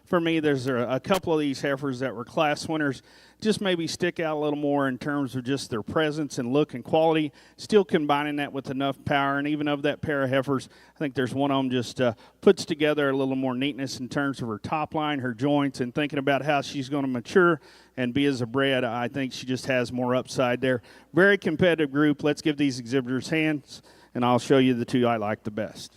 For me, there's a couple of these heifers that were class winners, just maybe stick out a little more in terms of just their presence and look and quality, still combining that with enough power. And even of that pair of heifers, I think there's one of them just puts together a little more neatness in terms of her top line, her joints, and thinking about how she's going to mature and be as a bred. I think she just has more upside there. Very competitive group. Let's give these exhibitors hands, and I'll show you the two I like the best.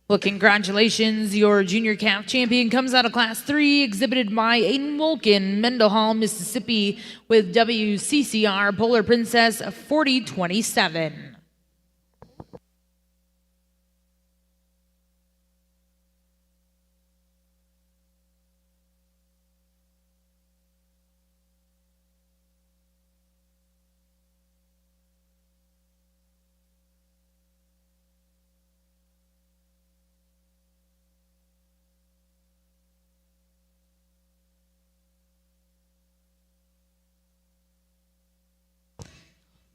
Well, congratulations. Your junior calf champion comes out of Class 3, exhibited by Aiden Wolkin, Mendenhall, Mississippi, with WCCR Polar Princess 4027.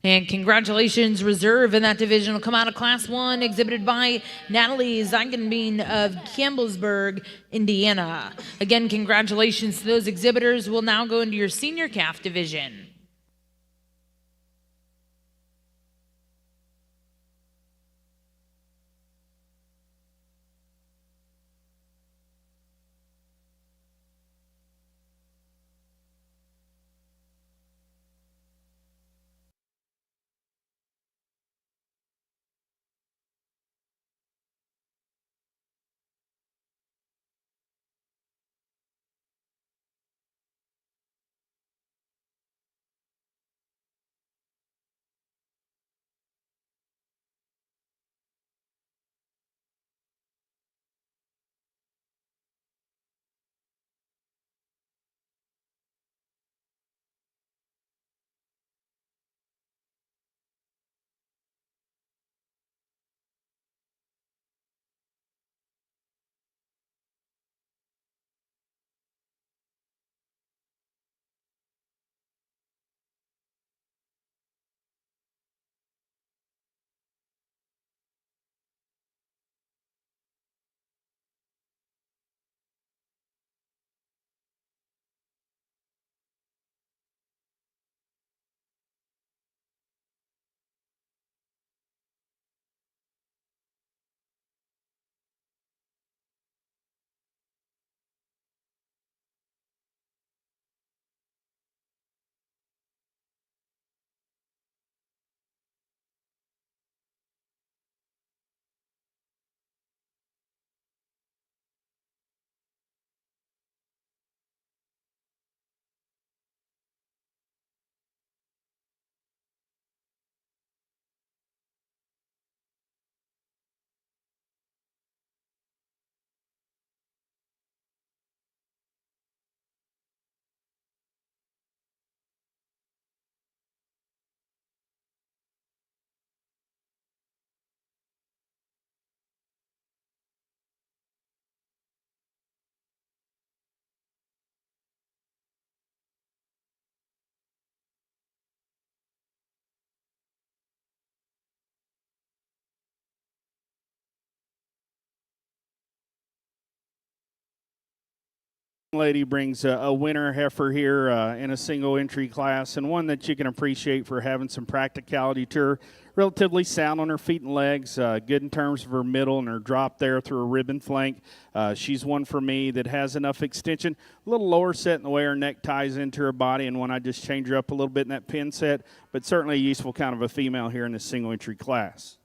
And congratulations, reserve in that division will come out of Class 1, exhibited by Natalie Zeigenbein of Campbellsburg, Indiana. Again, congratulations to those exhibitors. We'll now go into your senior calf division. Lady brings a winner heifer here in a single entry class, and one that you can appreciate for having some practicality to her. Relatively sound on her feet and legs, good in terms of her middle and her drop there through a ribbon flank. She's one for me that has enough extension, a little lower set in the way her neck ties into her body, and when I just change her up a little bit in that pin set, but certainly a useful kind of a female here in this single entry class.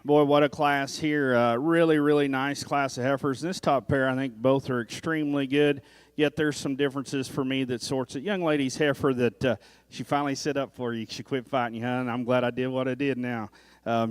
Boy, what a class here. Really, really nice class of heifers. This top pair, I think both are extremely good, yet there's some differences for me that sorts it. Young lady's heifer that she finally set up for you. She quit fighting you, huh? And I'm glad I did what I did now.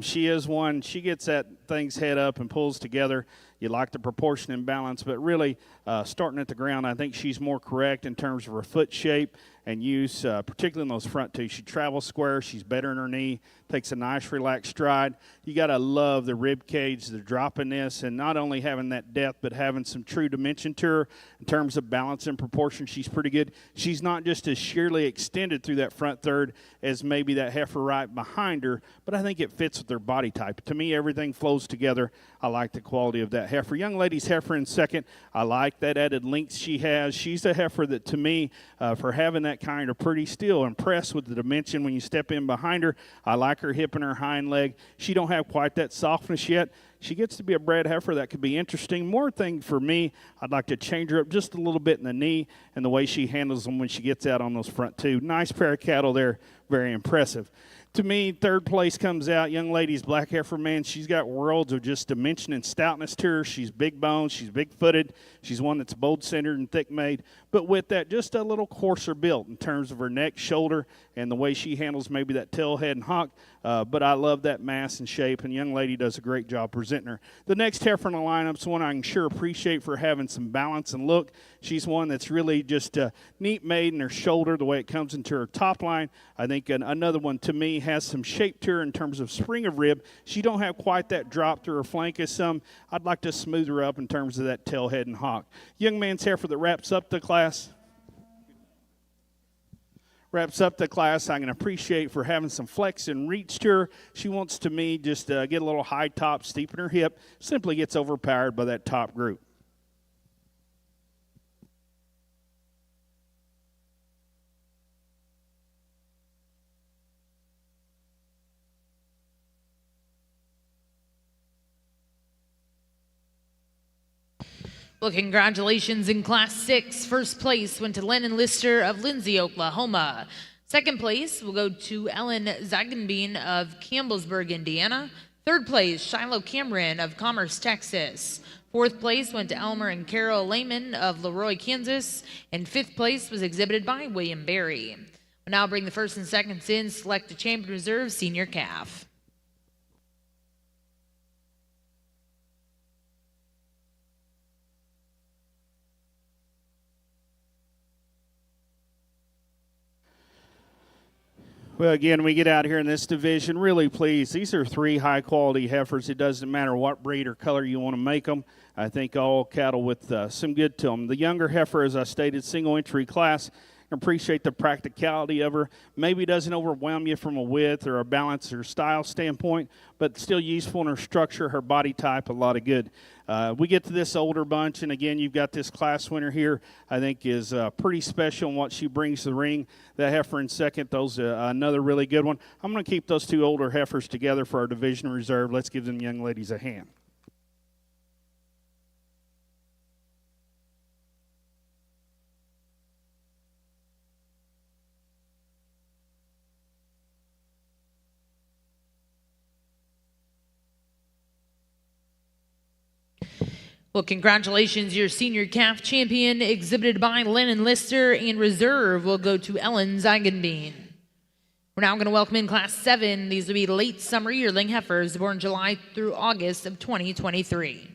She is one. She gets that thing's head up and pulls together. You like the proportion and balance, but really starting at the ground, I think she's more correct in terms of her foot shape and use, particularly in those front two. She travels square. She's better in her knee. Takes a nice relaxed stride. You got to love the rib cage, the droppiness, and not only having that depth, but having some true dimension to her in terms of balance and proportion. She's pretty good. She's not just as sheerly extended through that front third as maybe that heifer right behind her, but I think it fits with their body type. To me, everything flows together. I like the quality of that heifer. Young lady's heifer in second. I like that added length she has. She's a heifer that, to me, for having that kind of pretty, still impressed with the dimension when you step in behind her. I like her hip and her hind leg. She don't have quite that softness yet. She gets to be a bred heifer that could be interesting. More thing for me, I'd like to change her up just a little bit in the knee and the way she handles them when she gets out on those front two. Nice pair of cattle there. Very impressive. To me, third place comes out. Young lady's black heifer, man. She's got worlds of just dimension and stoutness to her. She's big boned. She's big-footed. She's one that's bold-centered and thick-made. But with that, just a little coarser built in terms of her neck, shoulder, and the way she handles maybe that tail, head, and hock. But I love that mass and shape, and young lady does a great job presenting her. The next heifer in the lineup's one I can sure appreciate for having some balance and look. She's one that's really just neat made in her shoulder, the way it comes into her top line. I think another one, to me, has some shape to her in terms of spring of rib. She don't have quite that drop to her flank as some. I'd like to smooth her up in terms of that tail, head, and hock. Young man's heifer that wraps up the class. I can appreciate for having some flex and reach to her. She wants, to me, just get a little high top, steep in her hip. Simply gets overpowered by that top group. Well, congratulations in Class 6. First place went to Lennon Lister of Lindsay, Oklahoma. Second place will go to Ellen Zeigenbein of Campbellsburg, Indiana. Third place, Shiloh Cameron of Commerce, Texas. Fourth place went to Elmer and Carol Lehman of Leroy, Kansas. And fifth place was exhibited by William Berry. We'll now bring the first and seconds in, select a champion reserve senior calf. Well, again, we get out here in this division, really pleased. These are three high-quality heifers. It doesn't matter what breed or color you want to make them. I think all cattle with some good to them. The younger heifer, as I stated, single-entry class. Appreciate the practicality of her. Maybe doesn't overwhelm you from a width or a balance or style standpoint, but still useful in her structure, her body type, a lot of good. We get to this older bunch, and again, you've got this class winner here, I think is pretty special in what she brings to the ring. That heifer in second, those another really good one. I'm going to keep those two older heifers together for our division reserve. Let's give them young ladies a hand. Well, congratulations, your senior calf champion exhibited by Lennon Lister, and reserve will go to Ellen Zeigenbein. We're now going to welcome in Class 7. These will be late summer yearling heifers born July through August of 2023.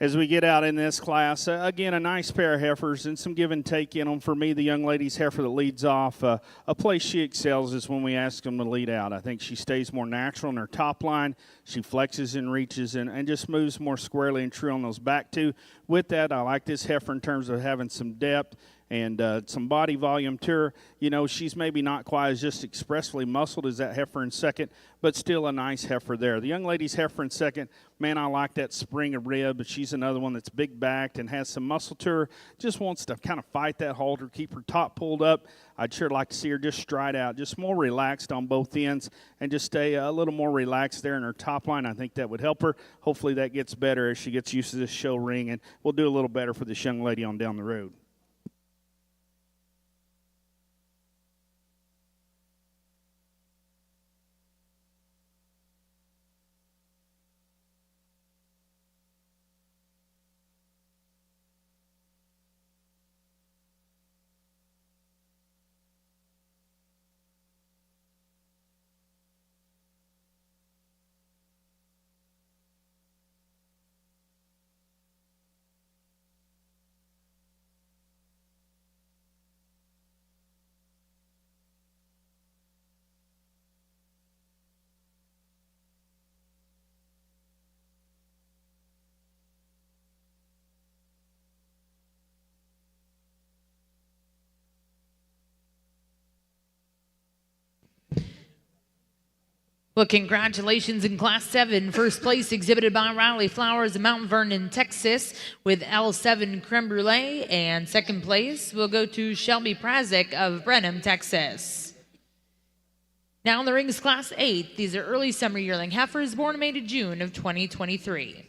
As we get out in this class, again, a nice pair of heifers and some give and take in them. For me, the young lady's heifer that leads off, a place she excels is when we ask them to lead out. I think she stays more natural in her top line. She flexes and reaches and just moves more squarely and true on those back two. With that, I like this heifer in terms of having some depth and some body volume to her. You know, she's maybe not quite as just expressively muscled as that heifer in second, but still a nice heifer there. The young lady's heifer in second, man, I like that spring of rib, but she's another one that's big-backed and has some muscle to her, just wants to kind of fight that halter, keep her top pulled up. I'd sure like to see her just stride out, just more relaxed on both ends, and just stay a little more relaxed there in her top line. I think that would help her. Hopefully that gets better as she gets used to this show ring, and we'll do a little better for this young lady on down the road. Well, congratulations in Class 7. First place exhibited by Riley Flowers of Mount Vernon, Texas, with L7 Creme Brulee. And second place will go to Shelby Prazik of Brenham, Texas. Now in the rings, Class 8. These are early summer yearling heifers born and mated June of 2023.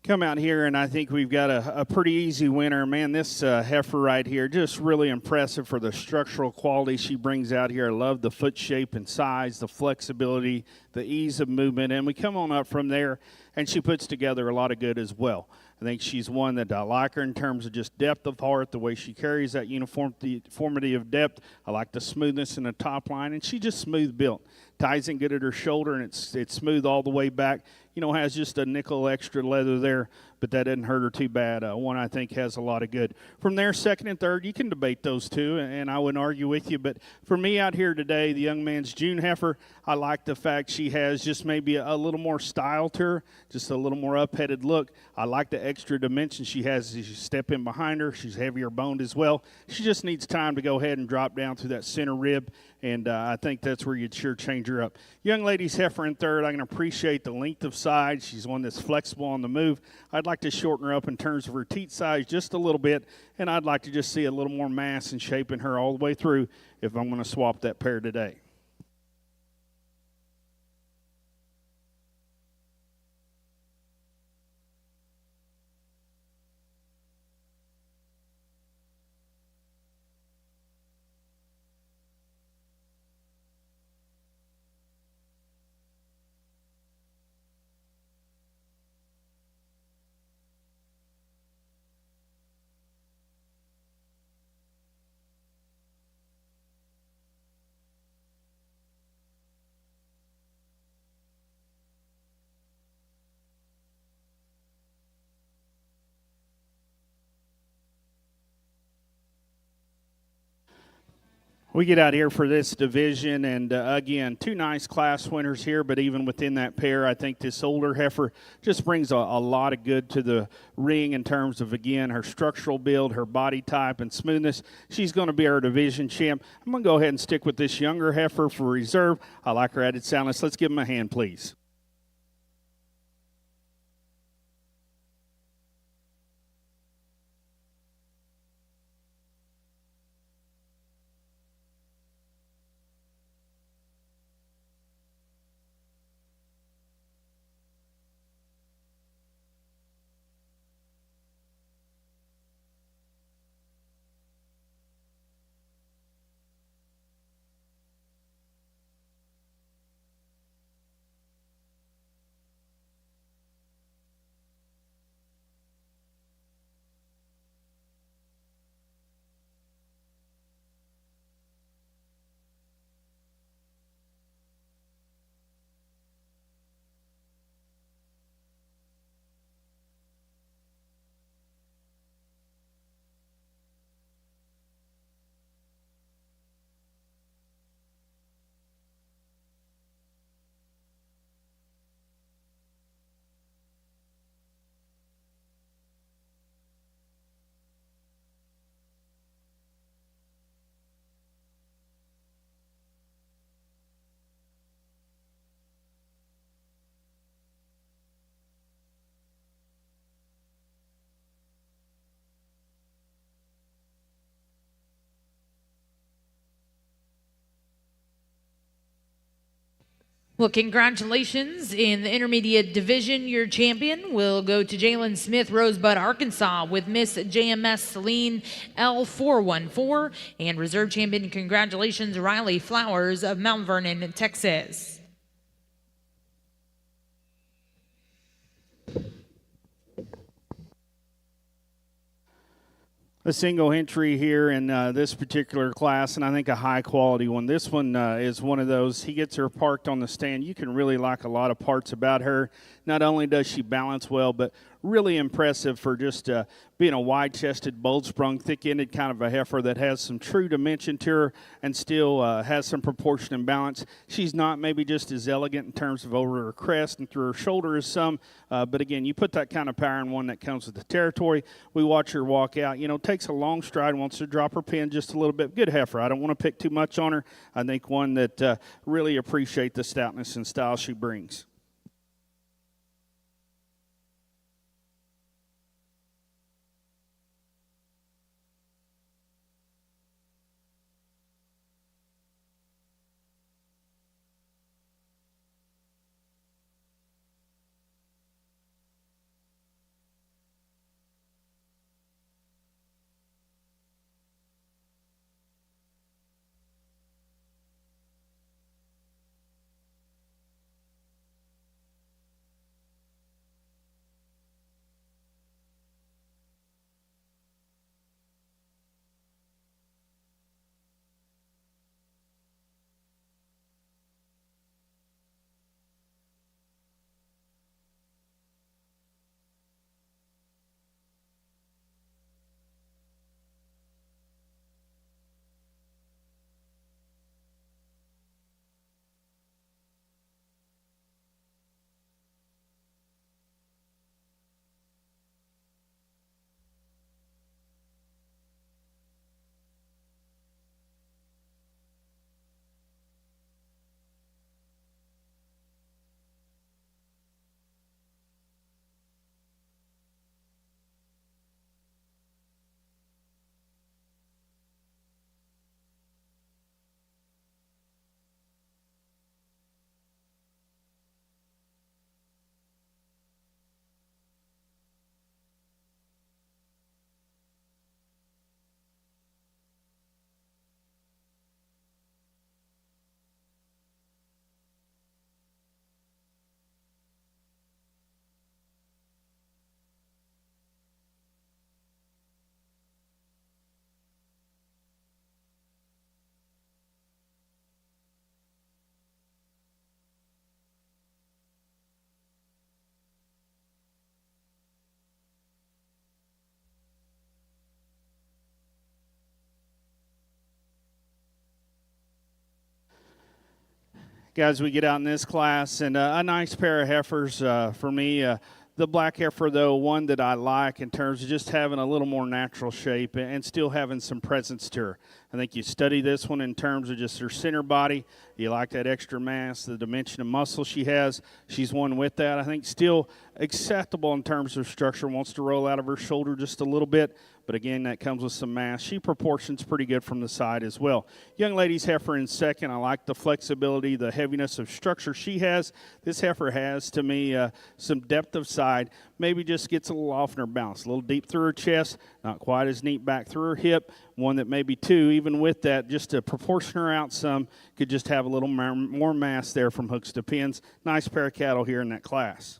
Come out here, and I think we've got a pretty easy winner. Man, this heifer right here, just really impressive for the structural quality she brings out here. I love the foot shape and size, the flexibility, the ease of movement, and we come on up from there, and she puts together a lot of good as well. I think she's one that I like her in terms of just depth of heart, the way she carries that uniformity of depth. I like the smoothness in the top line, and she just smooth built. Ties in good at her shoulder, and it's smooth all the way back. You know, has just a nickel extra leather there, but that doesn't hurt her too bad. One I think has a lot of good. From there, second and third, you can debate those two, and I wouldn't argue with you. But for me out here today, the young man's June heifer, I like the fact she has just maybe a little more style to her, just a little more up-headed look. I like the extra dimension she has as you step in behind her. She's heavier boned as well. She just needs time to go ahead and drop down through that center rib, and I think that's where you'd sure change her up. Young lady's heifer in third, I can appreciate the length of side. She's one that's flexible on the move. I'd like to shorten her up in terms of her teat size just a little bit, and I'd like to just see a little more mass and shape in her all the way through if I'm going to swap that pair today. We get out here for this division, and again, two nice class winners here, but even within that pair, I think this older heifer just brings a lot of good to the ring in terms of, again, her structural build, her body type, and smoothness. She's going to be our division champ. I'm going to go ahead and stick with this younger heifer for reserve. I like her added soundness. Let's give them a hand, please. Well, congratulations. In the intermediate division, your champion will go to Jalen Smith, Rosebud, Arkansas, with Miss JMS Celine L414. And reserve champion, congratulations, Riley Flowers of Mount Vernon, Texas. A single entry here in this particular class, and I think a high quality one. This one is one of those, he gets her parked on the stand. You can really like a lot of parts about her. Not only does she balance well, but really impressive for just being a wide-chested, bold-sprung, thick-ended kind of a heifer that has some true dimension to her and still has some proportion and balance. She's not maybe just as elegant in terms of over her crest and through her shoulder as some, but again, you put that kind of power in one that comes with the territory. We watch her walk out, takes a long stride, wants to drop her pin just a little bit. Good heifer. I don't want to pick too much on her. I think one that really appreciate the stoutness and style she brings. guys we get out in this class, and a nice pair of heifers for me. The black heifer, though, one that I like in terms of just having a little more natural shape and still having some presence to her. I think you study this one in terms of just her center body. You like that extra mass, the dimension of muscle she has. She's one with that. I think still acceptable in terms of structure, wants to roll out of her shoulder just a little bit. But again, that comes with some mass. She proportions pretty good from the side as well. Young lady's heifer in second. I like the flexibility, the heaviness of structure she has. This heifer has, to me, some depth of side. Maybe just gets a little off in her balance. A little deep through her chest, not quite as neat back through her hip. One that maybe two, even with that, just to proportion her out some, could just have a little more mass there from hooks to pins. Nice pair of cattle here in that class.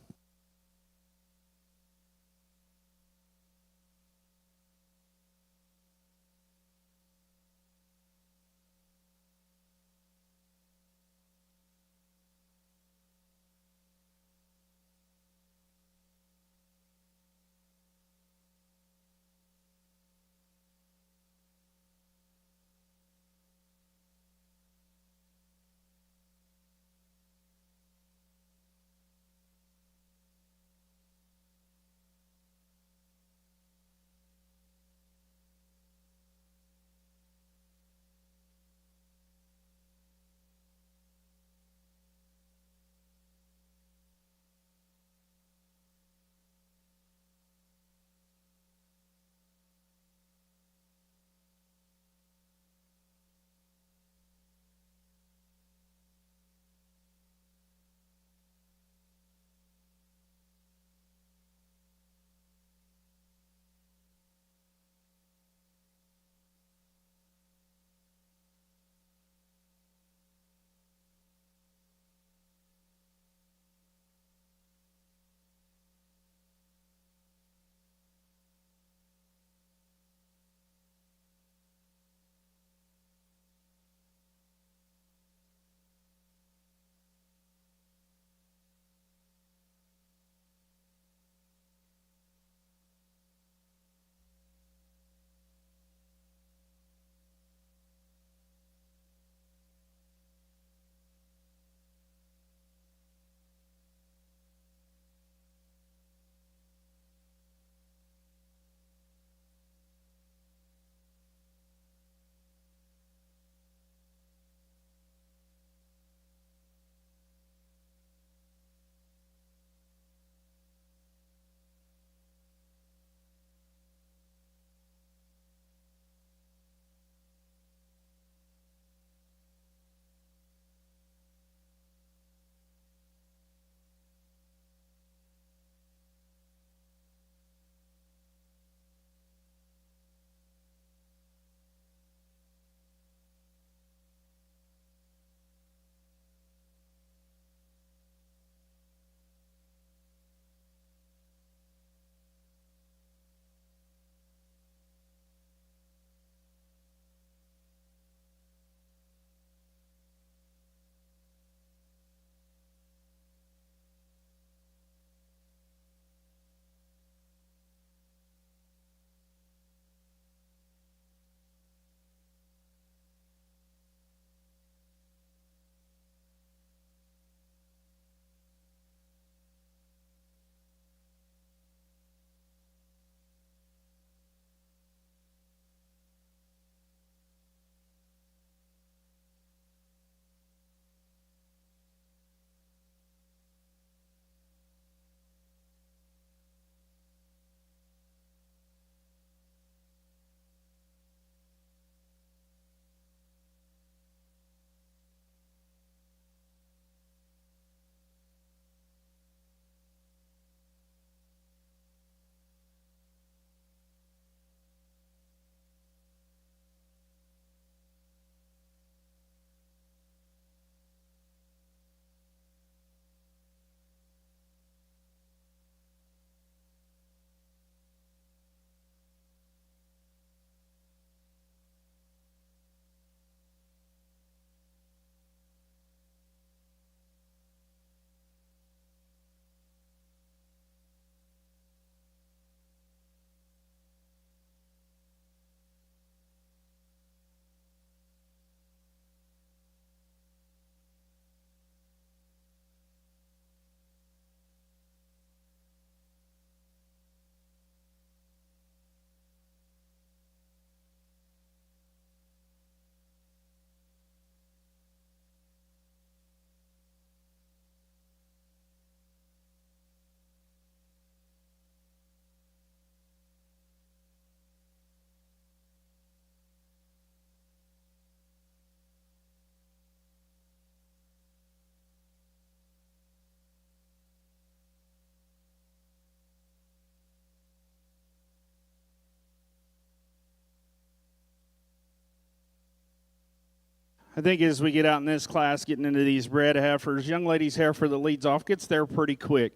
I think as we get out in this class, getting into these bred heifers, young lady's heifer that leads off gets there pretty quick.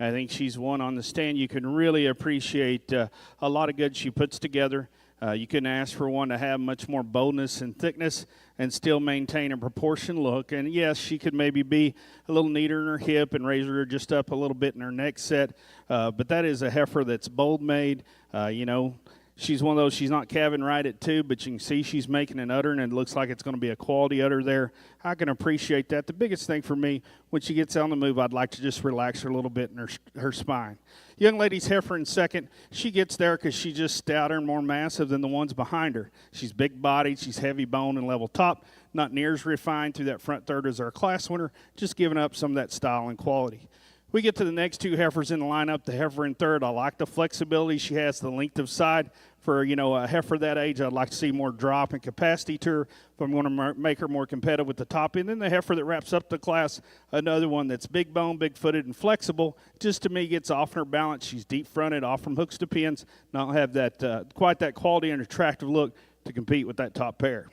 I think she's one on the stand. You can really appreciate a lot of good she puts together. You couldn't ask for one to have much more boldness and thickness and still maintain a proportioned look. And yes, she could maybe be a little neater in her hip and raise her just up a little bit in her neck set. But that is a heifer that's bold made. She's one of those, she's not calving right at 2, but you can see she's making an udder, and it looks like it's going to be a quality udder there. I can appreciate that. The biggest thing for me, when she gets on the move, I'd like to just relax her a little bit in her spine. Young lady's heifer in second. She gets there because she's just stouter and more massive than the ones behind her. She's big-bodied, she's heavy bone and level top, not near as refined through that front third as our class winner, just giving up some of that style and quality. We get to the next 2 heifers in the lineup. The heifer in third, I like the flexibility she has, the length of side. For, a heifer that age, I'd like to see more drop and capacity to her if I'm going to make her more competitive with the top end. Then the heifer that wraps up the class, another one that's big bone, big-footed, and flexible, just to me gets off her balance. She's deep-fronted, off from hooks to pins, not have that quite that quality and attractive look to compete with that top pair.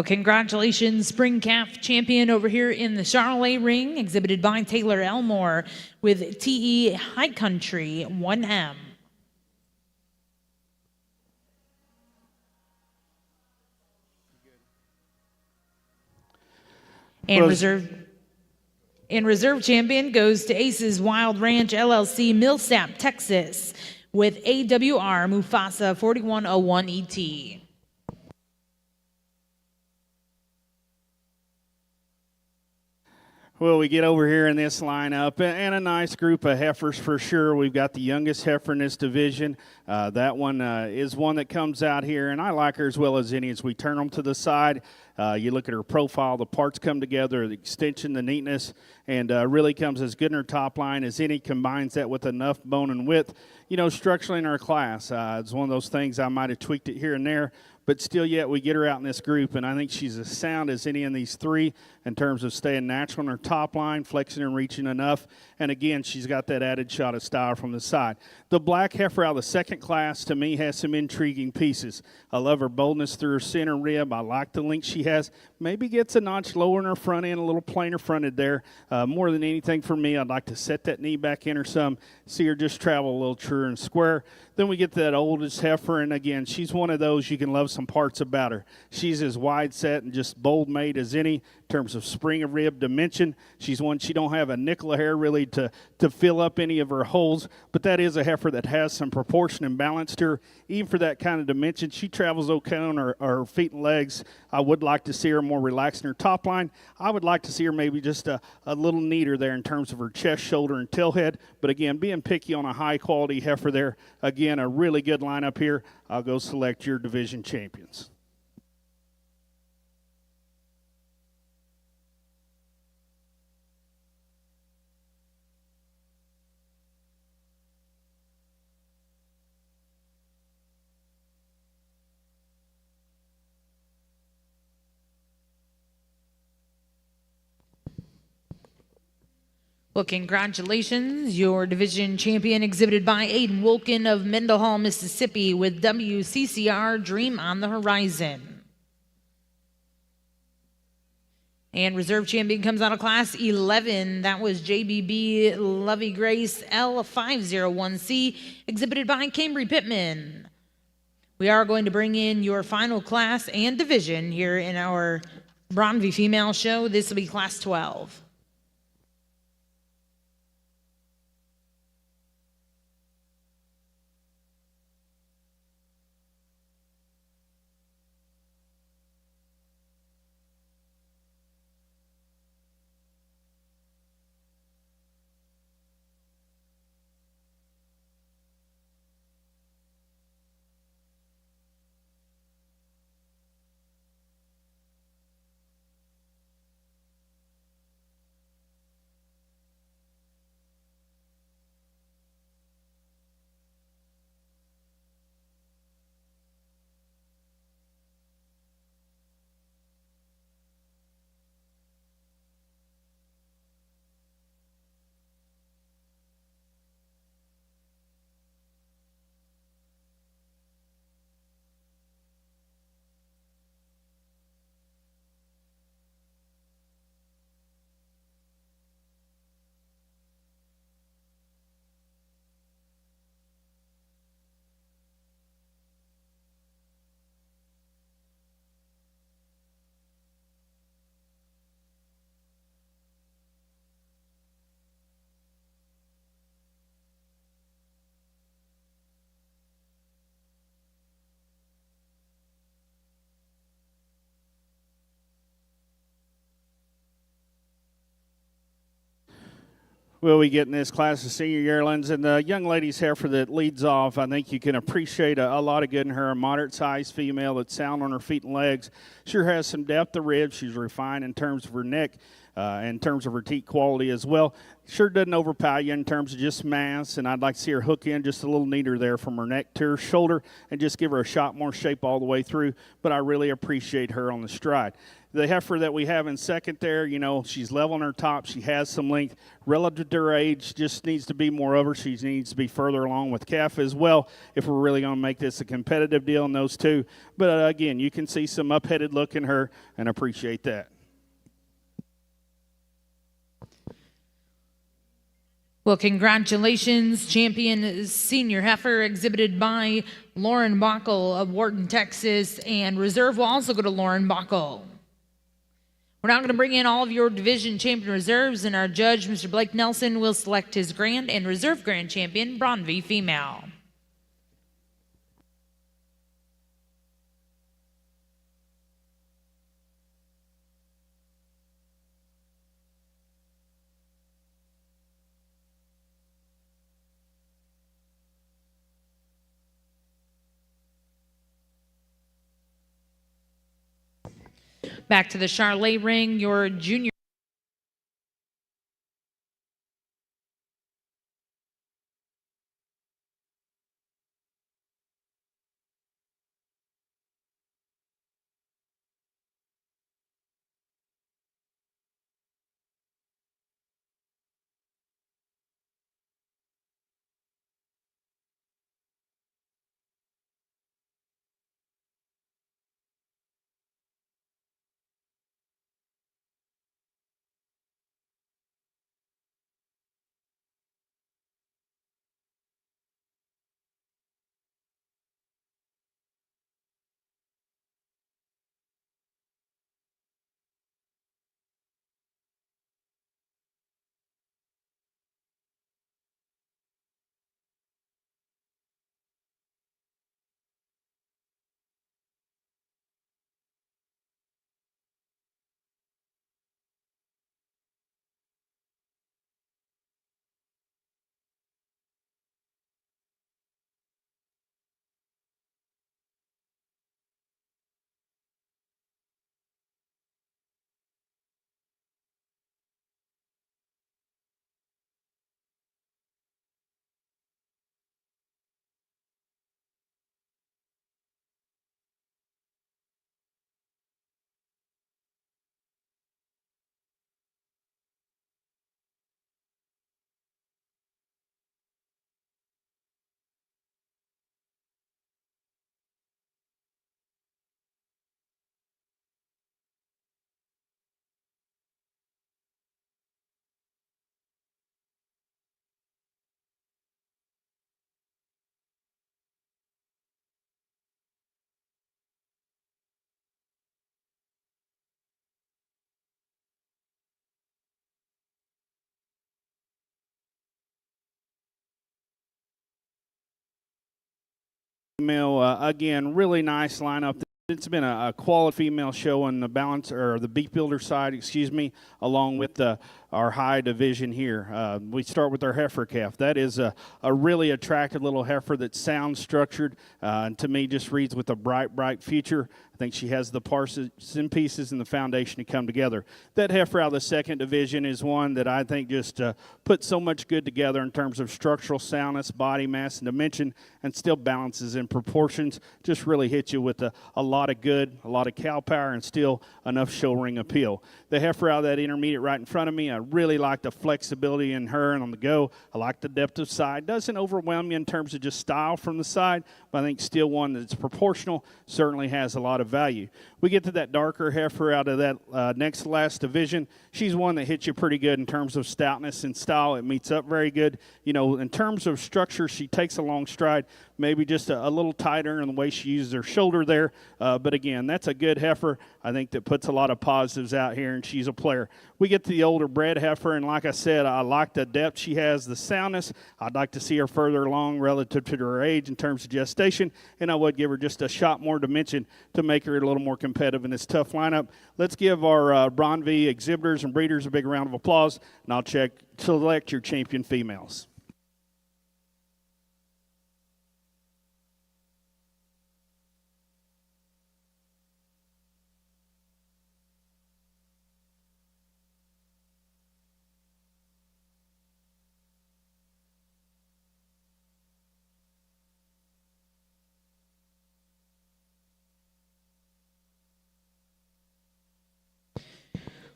Well, congratulations, Spring Calf Champion over here in the Charolais ring, exhibited by Taylor Elmore with TE High Country 1M. And reserve champion goes to Aces Wild Ranch LLC, Millsap, Texas, with AWR Mufasa 4101 ET. Well, we get over here in this lineup, and a nice group of heifers for sure. We've got the youngest heifer in this division. That one is one that comes out here, and I like her as well as any. As we turn them to the side, you look at her profile, the parts come together, the extension, the neatness, and really comes as good in her top line as any. Combines that with enough bone and width, structurally in our class. It's one of those things I might have tweaked it here and there, but still yet we get her out in this group, and I think she's as sound as any in these three in terms of staying natural in her top line, flexing and reaching enough, and again, she's got that added shot of style from the side. The black heifer out of the second class, to me, has some intriguing pieces. I love her boldness through her center rib. I like the length she has. Maybe gets a notch lower in her front end, a little plainer fronted there. More than anything for me, I'd like to set that knee back in her some, see her just travel a little truer and square. Then we get that oldest heifer, and again, she's one of those you can love some parts about her. She's as wide set and just bold made as any in terms of spring of rib dimension. She's one, she don't have a nickel of hair really to fill up any of her holes, but that is a heifer that has some proportion and balance to her. Even for that kind of dimension, she travels okay on her feet and legs. I would like to see her more relaxed in her top line. I would like to see her maybe just a little neater there in terms of her chest, shoulder, and tail head. But again, being picky on a high-quality heifer there, again, a really good lineup here. I'll go select your division champions. Well, congratulations, your division champion exhibited by Aiden Wolkin of Mendenhall, Mississippi with WCCR Dream on the Horizon. And reserve champion comes out of class 11. That was JBB Lovey Grace L501C exhibited by Cambry Pittman. We are going to bring in your final class and division here in our Braunvieh female show. This will be class 12. Well, we get in this class of senior yearlings, and the young lady's heifer that leads off, I think you can appreciate a lot of good in her. A moderate-sized female that's sound on her feet and legs. Sure has some depth of rib. She's refined in terms of her neck, in terms of her teat quality as well. Sure doesn't overpower you in terms of just mass, and I'd like to see her hook in just a little neater there from her neck to her shoulder and just give her a shot more shape all the way through, but I really appreciate her on the stride. The heifer that we have in second there, she's level on her top. She has some length. Relative to her age, just needs to be more of her. She needs to be further along with calf as well if we're really going to make this a competitive deal in those two. But again, you can see some up-headed look in her, and appreciate that. Well, congratulations, champion senior heifer exhibited by Lauren Bockel of Wharton, Texas, and reserve will also go to Lauren Bockel. We're now going to bring in all of your division champion reserves, and our judge, Mr. Blake Nelson, will select his grand and reserve grand champion, Braunvieh female. Back to the Charlet ring, your junior. Female, again, really nice lineup. It's been a quality female show on the balance or the beef builder side, along with our high division here. We start with our heifer calf. That is a really attractive little heifer that's sound structured, and to me just reads with a bright future. I think she has the parts and pieces and the foundation to come together. That heifer out of the second division is one that I think just puts so much good together in terms of structural soundness, body mass, and dimension, and still balances in proportions. Just really hits you with a lot of good, a lot of cow power, and still enough show ring appeal. The heifer out of that intermediate right in front of me, I really like the flexibility in her and on the go. I like the depth of side. Doesn't overwhelm you in terms of just style from the side, but I think still one that's proportional, certainly has a lot of value. We get to that darker heifer out of that next last division. She's one that hits you pretty good in terms of stoutness and style. It meets up very good. In terms of structure, she takes a long stride, maybe just a little tighter in the way she uses her shoulder there. But again, that's a good heifer, I think, that puts a lot of positives out here, and she's a player. We get to the older bred heifer, and like I said, I like the depth she has, the soundness. I'd like to see her further along relative to her age in terms of gestation, and I would give her just a shot more dimension to make her a little more competitive in this tough lineup. Let's give our Braunvieh exhibitors and breeders a big round of applause, and I'll select your champion females.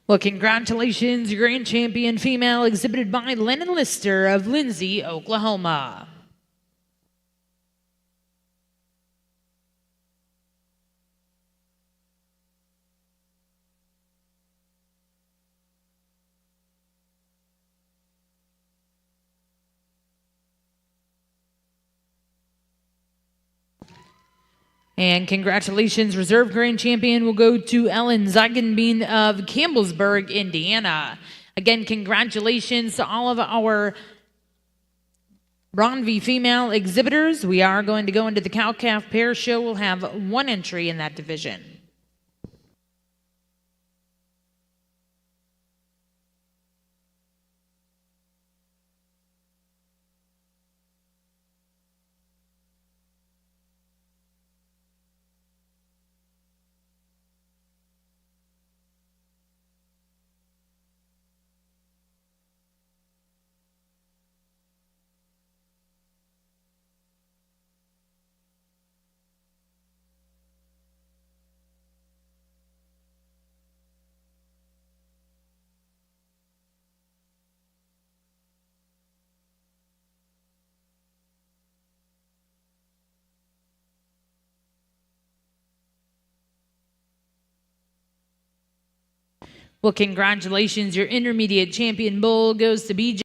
Well, congratulations, your grand champion female, exhibited by Lennon Lister of Lindsay, Oklahoma. And congratulations, reserve grand champion will go to Ellen Zeigenbein of Campbellsburg, Indiana. Again, congratulations to all of our Braunvieh female exhibitors. We are going to go into the cow-calf pair show. We'll have one entry in that division. Well, congratulations, your intermediate champion bull goes to BJ.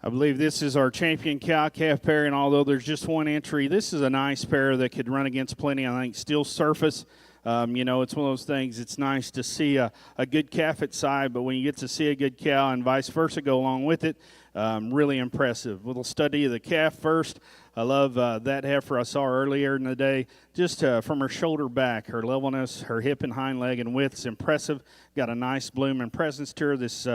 I believe this is our champion cow-calf pair, and although there's just one entry, this is a nice pair that could run against plenty. I think steel surface. It's one of those things. It's nice to see a good calf at side, but when you get to see a good cow and vice versa go along with it, really impressive. Little study of the calf first. I love that heifer I saw earlier in the day. Just from her shoulder back, her levelness, her hip and hind leg and width is impressive. Got a nice bloom and presence to her. This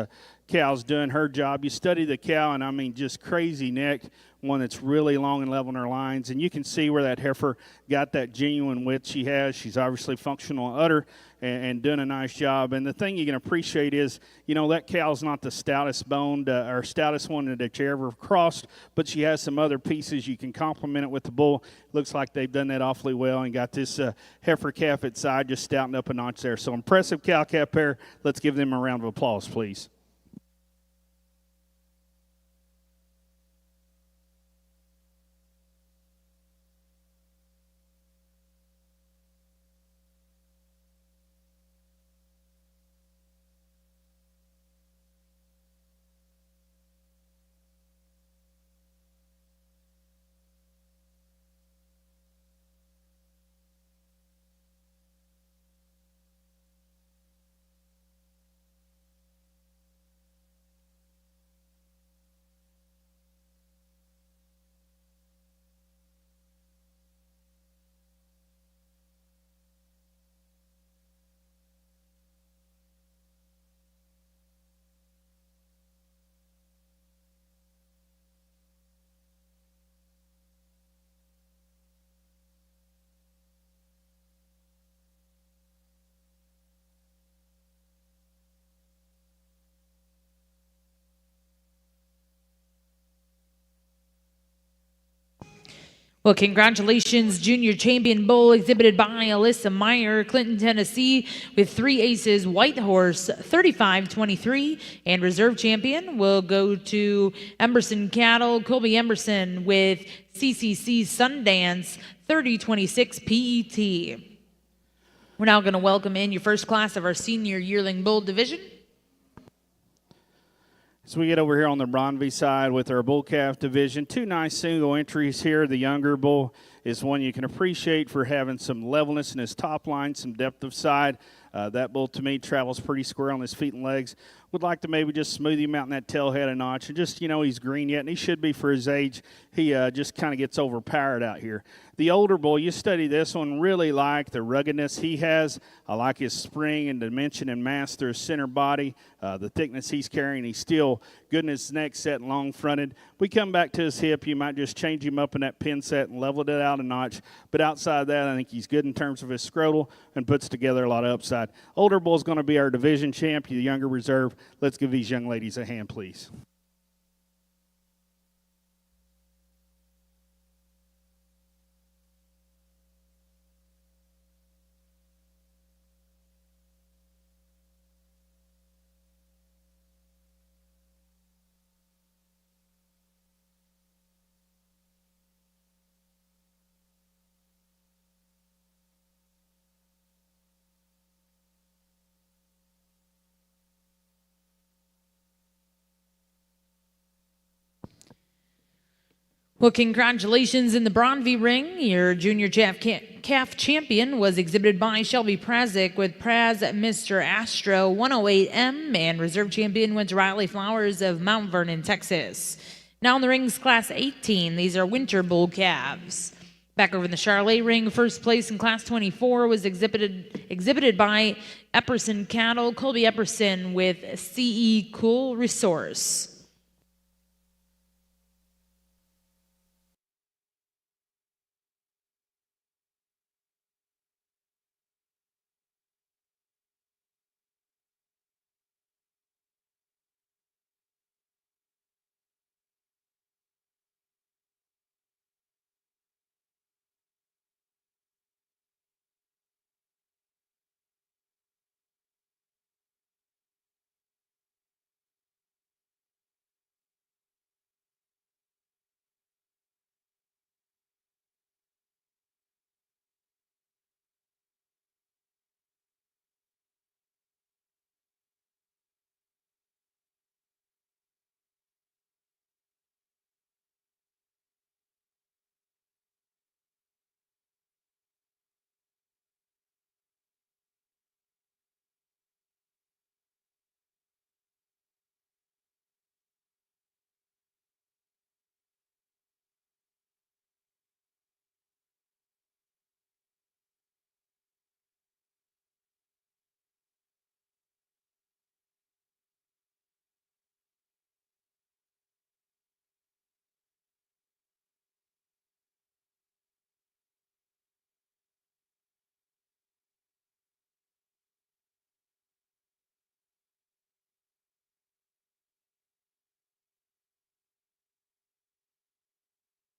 cow's doing her job. You study the cow, and I mean just crazy neck, one that's really long and level in her lines. And you can see where that heifer got that genuine width she has. She's obviously functional udder. and doing a nice job. And the thing you can appreciate is, that cow's not the stoutest boned or stoutest one that you ever crossed, but she has some other pieces you can complement it with the bull. Looks like they've done that awfully well and got this heifer calf at side just stouting up a notch there. So impressive cow-calf pair. Let's give them a round of applause, please. Well, congratulations, Junior Champion Bull exhibited by Alyssa Meyer, Clinton, Tennessee, with 3 aces, White Horse 35-23, and Reserve Champion will go to Emerson Cattle, Colby Emerson with CCC Sundance 30-26 PET. We're now going to welcome in your first class of our senior yearling bull division. So we get over here on the Braunvieh side with our bull calf division. 2 nice single entries here. The younger bull is one you can appreciate for having some levelness in his top line, some depth of side. That bull, to me, travels pretty square on his feet and legs. Would like to maybe just smooth him out in that tail head a notch. And just, he's green yet, and he should be for his age. He just kind of gets overpowered out here. The older bull, you study this one, really like the ruggedness he has. I like his spring and dimension and mass through his center body, the thickness he's carrying. He's still good in his neck set and long-fronted. We come back to his hip, you might just change him up in that pin set and level it out a notch. But outside of that, I think he's good in terms of his scrotal and puts together a lot of upside. Older bull is going to be our division champ, the younger reserve. Let's give these young ladies a hand, please. Well, congratulations in the Braunvieh ring. Your junior calf champion was exhibited by Shelby Prazik with Praz Mr. Astro 108M, and reserve champion went to Riley Flowers of Mount Vernon, Texas. Now in the rings, class 18. These are winter bull calves. Back over in the Charlotte ring, first place in class 24 was exhibited by Epperson Cattle, Colby Epperson with CE Cool Resource.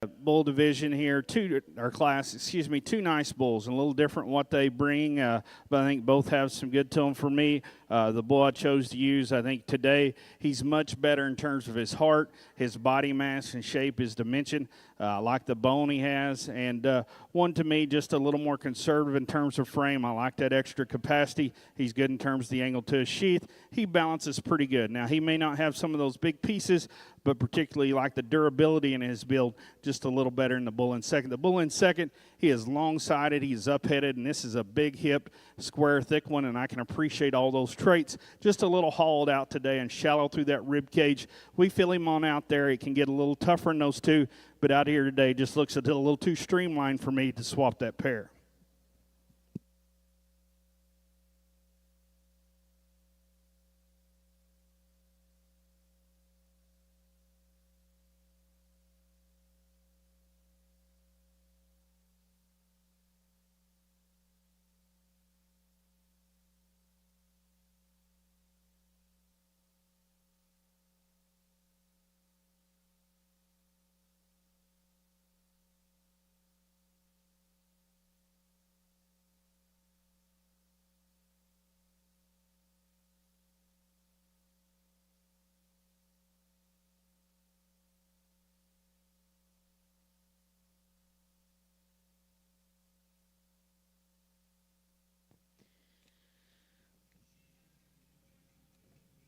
bull division here, two nice bulls, and a little different what they bring, but I think both have some good to them. For me, the bull I chose to use, I think today he's much better in terms of his heart, his body mass and shape, his dimension. I like the bone he has, and one to me just a little more conservative in terms of frame. I like that extra capacity. He's good in terms of the angle to his sheath. He balances pretty good. Now, he may not have some of those big pieces, but particularly like the durability in his build, just a little better than the bull in second. The bull in second, he is long-sided, he's up-headed, and this is a big-hipped, square, thick one, and I can appreciate all those traits. Just a little hauled out today and shallow through that rib cage. We feel him on out there. It can get a little tougher in those two, but out here today just looks a little too streamlined for me to swap that pair.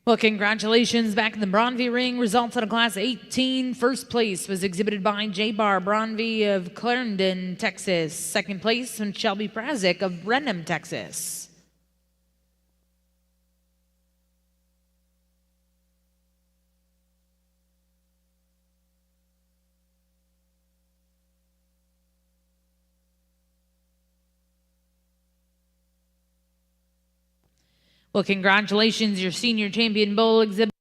Well, congratulations back in the Braunvieh ring. Results out of Class 18. First place was exhibited by J. Bar Braunvieh of Clarendon, Texas. Second place from Shelby Prazik of Brenham, Texas. Well, congratulations, your senior champion bull exhibit.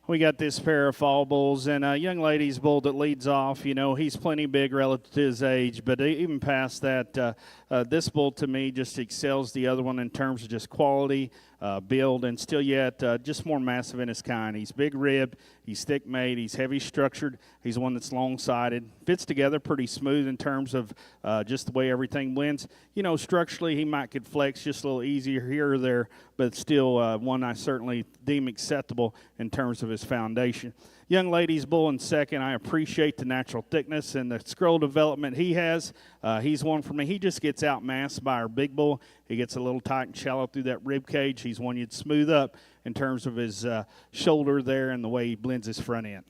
We got this pair of fall bulls, and a young lady's bull that leads off. You know, he's plenty big relative to his age, but even past that, this bull to me just excels the other one in terms of just quality, build, and still yet just more massive in his kind. He's big ribbed, he's thick made, he's heavy structured, he's one that's long sided, fits together pretty smooth in terms of just the way everything blends. You know, structurally he might could flex just a little easier here or there, but still one I certainly deem acceptable in terms of his foundation. Young lady's bull in second. I appreciate the natural thickness and the scroll development he has. He's one for me. He just gets outmassed by our big bull. He gets a little tight and shallow through that rib cage. He's one you'd smooth up in terms of his shoulder there and the way he blends his front end.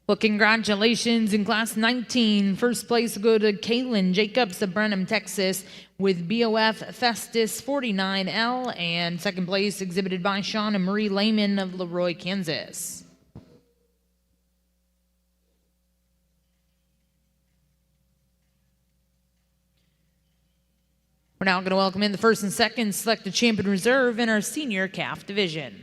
Well, congratulations in Class 19. First place will go to Caitlin Jacobs of Brenham, Texas, with BOF Festus 49L, and second place exhibited by Sean and Marie Lehman of Leroy, Kansas. We're now going to welcome in the first and second selected champion reserve in our senior calf division.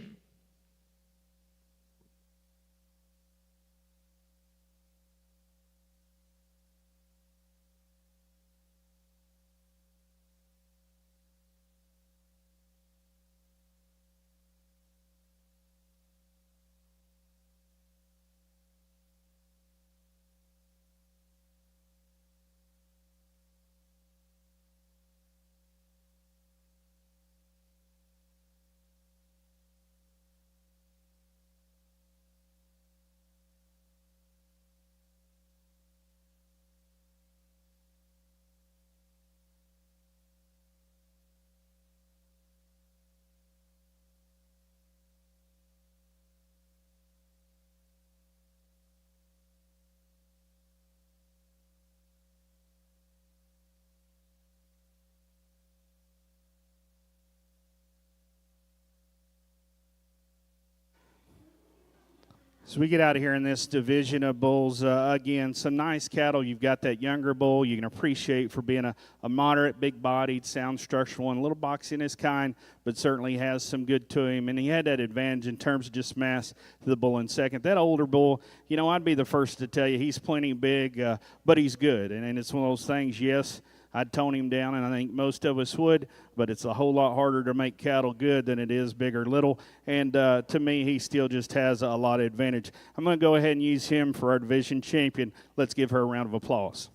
So we get out of here in this division of bulls, again, some nice cattle. You've got that younger bull you can appreciate for being a moderate, big-bodied, sound structural one, a little boxy in his kind, but certainly has some good to him. And he had that advantage in terms of just mass to the bull in second. That older bull, you know, I'd be the first to tell you he's plenty big, but he's good. And it's one of those things, yes, I'd tone him down, and I think most of us would, but it's a whole lot harder to make cattle good than it is big or little. And to me, he still just has a lot of advantage. I'm going to go ahead and use him for our division champion. Let's give her a round of applause.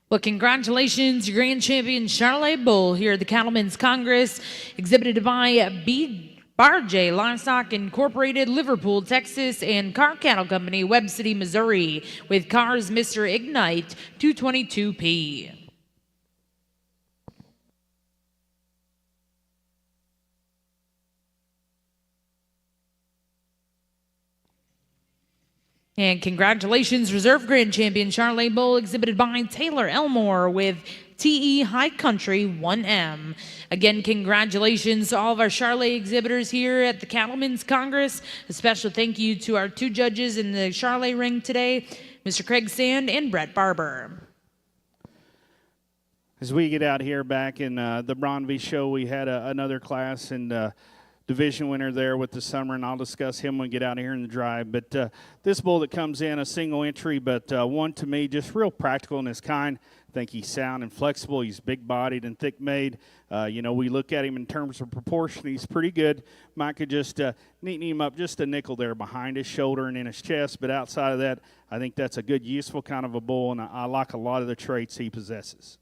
Well, congratulations, your grand champion, Charlotte Bull, here at the Cattlemen's Congress, exhibited by Barjay Livestock Incorporated, Liverpool, Texas, and Car Cattle Company, Webb City, Missouri, with cars Mr. Ignite 222P. And congratulations, Reserve Grand Champion Charlotte Bull, exhibited by Taylor Elmore with TE High Country 1M. Again, congratulations to all of our Charlotte exhibitors here at the Cattlemen's Congress. A special thank you to our two judges in the Charlotte ring today, Mr. Craig Sand and Brett Barber. As we get out here back in the Braunvieh show, we had another class and division winner there with the summer, and I'll discuss him when we get out here in the drive. But this bull that comes in, a single entry, but one to me, just real practical in his kind. I think he's sound and flexible. He's big-bodied and thick-made. You know, we look at him in terms of proportion. He's pretty good. Mike could just neaten him up just a nickel there behind his shoulder and in his chest. But outside of that, I think that's a good, useful kind of a bull, and I like a lot of the traits he possesses.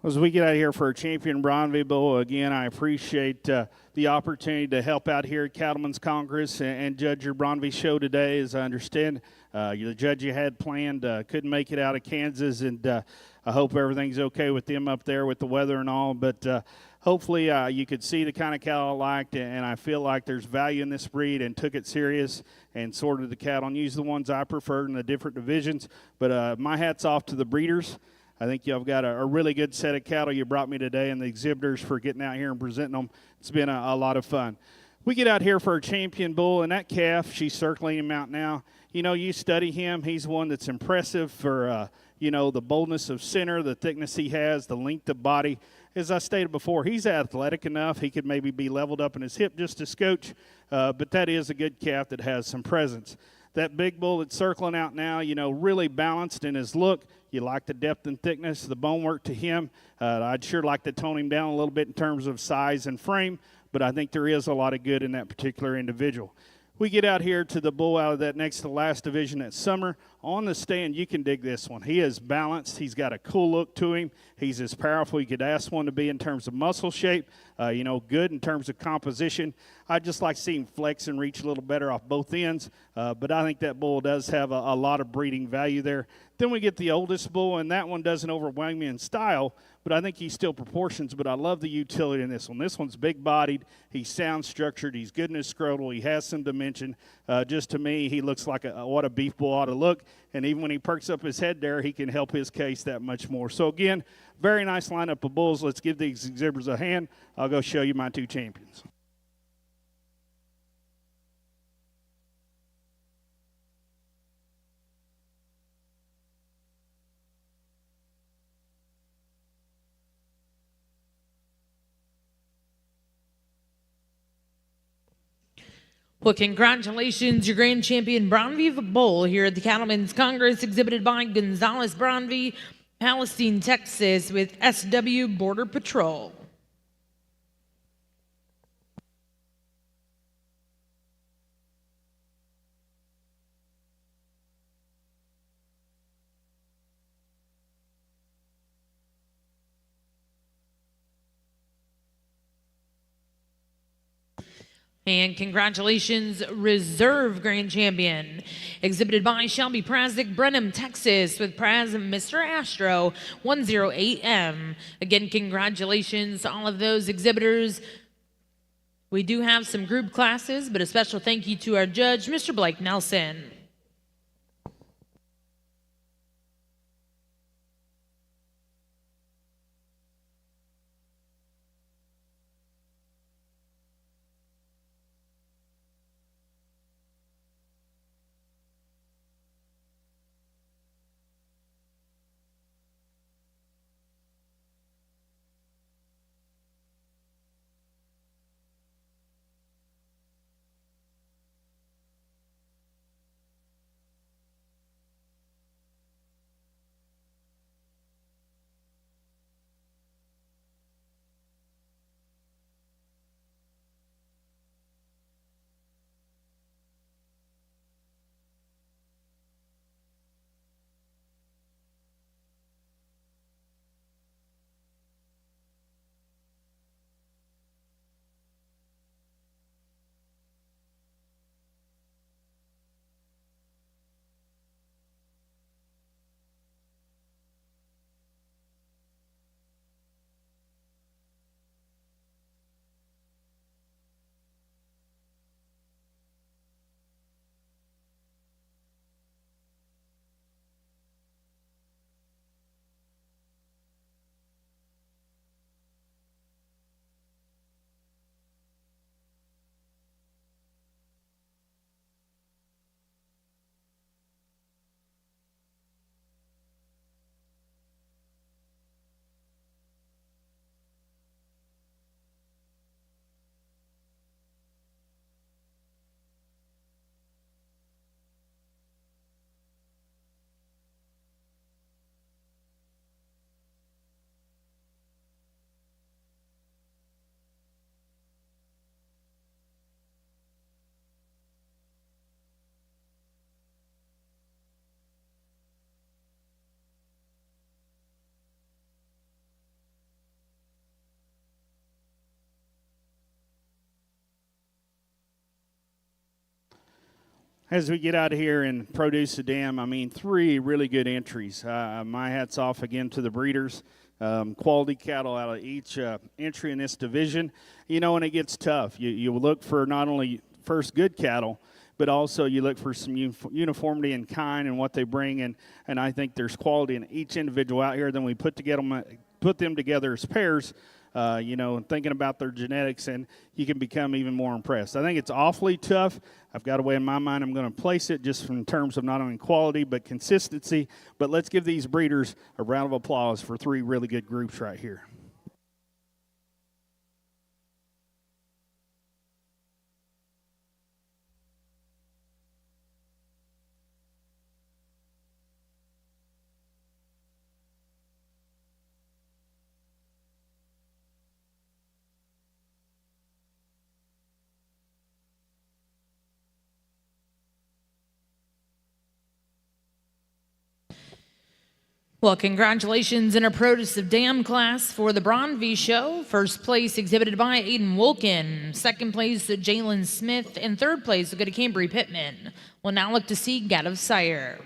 As we get out here for a champion Braunvieh Bowl, again, I appreciate the opportunity to help out here at Cattleman's Congress and judge your Braunvieh show today. As I understand, the judge you had planned couldn't make it out of Kansas, and I hope everything's okay with them up there with the weather and all. But hopefully you could see the kind of cattle I liked, and I feel like there's value in this breed and took it serious and sorted the cattle and used the ones I preferred in the different divisions. But my hat's off to the breeders. I think y'all got a really good set of cattle you brought me today, and the exhibitors for getting out here and presenting them. It's been a lot of fun. We get out here for a champion bull, and that calf, she's circling him out now. You know, you study him. He's one that's impressive for, you know, the boldness of center, the thickness he has, the length of body. As I stated before, he's athletic enough. He could maybe be leveled up in his hip just a scotch, but that is a good calf that has some presence. That big bull that's circling out now, you know, really balanced in his look. You like the depth and thickness, the bone work to him. I'd sure like to tone him down a little bit in terms of size and frame, but I think there is a lot of good in that particular individual. We get out here to the bull out of that next to last division at Summer. On the stand, you can dig this one. He is balanced. He's got a cool look to him. He's as powerful you could ask one to be in terms of muscle shape, you know, good in terms of composition. I'd just like to see him flex and reach a little better off both ends, but I think that bull does have a lot of breeding value there. Then we get the oldest bull, and that one doesn't overwhelm me in style, but I think he still proportions, but I love the utility in this one. This one's big-bodied. He's sound-structured. He's good in his scrotal. He has some dimension. Just to me, he looks like what a beef bull ought to look, and even when he perks up his head there, he can help his case that much more. So, again, very nice lineup of bulls. Let's give these exhibitors a hand. I'll go show you my two champions. Well, congratulations, your grand champion Braunvieh Bull here at the Cattleman's Congress, exhibited by Gonzalez Braunvieh, Palestine, Texas, with SW Border Patrol. And congratulations, Reserve Grand Champion, exhibited by Shelby Prazik, Brenham, Texas, with Praz Mr. Astro 108M. Again, congratulations to all of those exhibitors. We do have some group classes, but a special thank you to our judge, Mr. Blake Nelson. As we get out of here and produce a dam, I mean, 3 really good entries. My hat's off again to the breeders. Quality cattle out of each entry in this division. You know, when it gets tough, you look for not only first good cattle, but also you look for some uniformity in kind and what they bring. And I think there's quality in each individual out here. Then we put them together as pairs. You know, and thinking about their genetics, and you can become even more impressed. I think it's awfully tough. I've got a way in my mind I'm going to place it just in terms of not only quality but consistency. But let's give these breeders a round of applause for 3 really good groups right here. Well, congratulations in our produce of dam class for the Braunvieh show. First place exhibited by Aiden Wolken. Second place, Jalen Smith. And third place will go to Cambry Pittman. We'll now look to see Gat of Sire.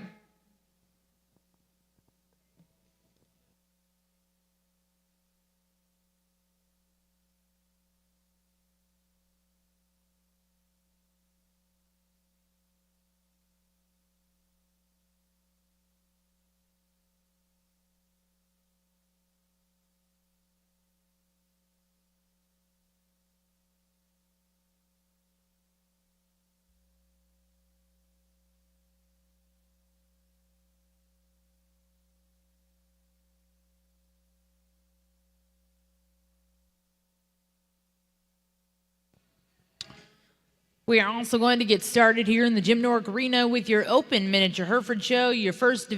We are also going to get started here in the Jim Nork Arena with your open miniature Hereford show, your first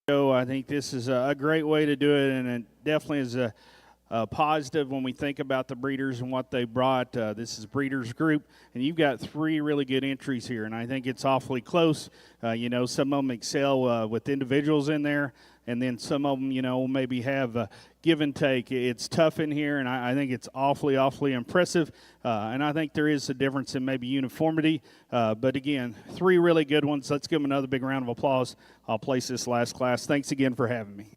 I think this is a great way to do it, and it definitely is a positive when we think about the breeders and what they brought. This is Breeders Group, and you've got 3 really good entries here, and I think it's awfully close. Some of them excel with individuals in there, and then some of them, maybe have give and take. It's tough in here, and I think it's awfully impressive, and I think there is a difference in maybe uniformity. But again, 3 really good ones. Let's give them another big round of applause. I'll place this last class. Thanks again for having me.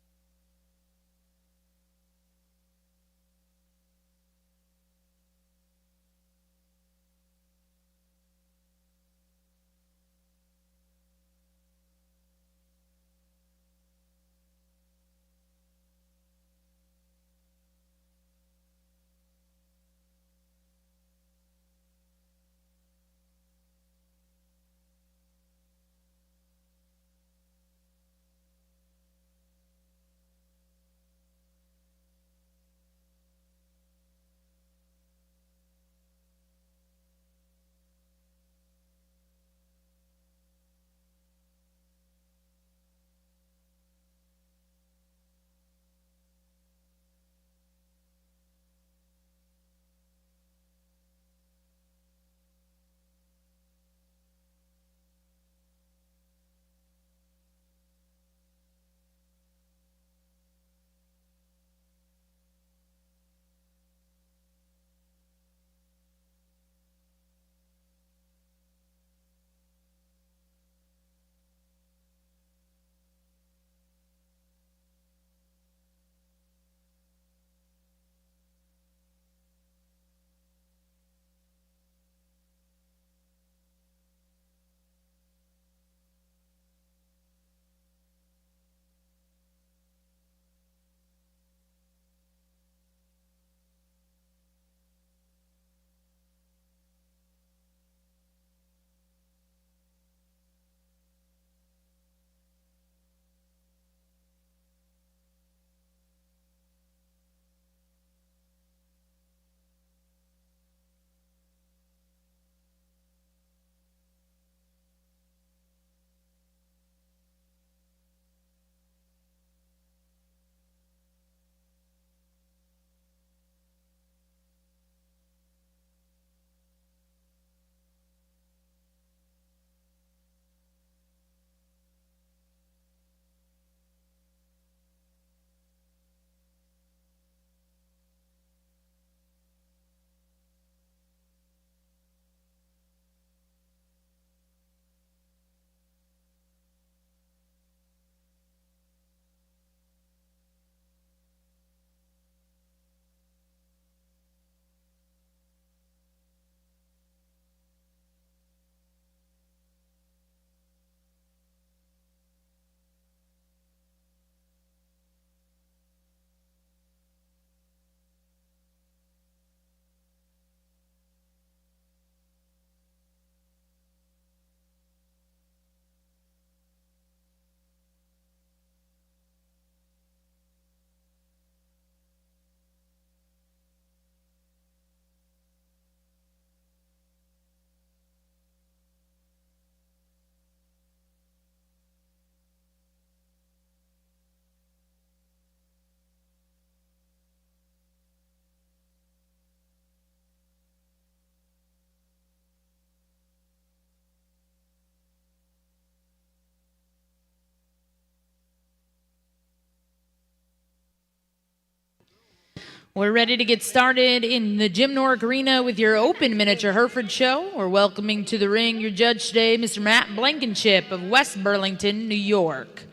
We're ready to get started in the Jim Norick Arena with your open miniature Hereford show. We're welcoming to the ring your judge today, Mr. Matt Blankenship of West Burlington, New York.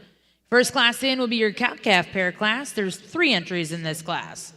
First class in will be your cow-calf pair class. There's 3 entries in this class.